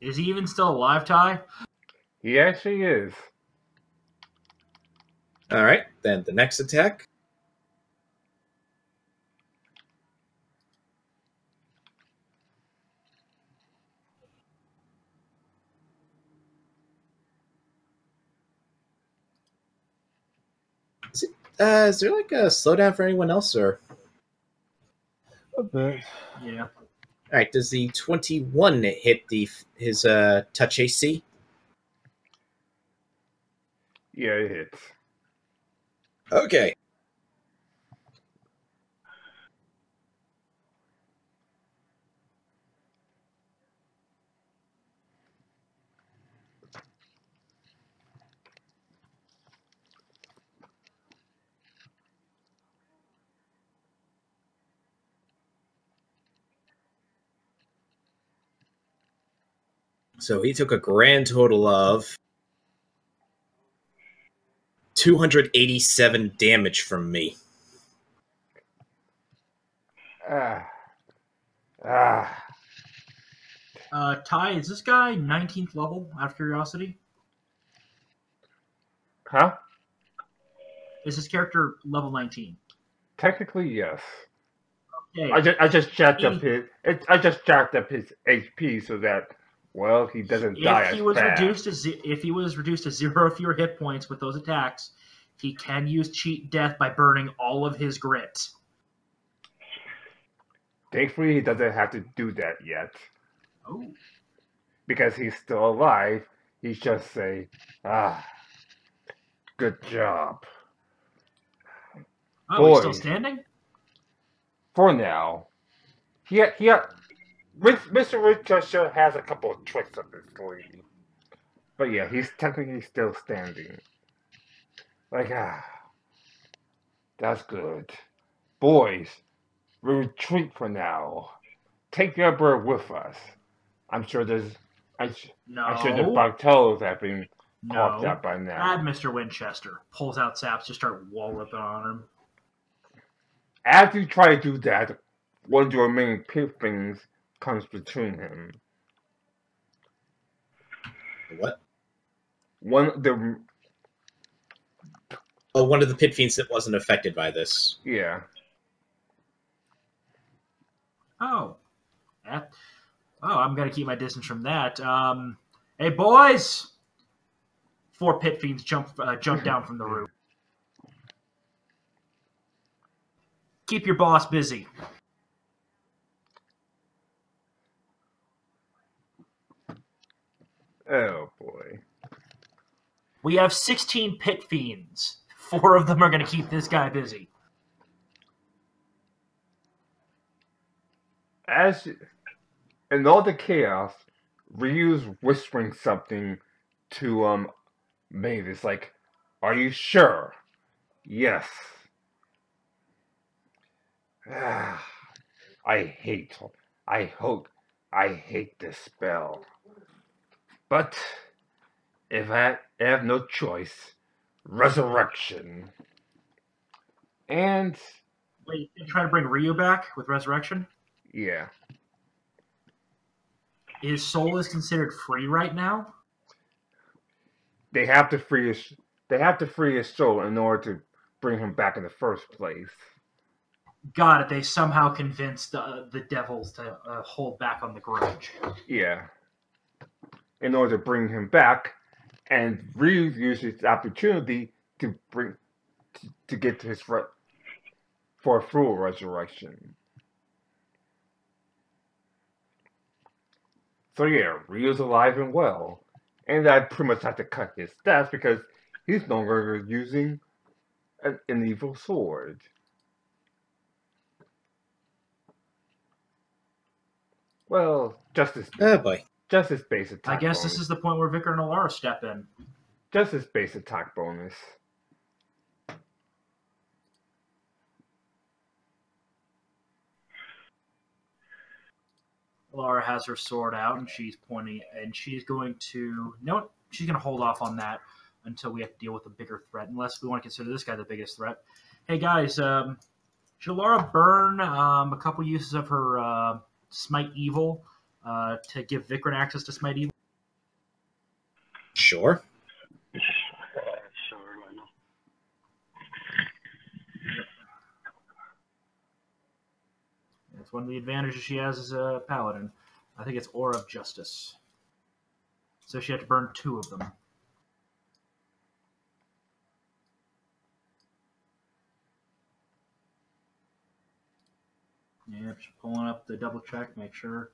Is he even still alive, Ty? He actually is. All right, then the next attack. Is there like a slowdown for anyone else, or? A bit. Yeah. All right. Does the 21 hit his touch AC? Yeah, it hits. Okay. So he took a grand total of 287 damage from me. Ty, is this guy 19th level, out of curiosity? Huh? Is this character level 19? Technically, yes. Okay. I just jacked up his HP so that, well, he doesn't die as fast. If he was reduced to 0 or fewer hit points with those attacks, he can use cheat death by burning all of his grit. Thankfully, he doesn't have to do that yet. Oh. Because he's still alive, he's just say, good job. Oh, he's still standing? For now. Mr. Winchester has a couple of tricks up his sleeve. But yeah, he's technically still standing. Like, that's good. Boys, we retreat for now. Take your bird with us. I'm sure the Bartelos have been carved out by now. Bad Mr. Winchester pulls out saps to start wall ripping on him. As you try to do that, one of the remaining pit things comes between him. What? One of the pit fiends that wasn't affected by this. Yeah. Oh, I'm gonna keep my distance from that. Hey boys! 4 pit fiends jump down from the roof. Keep your boss busy. Oh boy. We have 16 pit fiends. 4 of them are gonna keep this guy busy. In all the chaos, Ryu's whispering something to Mavis, like, "Are you sure?" "Yes." I hate this spell. But if I have no choice, resurrection. And wait, you trying to bring Ryu back with resurrection? Yeah. His soul is considered free right now? They have to free his soul in order to bring him back in the first place. Got it. They somehow convinced the devils to hold back on the grudge. Yeah. In order to bring him back, and Ryu uses the opportunity to get to his for a full resurrection. So yeah, Ryu's alive and well, and I pretty much have to cut his stats because he's no longer using an evil sword. Well, just his base attack. I guess bonus. This is the point where Vicar and Alara step in. Just his base attack bonus. Alara has her sword out and she's pointing, and she's going to. She's going to hold off on that until we have to deal with a bigger threat, unless we want to consider this guy the biggest threat. Hey guys, should Alara burn a couple uses of her Smite Evil to give Vikram access to Smite Evil? Sure. Sure, why not? It's one of the advantages she has as a paladin. I think it's Aura of Justice. So she had to burn 2 of them. Yep, she's pulling up the double check, make sure.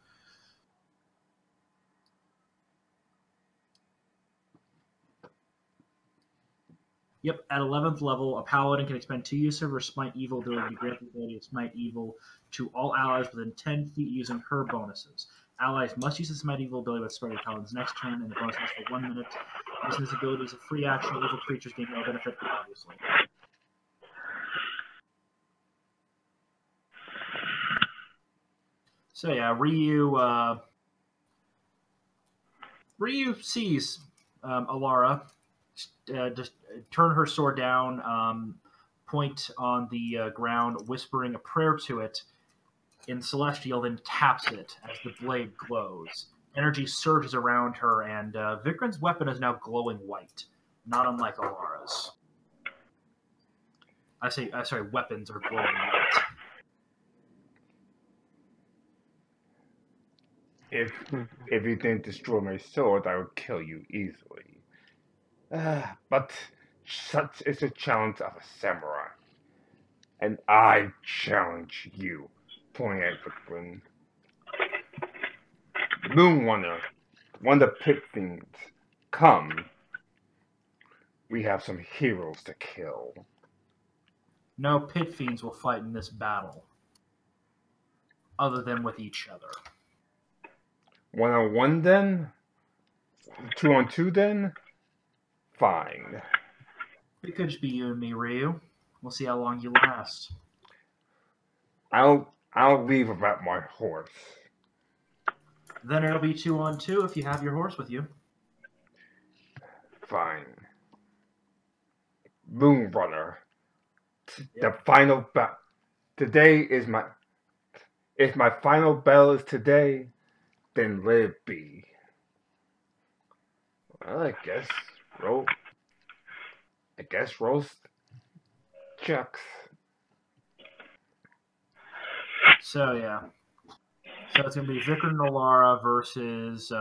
Yep, at 11th level, a paladin can expend 2 uses of her Smite Evil ability to grant the ability of Smite Evil to all allies within 10 feet using her bonuses. Allies must use the Smite Evil ability by the start of the paladin's next turn, and the bonus lasts for 1 minute. Using this ability is a free action. Evil creatures gain no benefit, obviously. So yeah, Ryu Ryu sees Alara just turn her sword down, point on the ground, whispering a prayer to it in Celestial, then taps it as the blade glows. Energy surges around her, and Vikram's weapon is now glowing white, not unlike Alara's. Sorry, weapons are glowing white. If you didn't destroy my sword, I would kill you easily. But such is the challenge of a samurai. And I challenge you, pointing at Vikram. Moonrunner, one of the pit fiends, come. We have some heroes to kill. No pit fiends will fight in this battle, other than with each other. 1-on-1 then? 2-on-2 then? Fine. It could just be you and me, Ryu. We'll see how long you last. I'll leave about my horse. Then it'll be 2-on-2 if you have your horse with you. Fine. Moonrunner. The final battle. Today is my. If my final bell is today, then let it be. Well, I guess roast chucks. So yeah. So it's gonna be Vikram and Alara versus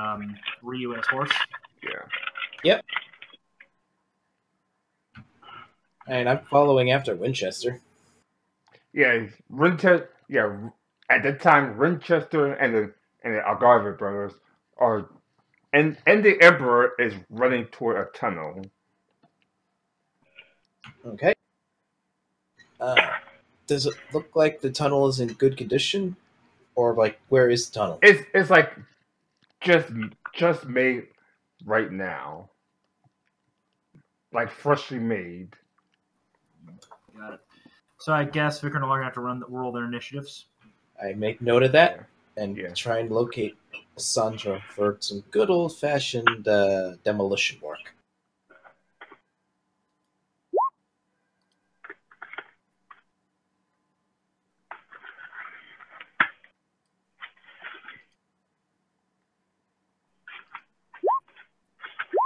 Ryu and his horse. Yeah. Yep. And I'm following after Winchester. Yeah, Winchester. Yeah, at the time, Winchester and the Algarve brothers are, and the Emperor is running toward a tunnel. Okay. Does it look like the tunnel is in good condition, or like where is the tunnel? It's like just made right now, like freshly made. Got it. So I guess Vikram and Alara are gonna have to roll their initiatives. I make note of that and Yeah. try and locate Sandra for some good old-fashioned demolition work.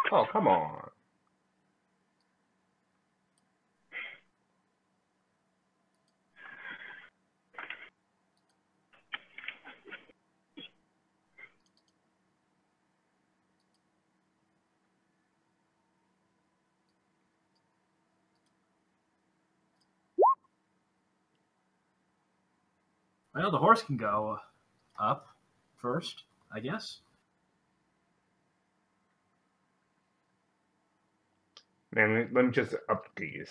Oh, come on. Well, the horse can go up first, I guess. Man, let me just update your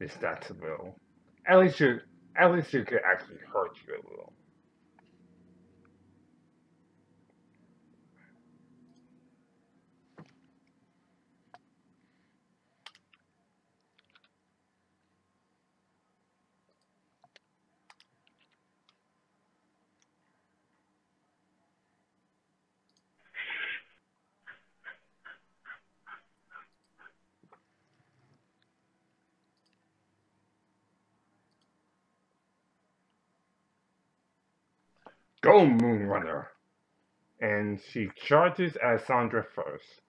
stats a little. At least you could actually hurt you a little. Go, Moonrunner! And she charges at Sandra first.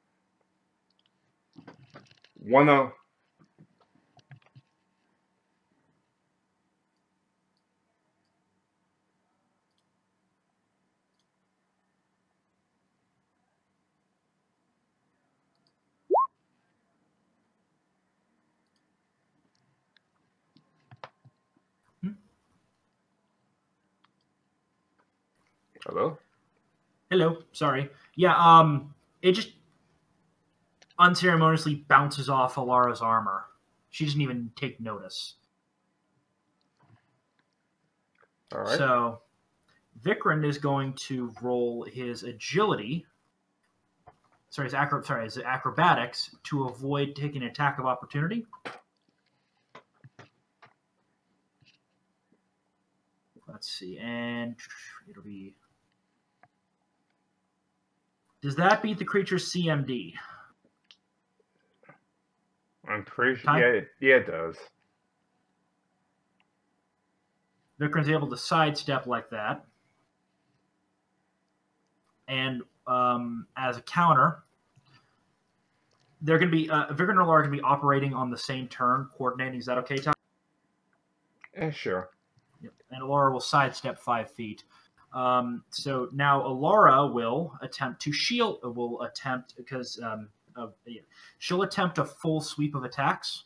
Wanna. Hello? Hello, sorry. Yeah, it just unceremoniously bounces off Alara's armor. She doesn't even take notice. All right. So Vikram is going to roll his agility. His acrobatics to avoid taking an attack of opportunity. Let's see, and it'll be Does that beat the creature's CMD? I'm pretty sure. Yeah, it does. Vikram's able to sidestep like that. And as a counter, they're going to be Vikram and Alara are going to be operating on the same turn, coordinating. Is that okay, Tom? Sure. Yep. And Alara will sidestep 5 feet. So now Alara will attempt to shield. She'll attempt a full sweep of attacks.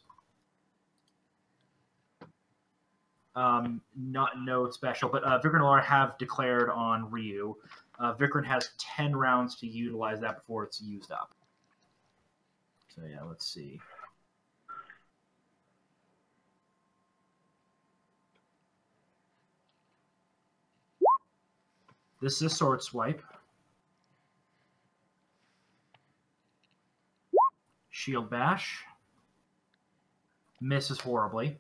No special, but Vikram and Alara have declared on Ryu. Vikram has 10 rounds to utilize that before it's used up. So yeah, let's see. This is a sword swipe. Shield bash. Misses horribly.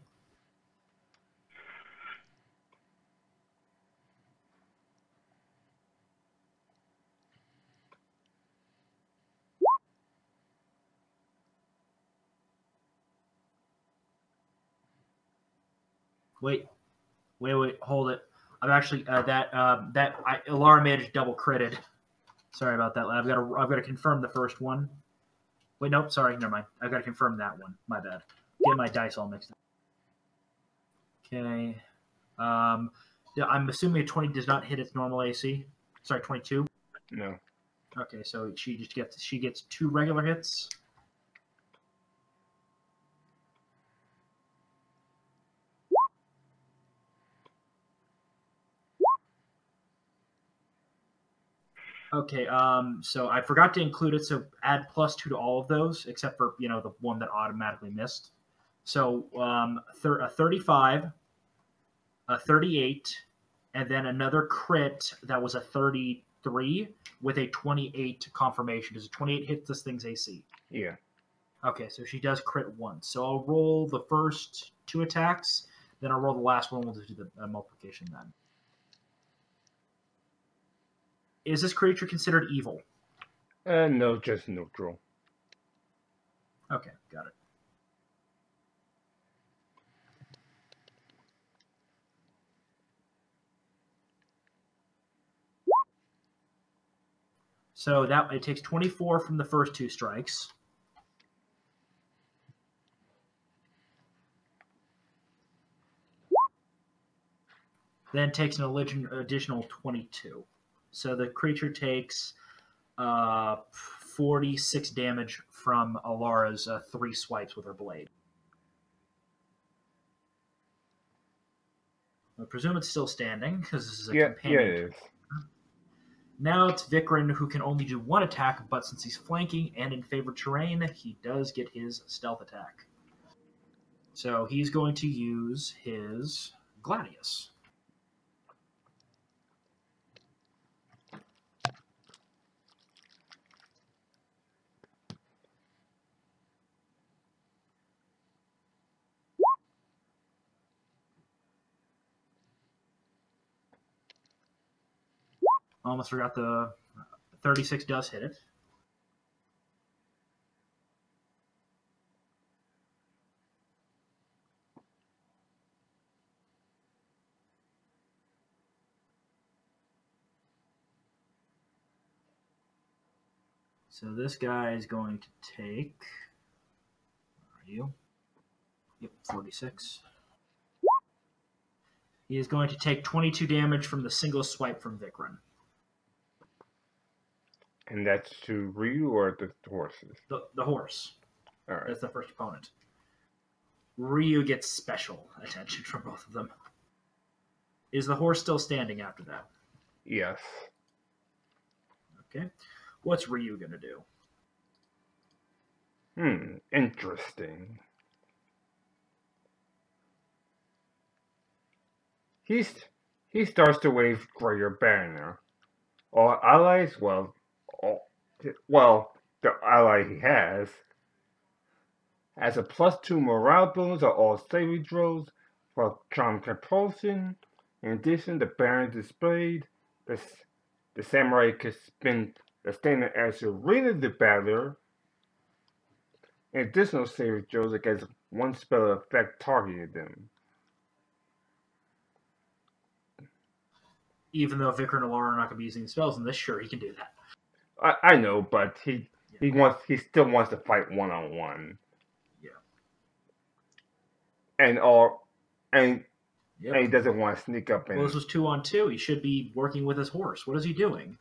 Wait, hold it. I'm actually Alara made it double critted. Sorry about that. I've got to confirm the first one. Wait, nope. Sorry, never mind. I've got to confirm that one. My bad. Get my dice all mixed up. Okay. Yeah, I'm assuming a 20 does not hit its normal AC. Sorry, 22. No. Okay, so she gets 2 regular hits. Okay, so I forgot to include it, so add +2 to all of those, except for, the one that automatically missed. So a 35, a 38, and then another crit that was a 33 with a 28 confirmation. Does a 28 hit this thing's AC? Yeah. Okay, so she does crit once. So I'll roll the first 2 attacks, then I'll roll the last one. We'll just do the multiplication then. Is this creature considered evil? No, just neutral. Okay, got it. So that it takes 24 from the first 2 strikes. Then takes an additional 22. So the creature takes 46 damage from Alara's 3 swipes with her blade. I presume it's still standing because this is a companion. Yeah, it is. Now it's Vikram, who can only do 1 attack, but since he's flanking and in favored terrain, he does get his stealth attack. So he's going to use his Gladius. Almost forgot the 36 does hit it. So this guy is going to take... Where are you? Yep, 46. He is going to take 22 damage from the single swipe from Vikram. And that's to Ryu or the horses? The horse. All right. That's the first opponent. Ryu gets special attention from both of them. Is the horse still standing after that? Yes. Okay. What's Ryu going to do? Interesting. He starts to wave Greater Banner. All allies, the ally he has a +2 morale bonus on all saving throws for charm compulsion. In addition, the Baron displayed the samurai can spin The standard as Arena the Battler. Additional saving throws against one spell effect targeting them. Even though Vicar and Alara are not going to be using spells in this, sure, he can do that. I know, but he still wants to fight one-on-one. Yeah. And he doesn't want to sneak up and... Well, this was 2-on-2. He should be working with his horse. What is he doing?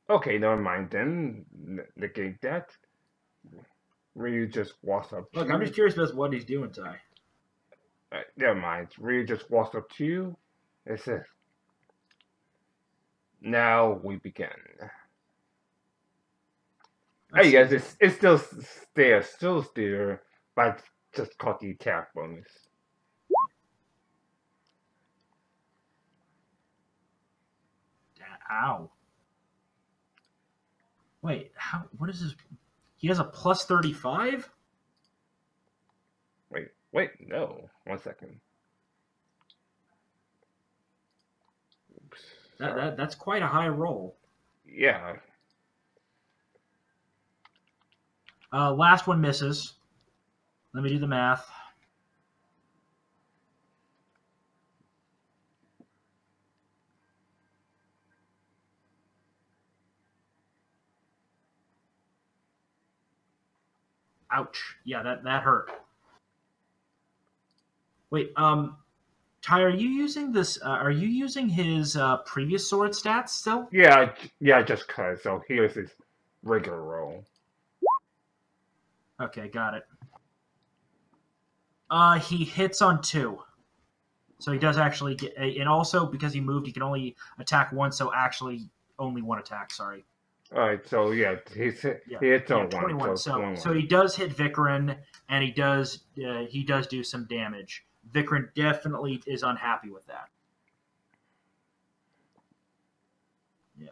Okay, never mind then. Negate that. Ryu just walks up to Look, you. I'm just curious about what he's doing, Ty. Never mind. Ryu just walks up to you and says, "Now we begin." Hey guys, it's still there, but I just caught the attack bonus. Ow. Wait, what is this? He has a plus 35? Wait, no. 1 second. Oops. That's quite a high roll. Yeah. Last one misses. Let me do the math. Ouch. Yeah, that hurt. Wait, Ty, are you using this? Are you using his previous sword stats still? Yeah, just cause. So here's his regular roll. Okay, got it. He hits on 2. So he does actually get, and also because he moved, he can only attack once. So actually, only 1 attack. Sorry. All right, so yeah, he hits on 21. 1. So he does hit Vicarin, and he does do some damage. Vicarin definitely is unhappy with that. Yeah.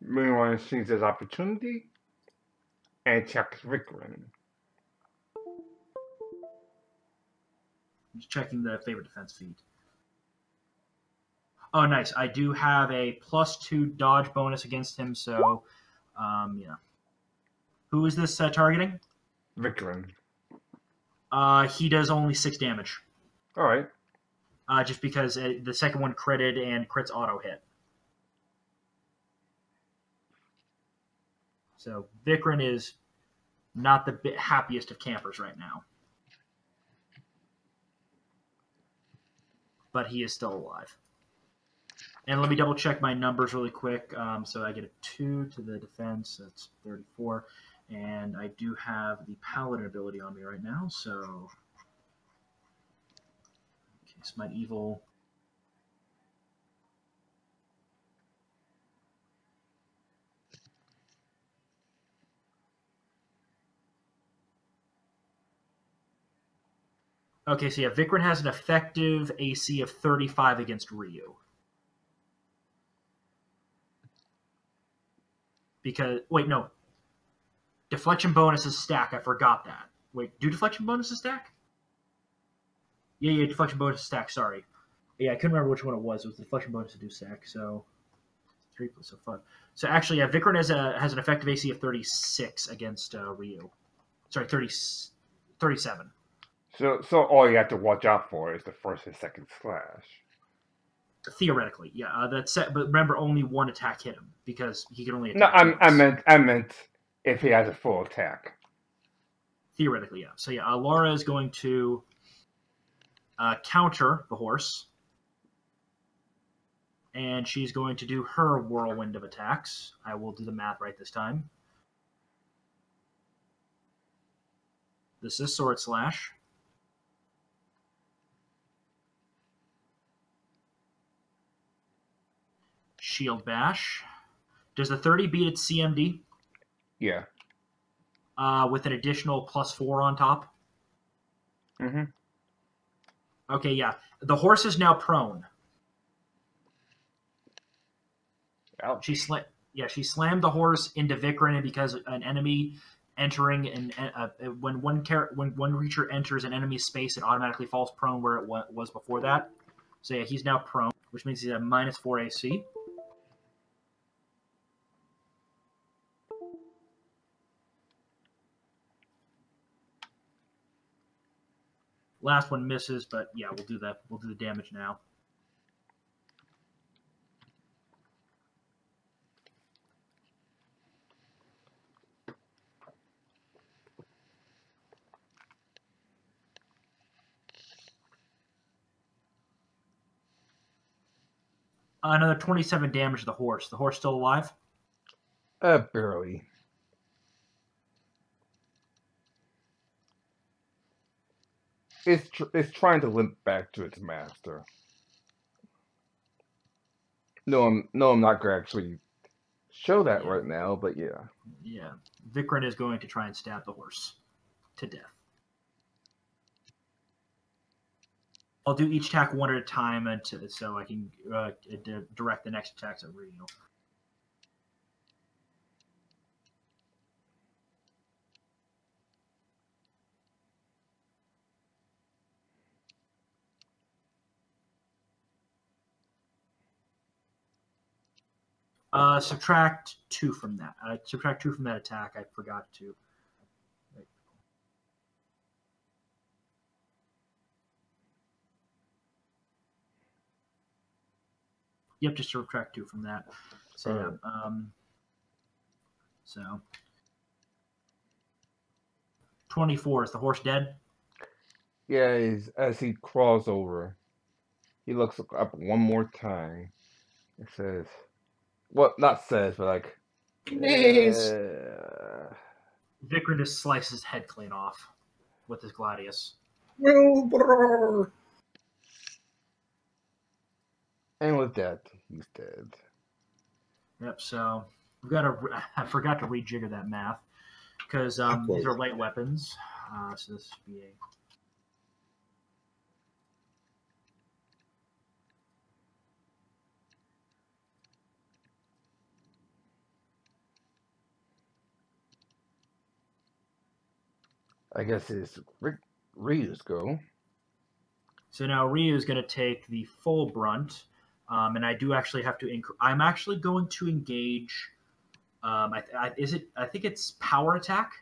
Meanwhile, sees his opportunity and checks Vicarin. Just checking the favorite defense feat. Oh, nice. I do have a +2 dodge bonus against him, so, yeah. Who is this targeting? Vicarin. He does only 6 damage. All right. Just because the second one critted and crits auto hit. So Vicarin is not the happiest of campers right now. But he is still alive. And let me double check my numbers really quick. So I get a 2 to the defense. That's 34. And I do have the paladin ability on me right now. So, okay, Smite Evil. Okay, so yeah, Vicarin has an effective AC of 35 against Ryu. Because, wait, no. Deflection bonuses stack. I forgot that. Wait, do deflection bonuses stack? Yeah, deflection bonuses stack. Sorry. Yeah, I couldn't remember which one it was. It was the deflection bonus to do stack. So 3 plus 5. So actually, yeah, Vicarin has an effective AC of 36 against Ryu. Sorry, 37. So all you have to watch out for is the first and second slash. Theoretically, yeah. But remember, only 1 attack hit him because he can only No, attack. I meant if he has a full attack. Theoretically, yeah. So yeah, Laura is going to counter the horse, and she's going to do her whirlwind of attacks. I will do the math right this time. This is Sword Slash. Shield Bash. Does the 30 beat its CMD? Yeah. With an additional +4 on top? Mm-hmm. Okay, yeah. The horse is now prone. Ouch. She slammed the horse into Vicarin because an enemy entering when one creature enters an enemy space, it automatically falls prone where it was before that. So yeah, he's now prone, which means he's at -4 AC. Last one misses, but yeah, we'll do that. We'll do the damage now. Another 27 damage to the horse. The horse still alive? Barely. It's trying to limp back to its master. No, I'm not gonna actually show that right now, but yeah. Yeah. Vikrin is going to try and stab the horse to death. I'll do each attack one at a time so I can direct the next attacks at Ryu. Subtract 2 from that. Subtract 2 from that attack. I forgot to. Yep, just subtract 2 from that. So, so 24. Is the horse dead? Yeah, as he crawls over, he looks up one more time. It says, well, not says, but like, Nice. Vikrin just slices his head clean off with his gladius. And with that, he's dead. Yep. So we've got to. I forgot to rejigger that math because these are light weapons. So this should be a. I guess it's Ryu's go. So now Ryu is going to take the full brunt, and I do actually have to. I'm actually going to engage. I think it's power attack.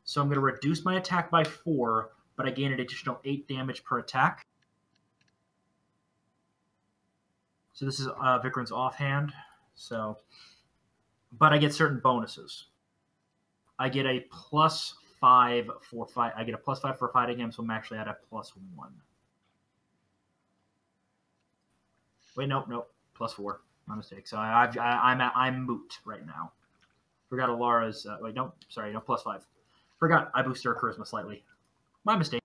So I'm going to reduce my attack by 4, but I gain an additional 8 damage per attack. So this is Vikrin's offhand. So, but I get certain bonuses. I get a +5 for fight. I get a +5 for fighting him, so I'm actually at a +1. Wait, nope, +4. My mistake. So I'm moot right now. Forgot Alara's. Wait, no, sorry, no +5. Forgot I boosted her charisma slightly. My mistake.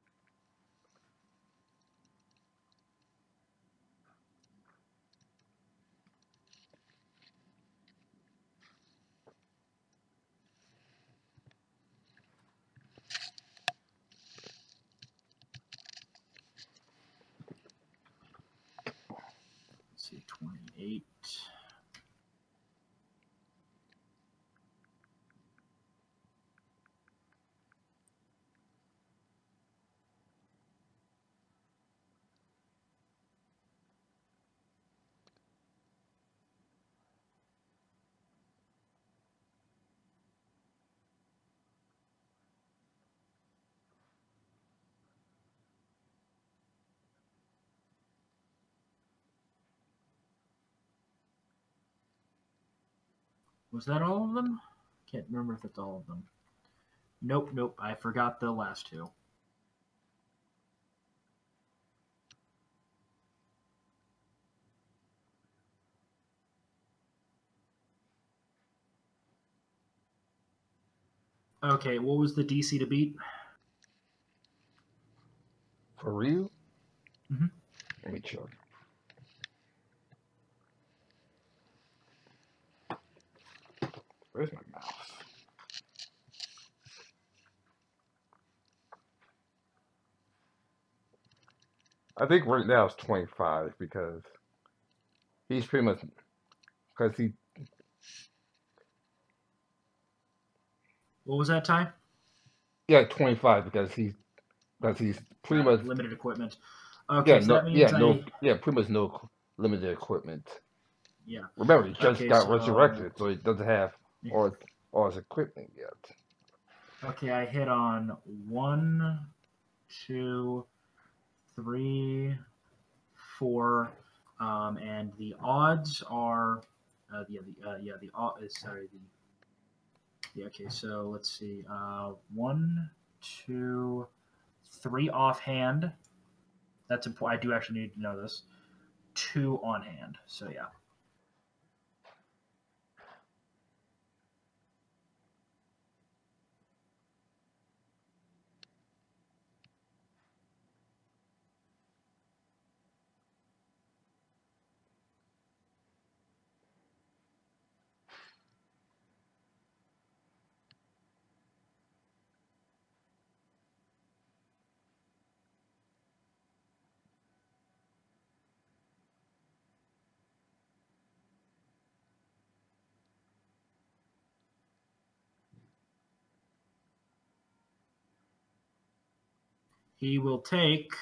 Let's see, 28. Was that all of them? Can't remember if it's all of them. Nope. I forgot the last 2. Okay, what was the DC to beat? For Ryu? Mm-hmm. Let me check. Where's my mouse? I think right now it's 25 because he's pretty much he. What was that time? Yeah, 25 because he's pretty much limited equipment. Okay, yeah, so that means pretty much no limited equipment. Yeah. Remember, he just got resurrected, so he doesn't have all his equipment yet. Okay, I hit on 1, 2, 3, 4, and the odds are okay, so let's see, 1, 2, 3 offhand. That's important. I do actually need to know this. 2 on hand. So yeah. He will take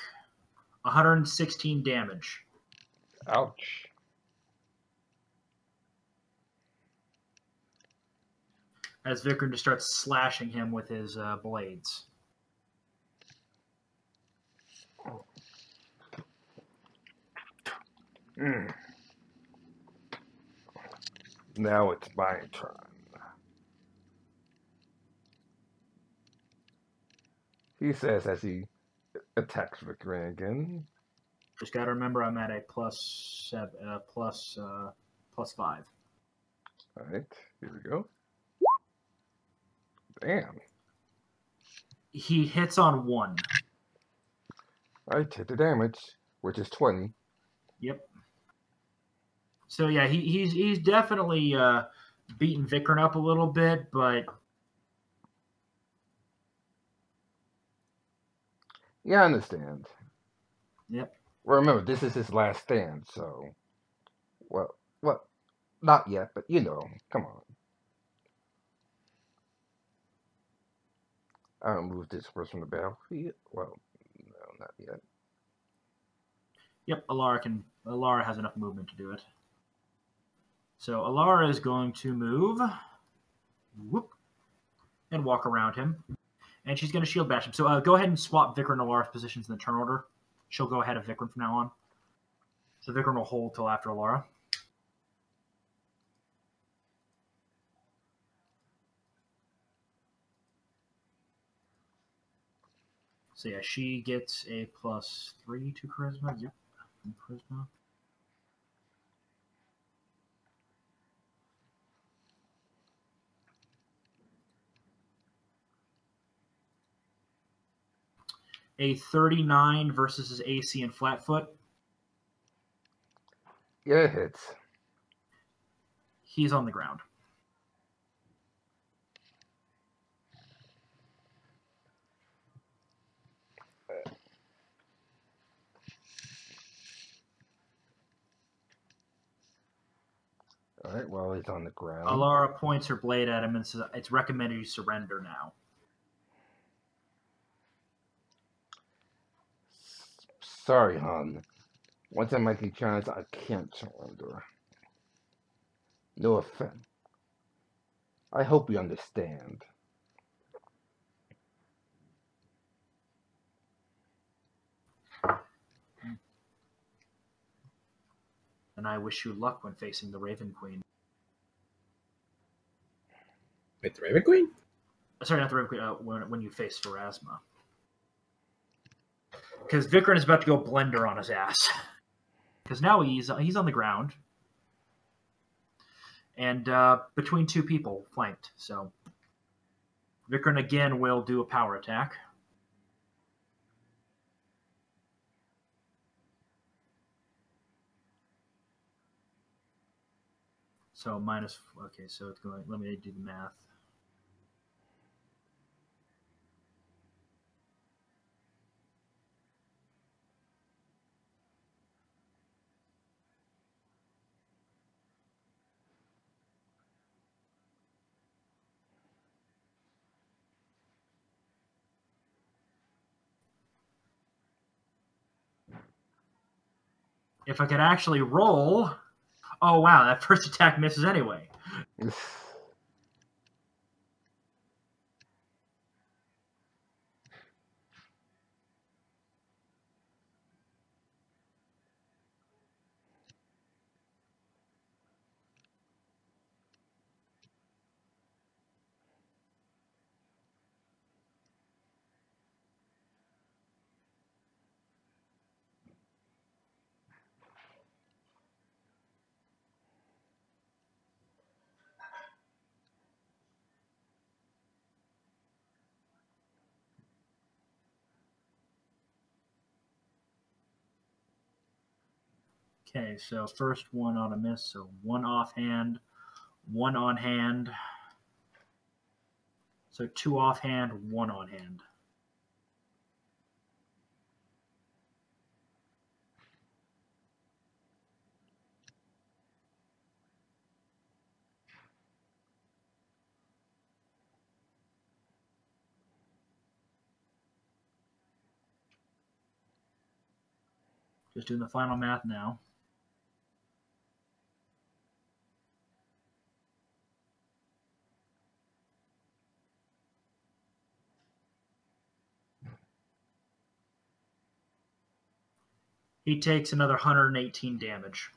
116 damage. Ouch. As Vikram just starts slashing him with his blades. Now it's my turn. He says as he attacks Vikram again. Just got to remember I'm at a plus 5. All right, here we go. Damn. He hits on 1. All right, take the damage, which is 20. Yep. So yeah, he's definitely beaten Vikram up a little bit, but Yeah, I understand. yep. Well, remember, this is his last stand, so... Well, not yet, but you know, come on. I don't move this person from the battlefield. Well, no, not yet. Yep, Alara has enough movement to do it. So Alara is going to move, whoop, and walk around him, and she's going to shield bash him. So go ahead and swap Vikram and Alara's positions in the turn order. She'll go ahead of Vikram from now on. So Vikram will hold till after Alara. So yeah, she gets a +3 to charisma. Yep, charisma. A 39 versus his AC and Flatfoot. Yeah, it hits. He's on the ground. All right, well, he's on the ground. Alara points her blade at him and says, "It's recommended you surrender now." Sorry, hon. Once I make a chance, I can't surrender. No offense. I hope you understand. And I wish you luck when facing the Raven Queen. Wait, the Raven Queen? Sorry, not the Raven Queen. When you face Pharasma. Because Vikram is about to go blender on his ass. Because now he's on the ground. And between 2 people flanked. So Vikram again will do a power attack. So okay, so it's going, let me do the math. If I could actually roll, oh wow, that first attack misses anyway. Okay, so first one on a miss, so one offhand, one on hand. So 2 offhand, 1 on hand. Just doing the final math now. He takes another 118 damage.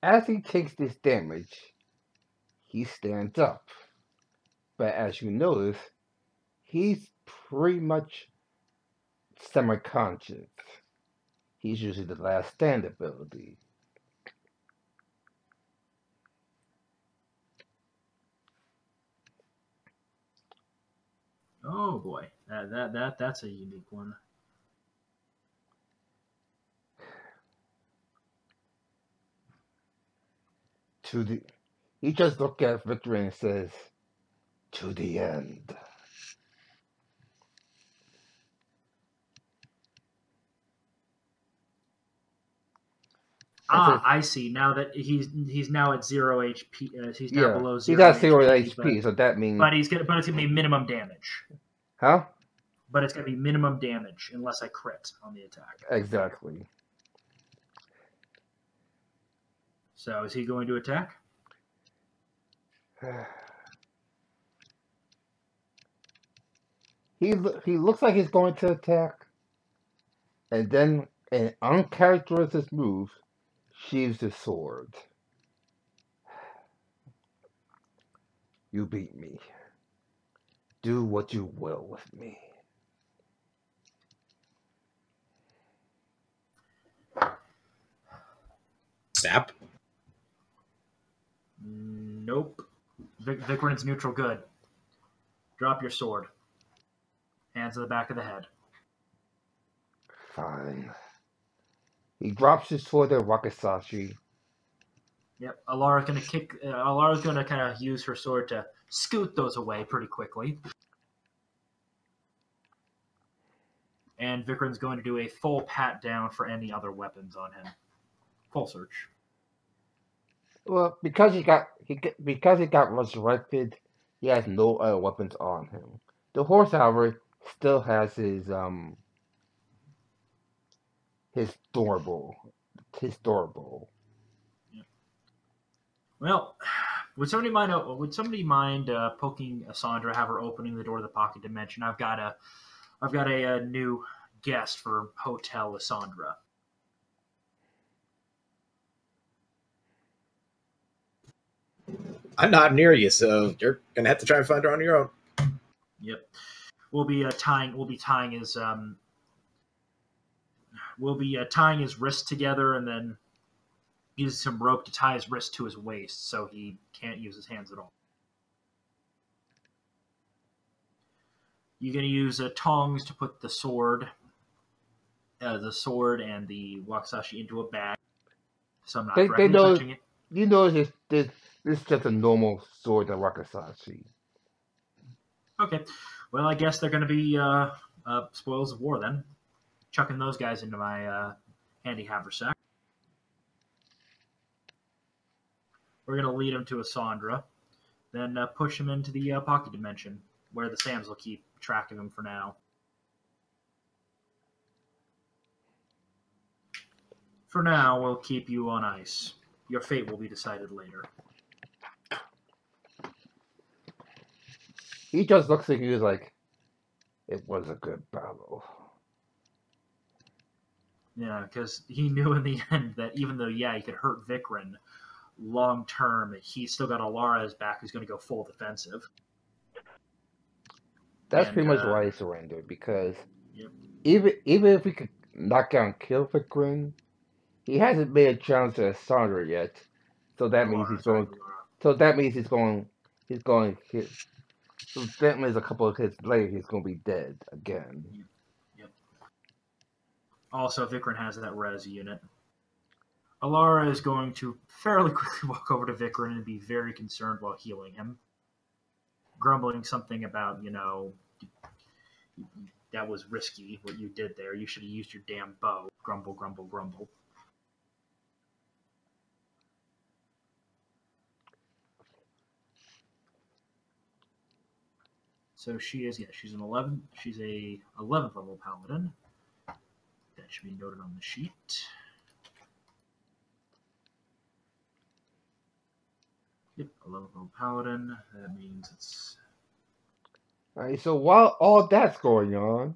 As he takes this damage, he stands up. But as you notice, he's pretty much semi-conscious. He's using the last stand ability. Oh boy, that's a unique one. He just looks at Victory and says, "To the end." I see. Now that he's now at 0 HP. He's now below 0 he's at 0 HP, HP, so that means. But it's gonna be minimum damage. Huh? But it's gonna be minimum damage unless I crit on the attack. Exactly. So is he going to attack? He looks like he's going to attack, and then an uncharacteristic move, sheaves his sword. You beat me. Do what you will with me. Snap. Nope. Vikrin's neutral good. Drop your sword. Hands to the back of the head. Fine. He drops his sword at Wakasashi. Yep. Alara's gonna kind of use her sword to scoot those away pretty quickly. And Vikrin's going to do a full pat down for any other weapons on him. Full search. Well, because he got resurrected, he has no other weapons on him. The horse, however, still has his thornbow. Yeah. Well, would somebody mind poking Sandra, have her opening the door of the pocket dimension? I've got a new guest for Hotel Sandra. I'm not near you, so you're gonna have to try and find her on your own. Yep. We'll be tying his wrists together, and then use some rope to tie his wrist to his waist, so he can't use his hands at all. You're gonna use tongs to put the sword and the wakizashi into a bag, so I'm not directly touching it. You know this is just a normal sword of Wakasashi. Okay. Well, I guess they're going to be spoils of war then. Chucking those guys into my handy haversack. We're going to lead him to a Sandra, then push him into the pocket dimension, where the Sams will keep track of him for now. For now, we'll keep you on ice. Your fate will be decided later. He just looks at you like, it was a good battle. Yeah, because he knew in the end that even though, he could hurt Vikrin, long term, he's still got Alara as back who's going to go full defensive. That's pretty much why he surrendered, because even if we could knock out and kill Vikrin, he hasn't made a challenge to Sandra yet. So that means he's going. So that means he's going. So that means a couple of hits later he's going to be dead again. Yep. Also, Vikrin has that res unit. Alara is going to fairly quickly walk over to Vikrin and be very concerned while healing him. Grumbling something about, that was risky, what you did there. You should have used your damn bow. Grumble, grumble, grumble. So she's an 11. She's a 11th level paladin. That should be noted on the sheet. Yep, 11th level paladin. That means it's... Alright, so while all that's going on,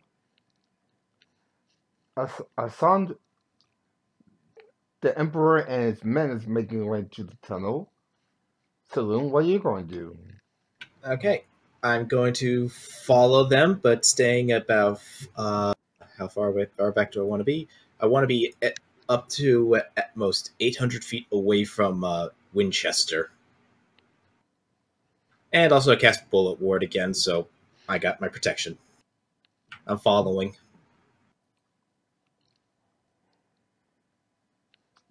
Assand, the Emperor and his men is making their way to the tunnel. Saloon, what are you going to do? Okay, I'm going to follow them, but staying about how far back do I want to be? I want to be up to at most 800 feet away from Winchester, and also cast Bullet Ward again, so I got my protection. I'm following.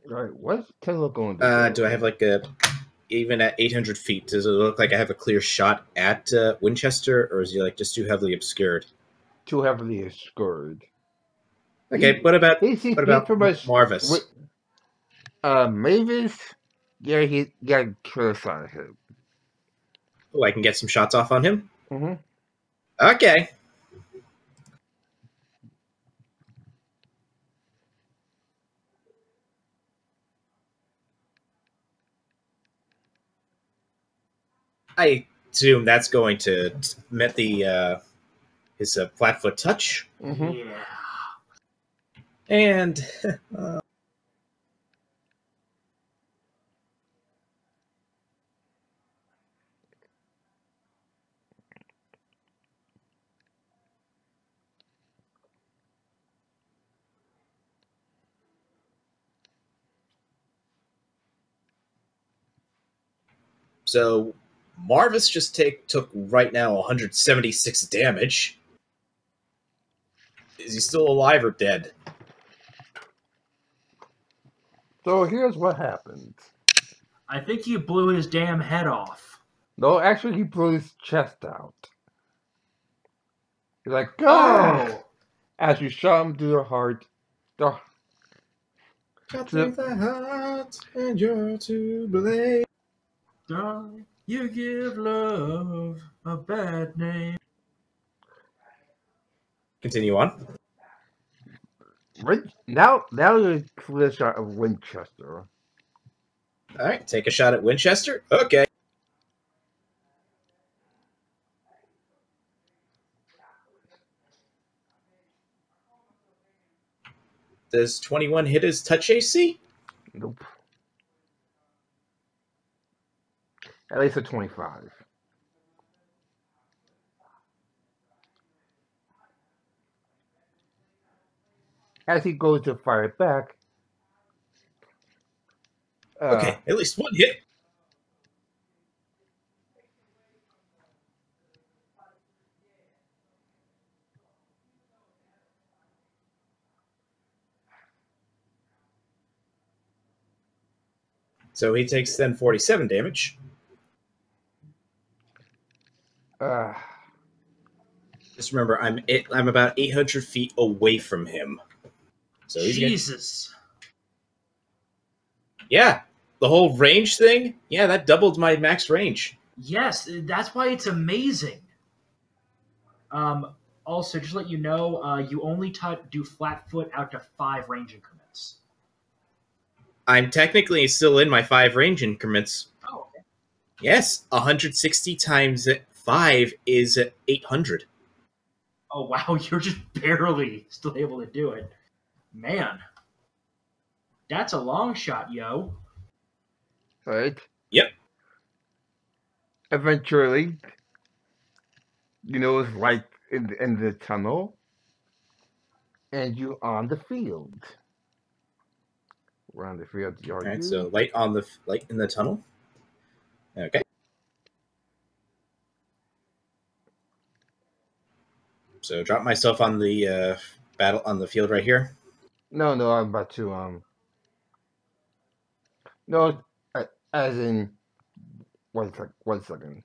Alright, what's tunnel going to do? Do I have like a... Even at 800 feet, does it look like I have a clear shot at Winchester, or is he like just too heavily obscured? Too heavily obscured. Okay, what about much, Marvis? Mavis? Yeah, he got a clear shot at him. Oh, I can get some shots off on him? Mm-hmm. Okay. I assume that's going to met the his flat-foot touch. Mm-hmm. Yeah. And so Marvis just took right now 176 damage. Is he still alive or dead? So here's what happened. I think you blew his damn head off. No, actually, he blew his chest out. He's like, "Oh!" As you shot him through the heart. Shot through the heart, and you're to blame. Darling, you give love a bad name. Continue on. Right now you're a clear shot of Winchester. All right, take a shot at Winchester. Okay. Does 21 hit his touch AC? Nope. At least a 25. As he goes to fire back. Okay, at least one hit. So he takes then 47 damage. Just remember, I'm about 800 feet away from him. So he's Jesus. Yeah, the whole range thing. Yeah, that doubled my max range. Yes, that's why it's amazing. Also, just to let you know, you only do flat foot out to 5 range increments. I'm technically still in my 5 range increments. Oh, okay. Yes, 160 times 5 is 800. Oh, wow, you're just barely still able to do it. Man. That's a long shot, yo. Right? Yep. Eventually, it's light in the tunnel, and you on the field. We're on the field. All right, so light in the tunnel. Okay. So drop myself on the field right here. No, no, I'm about to no, as in 1 second. 1 second.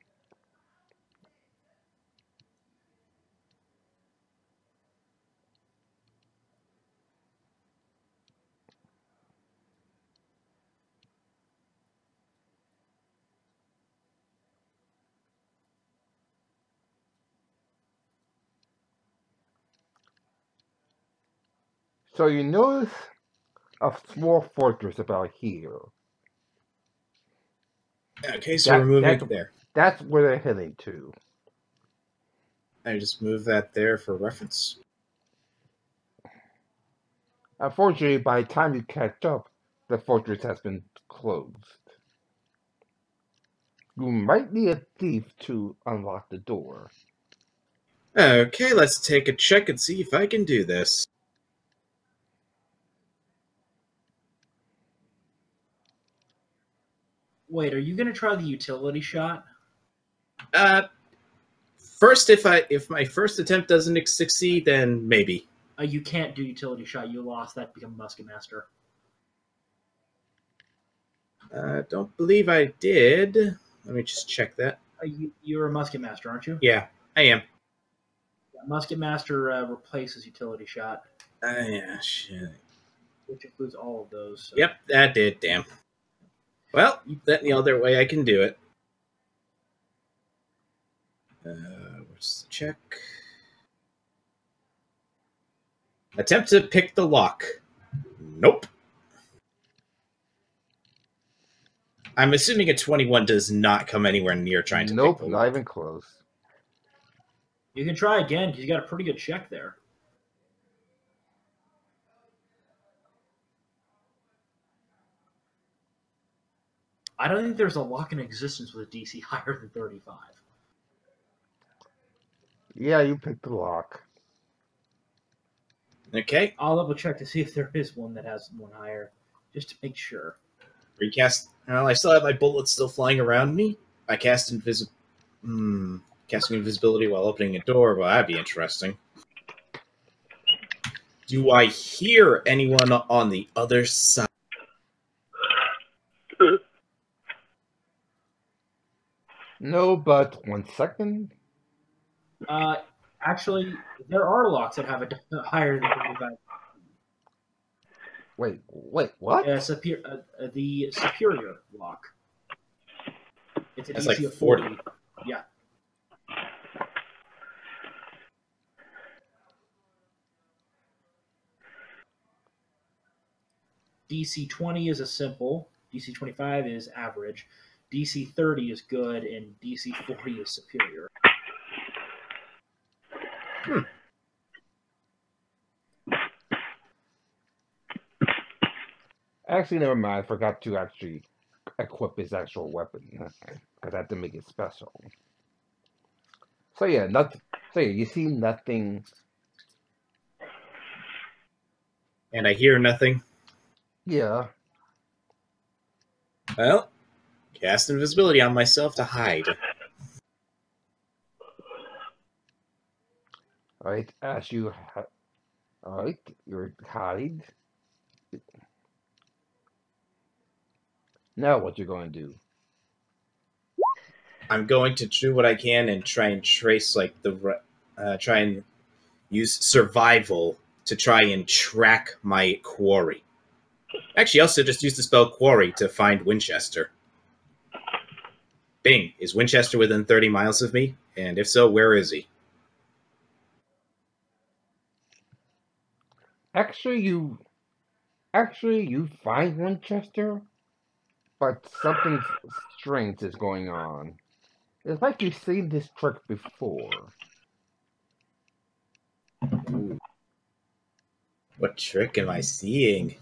So you notice a small fortress about here. Okay, so we're moving there. That's where they're heading to. I just move that there for reference. Unfortunately, by the time you catch up, the fortress has been closed. You might need a thief to unlock the door. Okay, let's take a check and see if I can do this. Wait, are you going to try the utility shot? First, if my first attempt doesn't succeed, then maybe. You can't do utility shot. You lost. That become Musket Master. Don't believe I did. Let me just check that. You're a Musket Master, aren't you? Yeah, I am. Musket Master replaces utility shot. Yeah, shit. Which includes all of those. So. Yep, that did. Damn. Well, that's the other way I can do it. Where's the check? Attempt to pick the lock. Nope. I'm assuming a 21 does not come anywhere near trying to pick the lock. Nope, not even close. You can try again because you got a pretty good check there. I don't think there's a lock in existence with a DC higher than 35. Yeah, you picked the lock. Okay. I'll double check to see if there is one that has one higher, just to make sure. Recast. Well, I still have my bullets still flying around me. I cast casting invisibility while opening a door. Well, that'd be interesting. Do I hear anyone on the other side? No, but 1 second. Actually, there are locks that have a higher than 35. Wait, what? The superior lock. It's a That's DC like of 40. Yeah. DC 20 is a simple. DC 25 is average. DC 30 is good, and DC 40 is superior. Actually, never mind. I forgot to actually equip his actual weapon because I had to make it special. So yeah, nothing. So yeah, you see nothing. And I hear nothing. Yeah. Well, cast invisibility on myself to hide. Alright, as you alright, you're hide. Now what you going to do? I'm going to do what I can and try and trace, like, try and use survival to try and track my quarry. Actually, also just use the spell quarry to find Winchester. Bing, is Winchester within 30 miles of me? And if so, where is he? Actually, you find Winchester, but something strange is going on. It's like you've seen this trick before. Ooh. What trick am I seeing?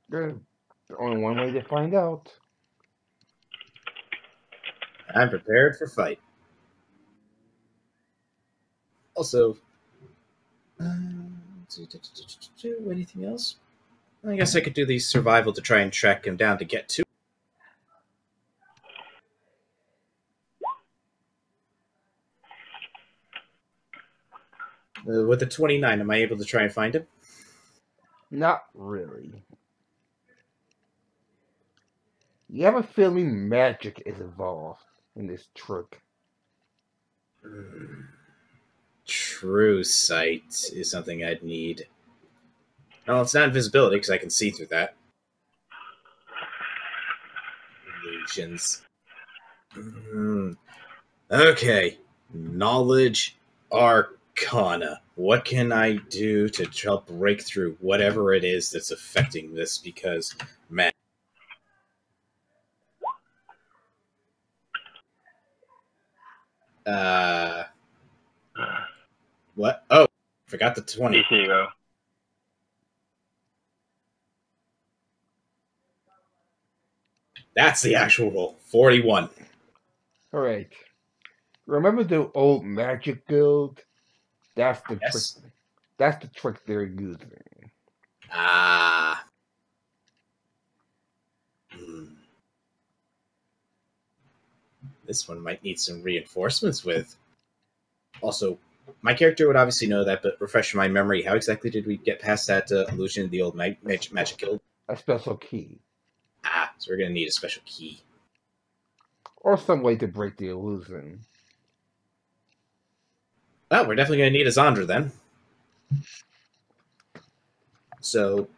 There's only one way to find out. I'm prepared for fight. Also, anything else? I guess I could do the survival to try and track him down to get to. With the 29, am I able to try and find him? Not really. You have a feeling magic is involved in this trick. True sight is something I'd need. Well, it's not invisibility because I can see through that. Illusions. Okay. Knowledge Arcana. What can I do to help break through whatever it is that's affecting this? Because, man. What? Oh, forgot the 20. Here you go. That's the actual roll. 41. Alright. Remember the old magic guild? That's the Yes. trick. That's the trick they're using. Ah. This one might need some reinforcements with. Also, my character would obviously know that, but refresh my memory. How exactly did we get past that illusion in the old magic guild? A special key. Ah, so we're going to need a special key. Or some way to break the illusion. Well, we're definitely going to need a Zandra then. So,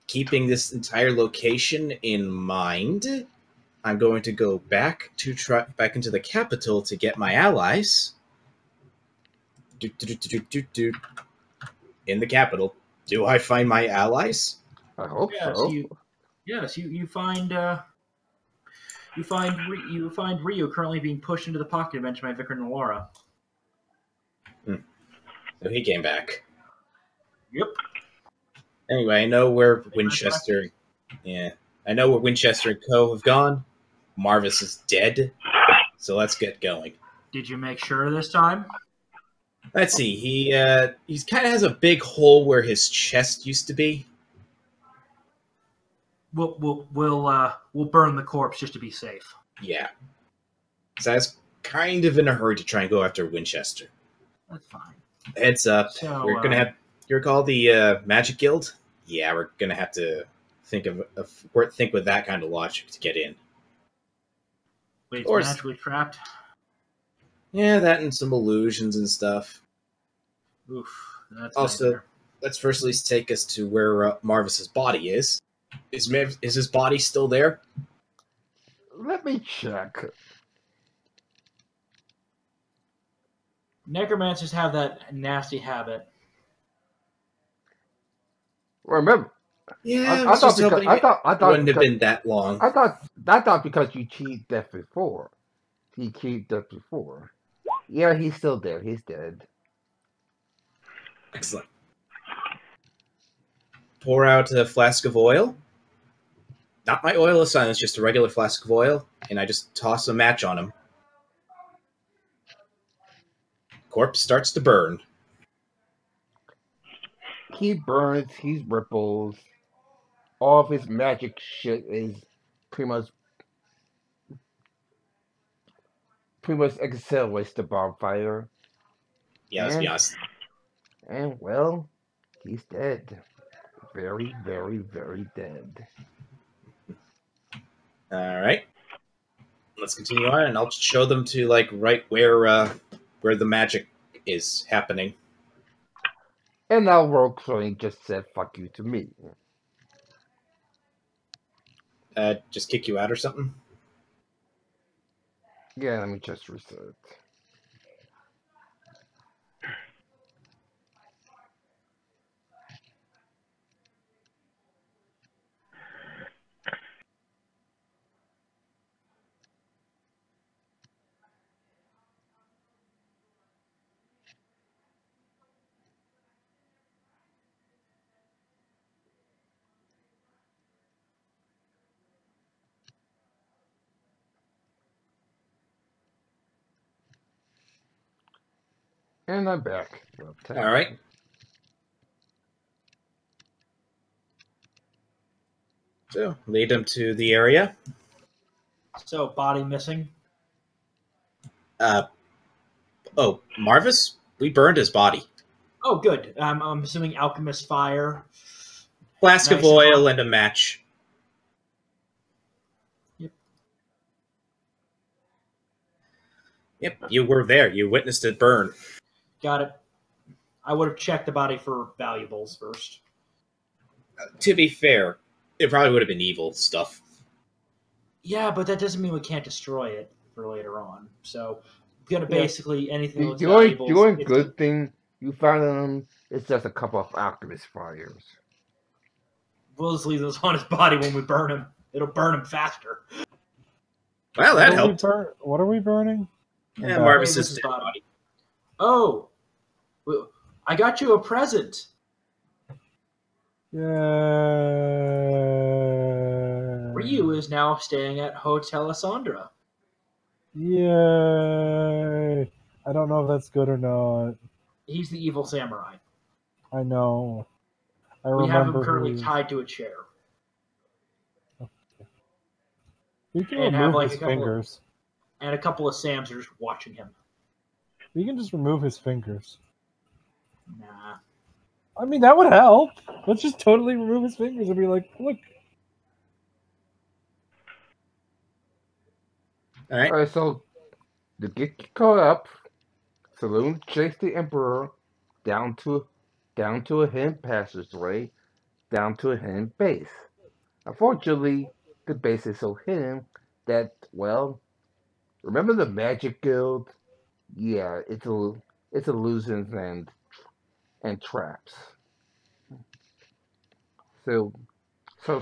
keeping this entire location in mind, I'm going to go back into the capital to get my allies. In the capital, do I find my allies? I hope Yes, so. you find Ryu currently being pushed into the pocket bench by Vicar and Laura. So he came back. Yep. Anyway, I know where Winchester. Yeah, I know where Winchester and Co have gone. Marvis is dead, so let's get going. Did you make sure this time? Let's see. He kind of has a big hole where his chest used to be. We'll burn the corpse just to be safe. Yeah. So I was kind of in a hurry to try and go after Winchester. That's fine. Heads up. So, We're gonna have. You recall the Magic Guild? Yeah, we're gonna have to think with that kind of logic to get in. Wait, it's Or- magically trapped? Yeah, that and some illusions and stuff. Oof. That's Also, nightmare. let's first at least take us to where Marvis's body is. Is his body still there? Let me check. Necromancers have that nasty habit. Remember, Yeah, I thought because it wouldn't have been that long. I thought because you cheated death before. He cheated death before. Yeah, he's still there. He's dead. Excellent. Pour out a flask of oil. Not my oil of silence, just a regular flask of oil, and I just toss a match on him. Corpse starts to burn. He burns. He ripples. All of his magic shit is pretty much accelerates the bonfire. Yeah, let's be honest. And well, he's dead. Very, very, very dead. All right. Let's continue on, and I'll show them to like right where the magic is happening. And now Rogue Train just said "fuck you" to me. Just kick you out or something. Yeah, let me just reset. And I'm back. All right. So lead them to the area. So, body missing. Oh, Marvis? We burned his body. Oh, good. I'm assuming alchemist fire. Flask Nice of oil hot. and a match. Yep. Yep, you were there. You witnessed it burn. Got it. I would have checked the body for valuables first. To be fair, it probably would have been evil stuff. Yeah, but that doesn't mean we can't destroy it for later on. So, gonna Yeah. basically anything that looks The only valuable. good thing you found on him is just a couple of alchemist fires. We'll just leave those on his body when we burn him. It'll burn him faster. Well, that helped. What are we burning? Yeah, Okay. Marvis's Davis's dead body. body. Oh, well, I got you a present. Yay. Ryu is now staying at Hotel Asandra. Yay. I don't know if that's good or not. He's the evil samurai. I know. I We have remember him currently who- tied to a chair. You can and have, remove like, his a couple of- fingers. And a couple of Sams are just watching him. You can just remove his fingers. Nah. I mean, that would help. Let's just totally remove his fingers and be like, look. All right. Alright, so to get caught up, Saloon chased the Emperor down to a hidden passageway, down to a hidden base. Unfortunately, the base is so hidden that, well, remember the Magic Guild? Yeah, it's illusions and traps. So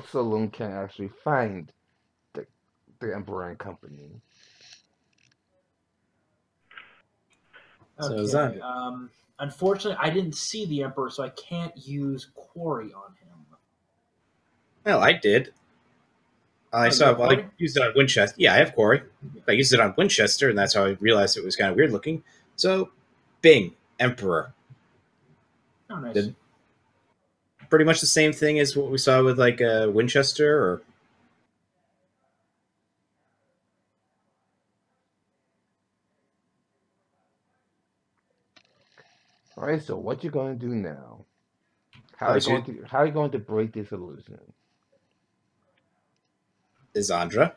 Saloon can't actually find the Emperor and company. So Okay. is that- Unfortunately, I didn't see the Emperor, so I can't use Quarry on him. Well, I did. I Oh, saw. you have Well, I Quarry? used it on Winchester. Yeah, I have Quarry. I used it on Winchester, and that's how I realized it was kind of weird looking. So, Bing, Emperor. Oh, nice. Did- Pretty much the same thing as what we saw with like Winchester, or Alright, so what you gonna do now? How Oh, are so you going to break this illusion? Isandra.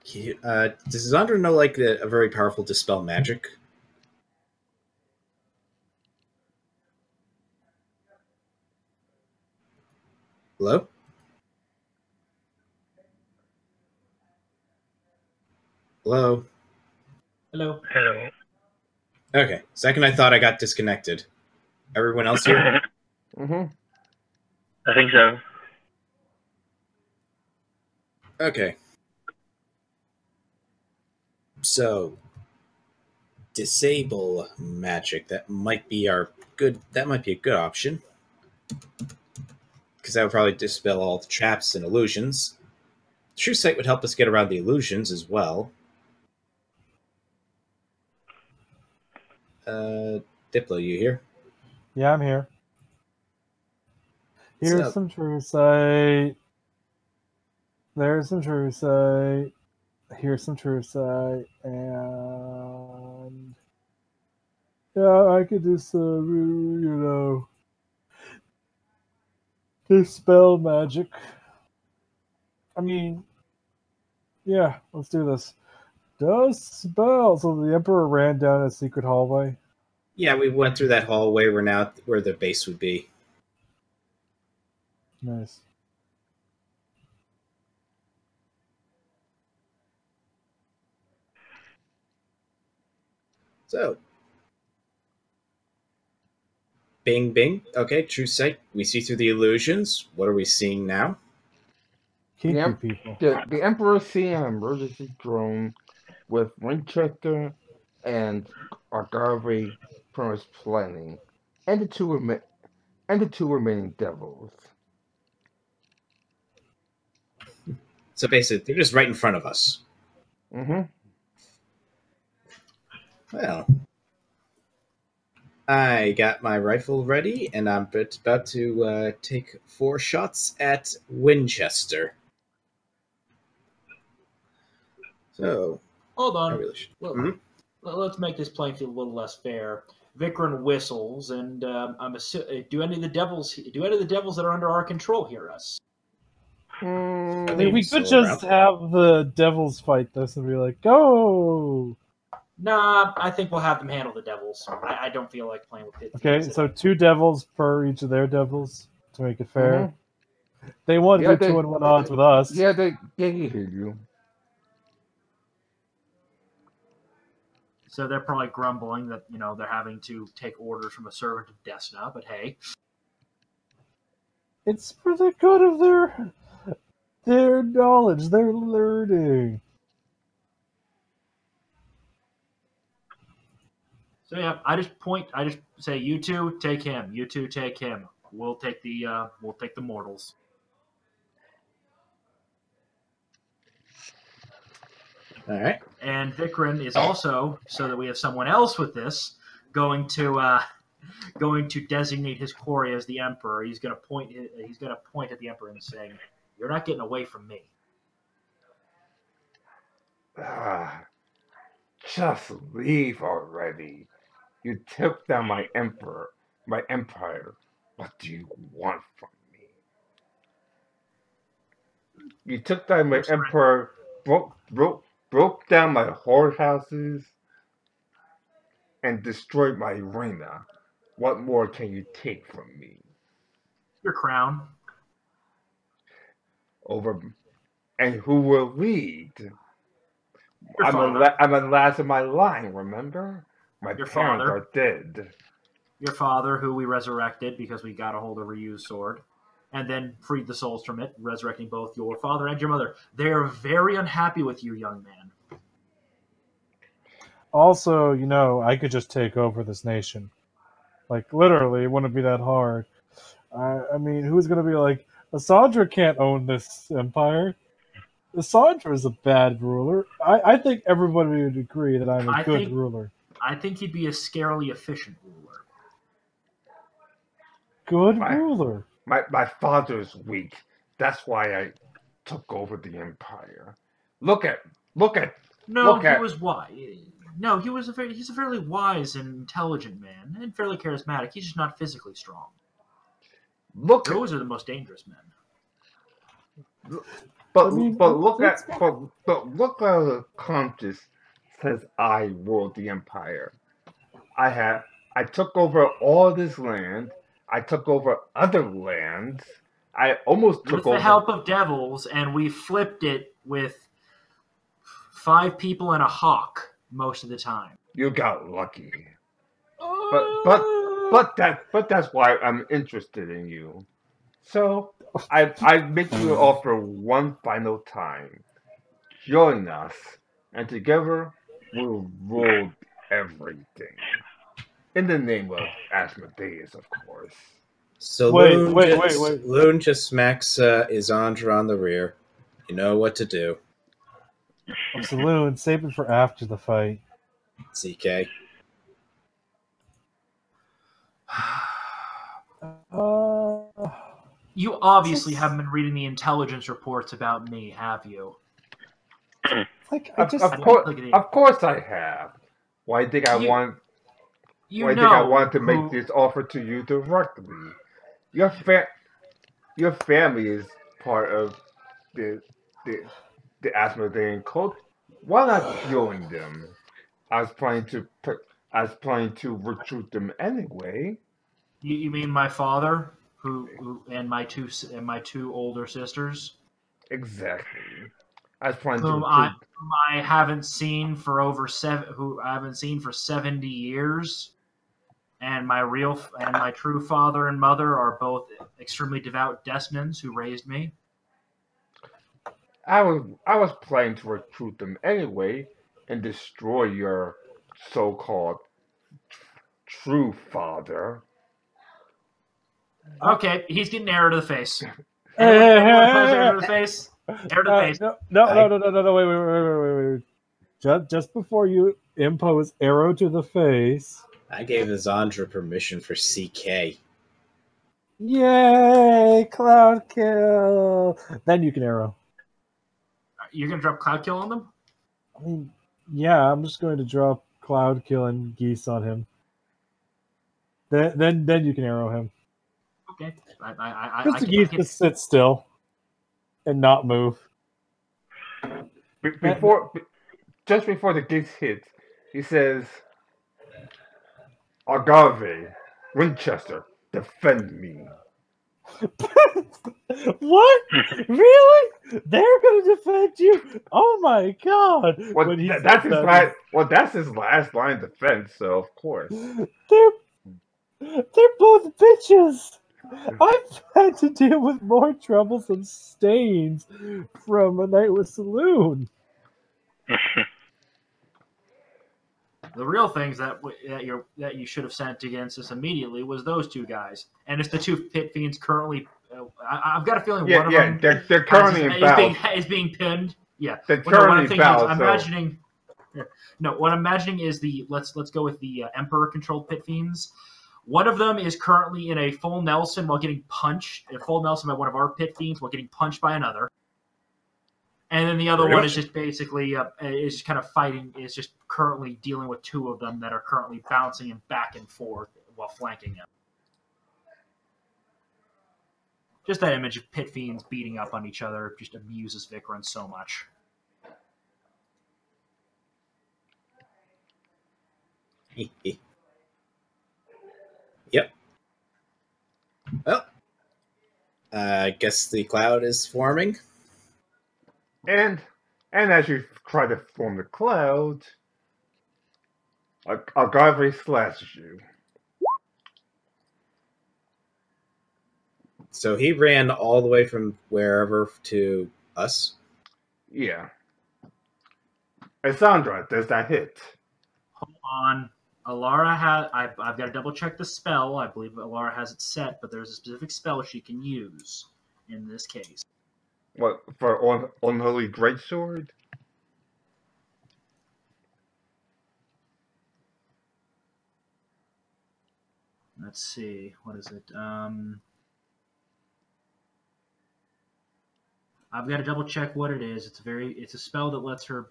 Does Isandra know like a very powerful dispel magic? Hello? Hello? Hello. Hello. Okay. Second, I thought I got disconnected. Everyone else here? Mm-hmm. I think so. Okay. So, disable magic. That might be a good option. Because that would probably dispel all the traps and illusions. True Sight would help us get around the illusions as well. Diplo, you here? Yeah, I'm here. Here's So- some True Sight. There's some True Sight. Here's some True Sight. And yeah, I could just, dispel magic. I mean, yeah, let's do this. Dispel. So the Emperor ran down a secret hallway. Yeah, we went through that hallway. We're now where the base would be. Nice. So, bing, bing. Okay, True Sight. We see through the illusions. What are we seeing now? Kinky Yep. people. The Emperor seeing an emergency drone with Winchester and Agave from his planning, and the two remaining devils. So basically, they're just right in front of us. Mm-hmm. Well, I got my rifle ready, and I'm about to take 4 shots at Winchester. So, Hold I on. really should. Look, Mhm. let's make this playing field a little less fair. Vikran whistles, and do any of the devils that are under our control hear us? I mean, we could just have the devils fight this and be like, go! Nah, I think we'll have them handle the devils. I don't feel like playing with it. Okay, so 2 devils per each of their devils to make it fair. They want to do 2-1 odds with us. Yeah, they hear you. So they're probably grumbling that, they're having to take orders from a servant of Desna, but hey. It's for the good of their knowledge, their learning. So yeah, I just say, you two take him, you two take him. We'll take the mortals. All right. And Vikran is also, so that we have someone else with this, going to designate his quarry as the emperor. He's going to point at the emperor and saying, "You're not getting away from me." Just leave already. You took down my empire. What do you want from me? You took down my emperor, broke down my whorehouses, and destroyed my arena. What more can you take from me? Your crown. And who will lead? I'm the last of my line, remember? My parents are dead. Your father, who we resurrected because we got a hold of Ryu's sword, and then freed the souls from it, resurrecting both your father and your mother. They are very unhappy with you, young man. Also, I could just take over this nation. Like, literally, it wouldn't be that hard. I mean, who's going to be like, Asandra can't own this empire? Asandra is a bad ruler. I think everybody would agree that I'm a good ruler. I think he'd be a scarily efficient ruler. Good ruler. My father's weak. That's why I took over the empire. Look at. He was wise. No, he's a fairly wise and intelligent man, and fairly charismatic. He's just not physically strong. Those are the most dangerous men. But look at the Countess says I ruled the empire. I took over all this land. I took over other lands. I almost took over with the help of devils, and we flipped it with 5 people and a hawk most of the time. You got lucky. But that's why I'm interested in you. So I make you an offer one final time. Join us, and together we'll rule everything. In the name of Asmodeus, of course. So Loon just smacks Isandra on the rear. You know what to do. So Loon, save it for after the fight. CK. You obviously haven't been reading the intelligence reports about me, have you? Of course I have. Why think I want? Why think I want to make this offer to you directly? Your family is part of the Asmodean cult. Why not join them? I was planning to recruit them anyway. You mean my father, who and my two older sisters? Exactly. I was planning whom to I haven't seen for 70 years. And my true father and mother are both extremely devout Desnans who raised me. I was planning to recruit them anyway and destroy your so-called true father. Okay, he's getting arrow to the face. Arrow to the face. Arrow to the face. No, wait. Just before you impose arrow to the face, I gave Isandra permission for CK. Yay! Cloud kill! Then you can arrow. You're going to drop cloud kill on them? I mean, yeah, I'm just going to drop cloud killing geese on him. Then you can arrow him. Okay. Just the geese just sit still and not move. Just before the geese hit, he says, "Agave, Winchester, defend me." What? Really? They're gonna defend you? Oh my god! Well, that's his last line of defense. So of course, they're both bitches. I've had to deal with more troublesome stains from A Night with Saloon. The real things that you should have sent against us immediately was those two guys, and it's the two pit fiends currently. I've got a feeling one of them they're currently in battle. Is being pinned. Yeah, they're currently in battle. I'm imagining. No, what I'm imagining is let's go with the Emperor controlled pit fiends. One of them is currently in a full Nelson while getting punched. A full Nelson by one of our pit fiends while getting punched by another. And then the other one is just basically is just kind of fighting. Is just currently dealing with two of them that are currently bouncing him back and forth while flanking him. Just that image of pit fiends beating up on each other just amuses Vikram so much. Yep. Well, I guess the cloud is forming. And as you try to form the cloud, Agave slashes you. So he ran all the way from wherever to us? Yeah. And Sandra, does that hit? Hold on. Alara has. I've got to double check the spell. I believe Alara has it set, but there's a specific spell she can use in this case. What, for Unholy Greatsword? Let's see. What is it? I've got to double check what it is. It's a spell that lets her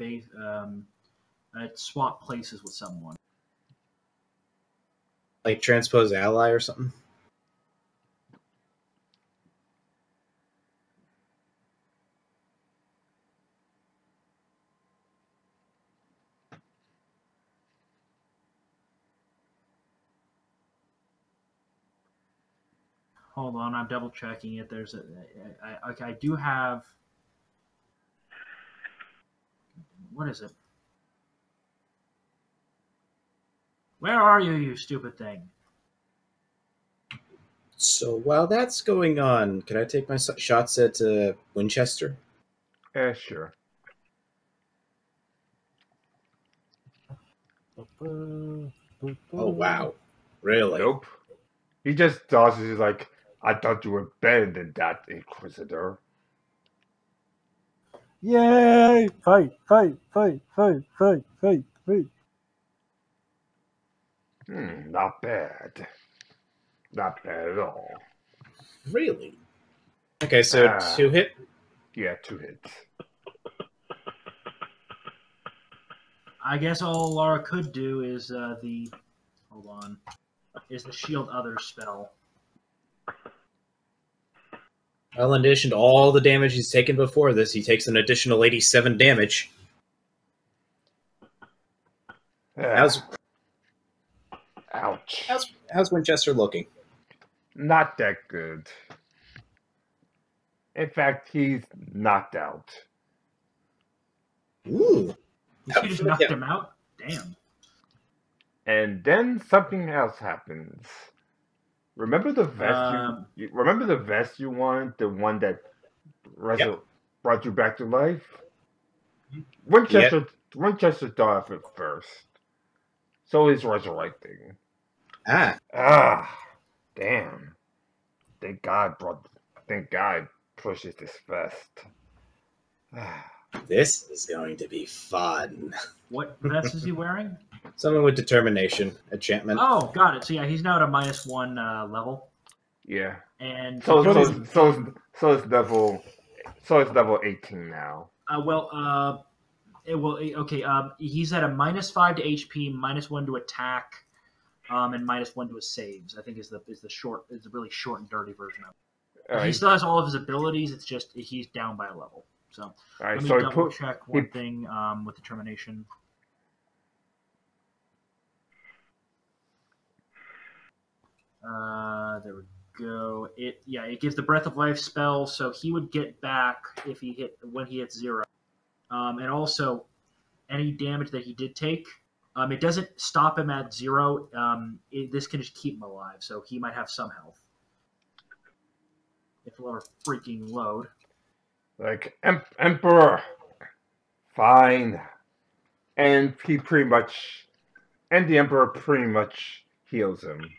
swap places with someone. Like transpose ally or something? Hold on, I'm double checking it. I do have. What is it? Where are you, you stupid thing? So while that's going on, can I take my shots at Winchester? Sure. Oh, wow. Really? Nope. He just dodges. He's like, I thought you were better than that, Inquisitor. Yay! Fight. Not bad. Not bad at all. Really? Okay, so 2 hit? Yeah, 2 hits. I guess all Laura could do is is the Shield Others spell. Well, in addition to all the damage he's taken before this, he takes an additional 87 damage. Ouch. How's Winchester looking? Not that good. In fact, he's knocked out. Ooh. You just knocked him out? Damn. And then something else happens. Remember the vest remember the vest you wanted? The one that brought you back to life? Winchester thought of it first. So he's resurrecting. Damn. Thank God pushes this vest. This is going to be fun. What vest is he wearing? Something with determination, enchantment. Oh, got it. So yeah, he's now at a -1 level. Yeah. And so it's level 18 now. Okay. He's at a -5 to HP, -1 to attack, and -1 to his saves. I think is the really short and dirty version of it. Right. He still has all of his abilities. It's just he's down by a level. So let me double check one thing with determination. There we go. It gives the Breath of Life spell, so he would get back when he hits 0. And also any damage that he did take, it doesn't stop him at 0. This can just keep him alive, so he might have some health. If it'll ever freaking load. Like Emperor, fine, and the Emperor pretty much heals him.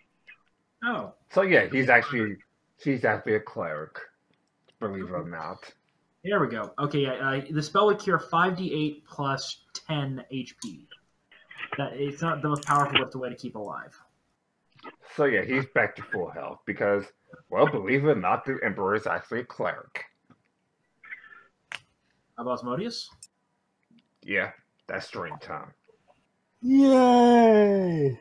Oh. So yeah, he's actually a cleric, believe it or not. There we go. Okay, the spell would cure 5d8 plus 10 HP. It's not the most powerful, but it's a way to keep alive. So yeah, he's back to full health because, well, believe it or not, the Emperor is actually a cleric. How about Asmodeus? Yeah, that's drain time. Yay!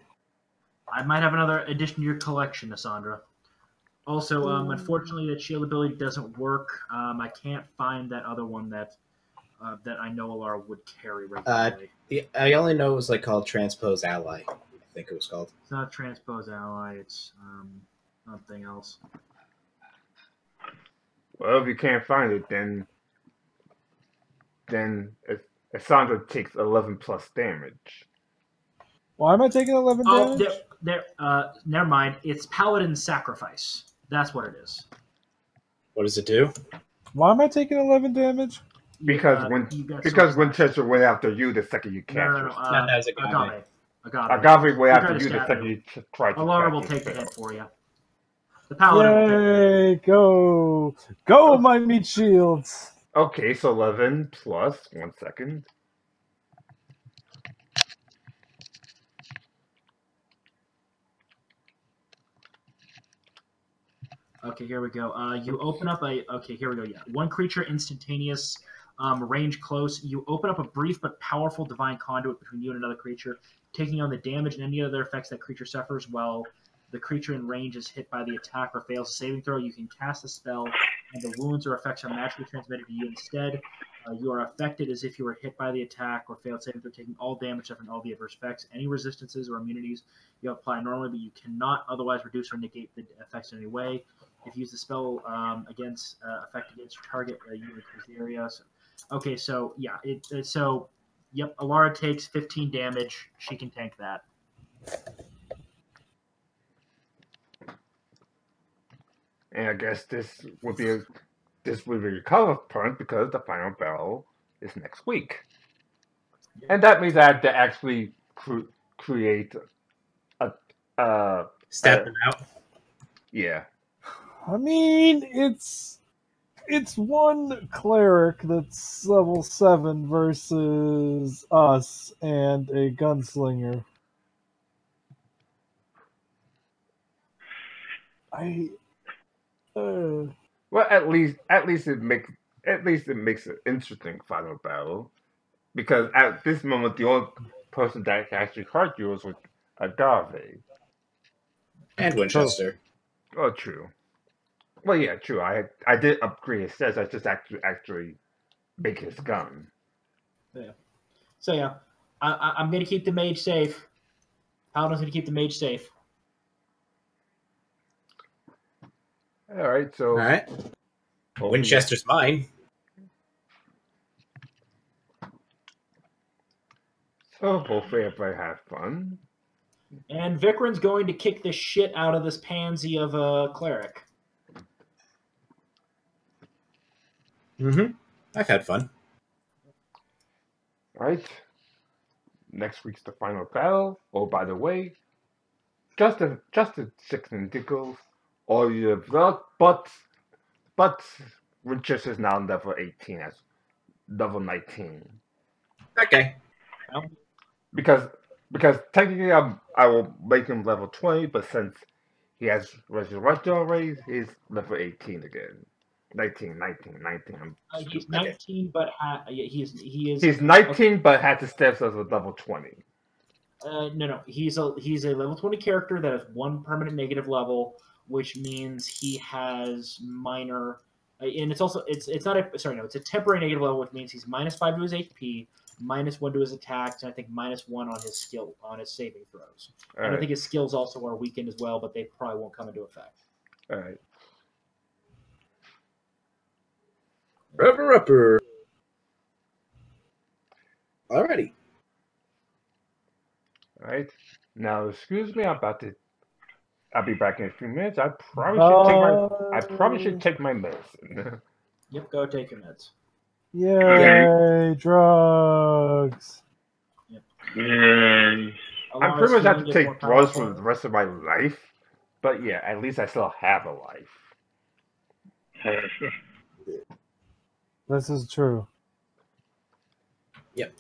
I might have another addition to your collection, Cassandra. Also, unfortunately, that shield ability doesn't work. I can't find that other one that I know Alara would carry regularly. I only know it was called Transpose Ally. I think it was called. It's not Transpose Ally. It's something else. Well, if you can't find it, then Cassandra takes 11 plus damage. Why am I taking 11 damage? Never mind. It's Paladin Sacrifice. That's what it is. What does it do? Why am I taking 11 damage? Because Winchester went after you the second you captured. No. That's Agave. Agave went after you the second you tried to. Alara will take the hit for you. The Paladin. Yay! Go, my meat shields. Okay, so 11 plus 1 second. Okay, here we go. You open up okay, here we go. Yeah. One creature instantaneous, range close. You open up a brief but powerful divine conduit between you and another creature, taking on the damage and any other effects that creature suffers while the creature in range is hit by the attack or fails a saving throw. You can cast the spell, and the wounds or effects are magically transmitted to you instead. You are affected as if you were hit by the attack or failed saving throw, taking all damage, suffering all the adverse effects. Any resistances or immunities you apply normally, but you cannot otherwise reduce or negate the effects in any way. If you use the spell effect against your target, you increase the area. So yeah, yep. Alara takes 15 damage. She can tank that. And I guess this would be your cutoff point because the final battle is next week, and that means I have to actually create a stat them out. Yeah. I mean, it's one cleric that's level 7 versus us and a gunslinger. Well, at least it makes an interesting final battle, because at this moment the only person that can actually hurt you is with Agave and Winchester. Oh, true. Well, yeah, true. I did upgrade his stats. I just actually make his gun. Yeah. So yeah, I'm gonna keep the mage safe. Paladin's gonna keep the mage safe. All right. So. All right. Winchester's mine. So hopefully everybody have fun. And Vikran's going to kick the shit out of this pansy of a cleric. Mm-hmm. I've had fun. Right. Next week's the final battle. Oh, by the way, just a six and tickles. All you have got, but Winchester's now level 18 as level 19. Okay. Because technically I will make him level 20, but since he has resurrection already, he's level 18 again. 19. He's 19, but he is. He's 19, but had to step as a level 20. No. He's a level 20 character that has one permanent negative level, which means he has minor. And it's also it's not a it's a temporary negative level, which means he's -5 to his HP, -1 to his attacks, and I think -1 on his saving throws. All and right. I think his skills also are weakened as well, but they probably won't come into effect. All right. Upper. Alrighty. All right. Now, excuse me. I'll be back in a few minutes. I probably should take my medicine. Yep, go take your meds. Yay, drugs. Yay. I'm pretty much have to take drugs for the rest of my life. But yeah, at least I still have a life. This is true. Yep.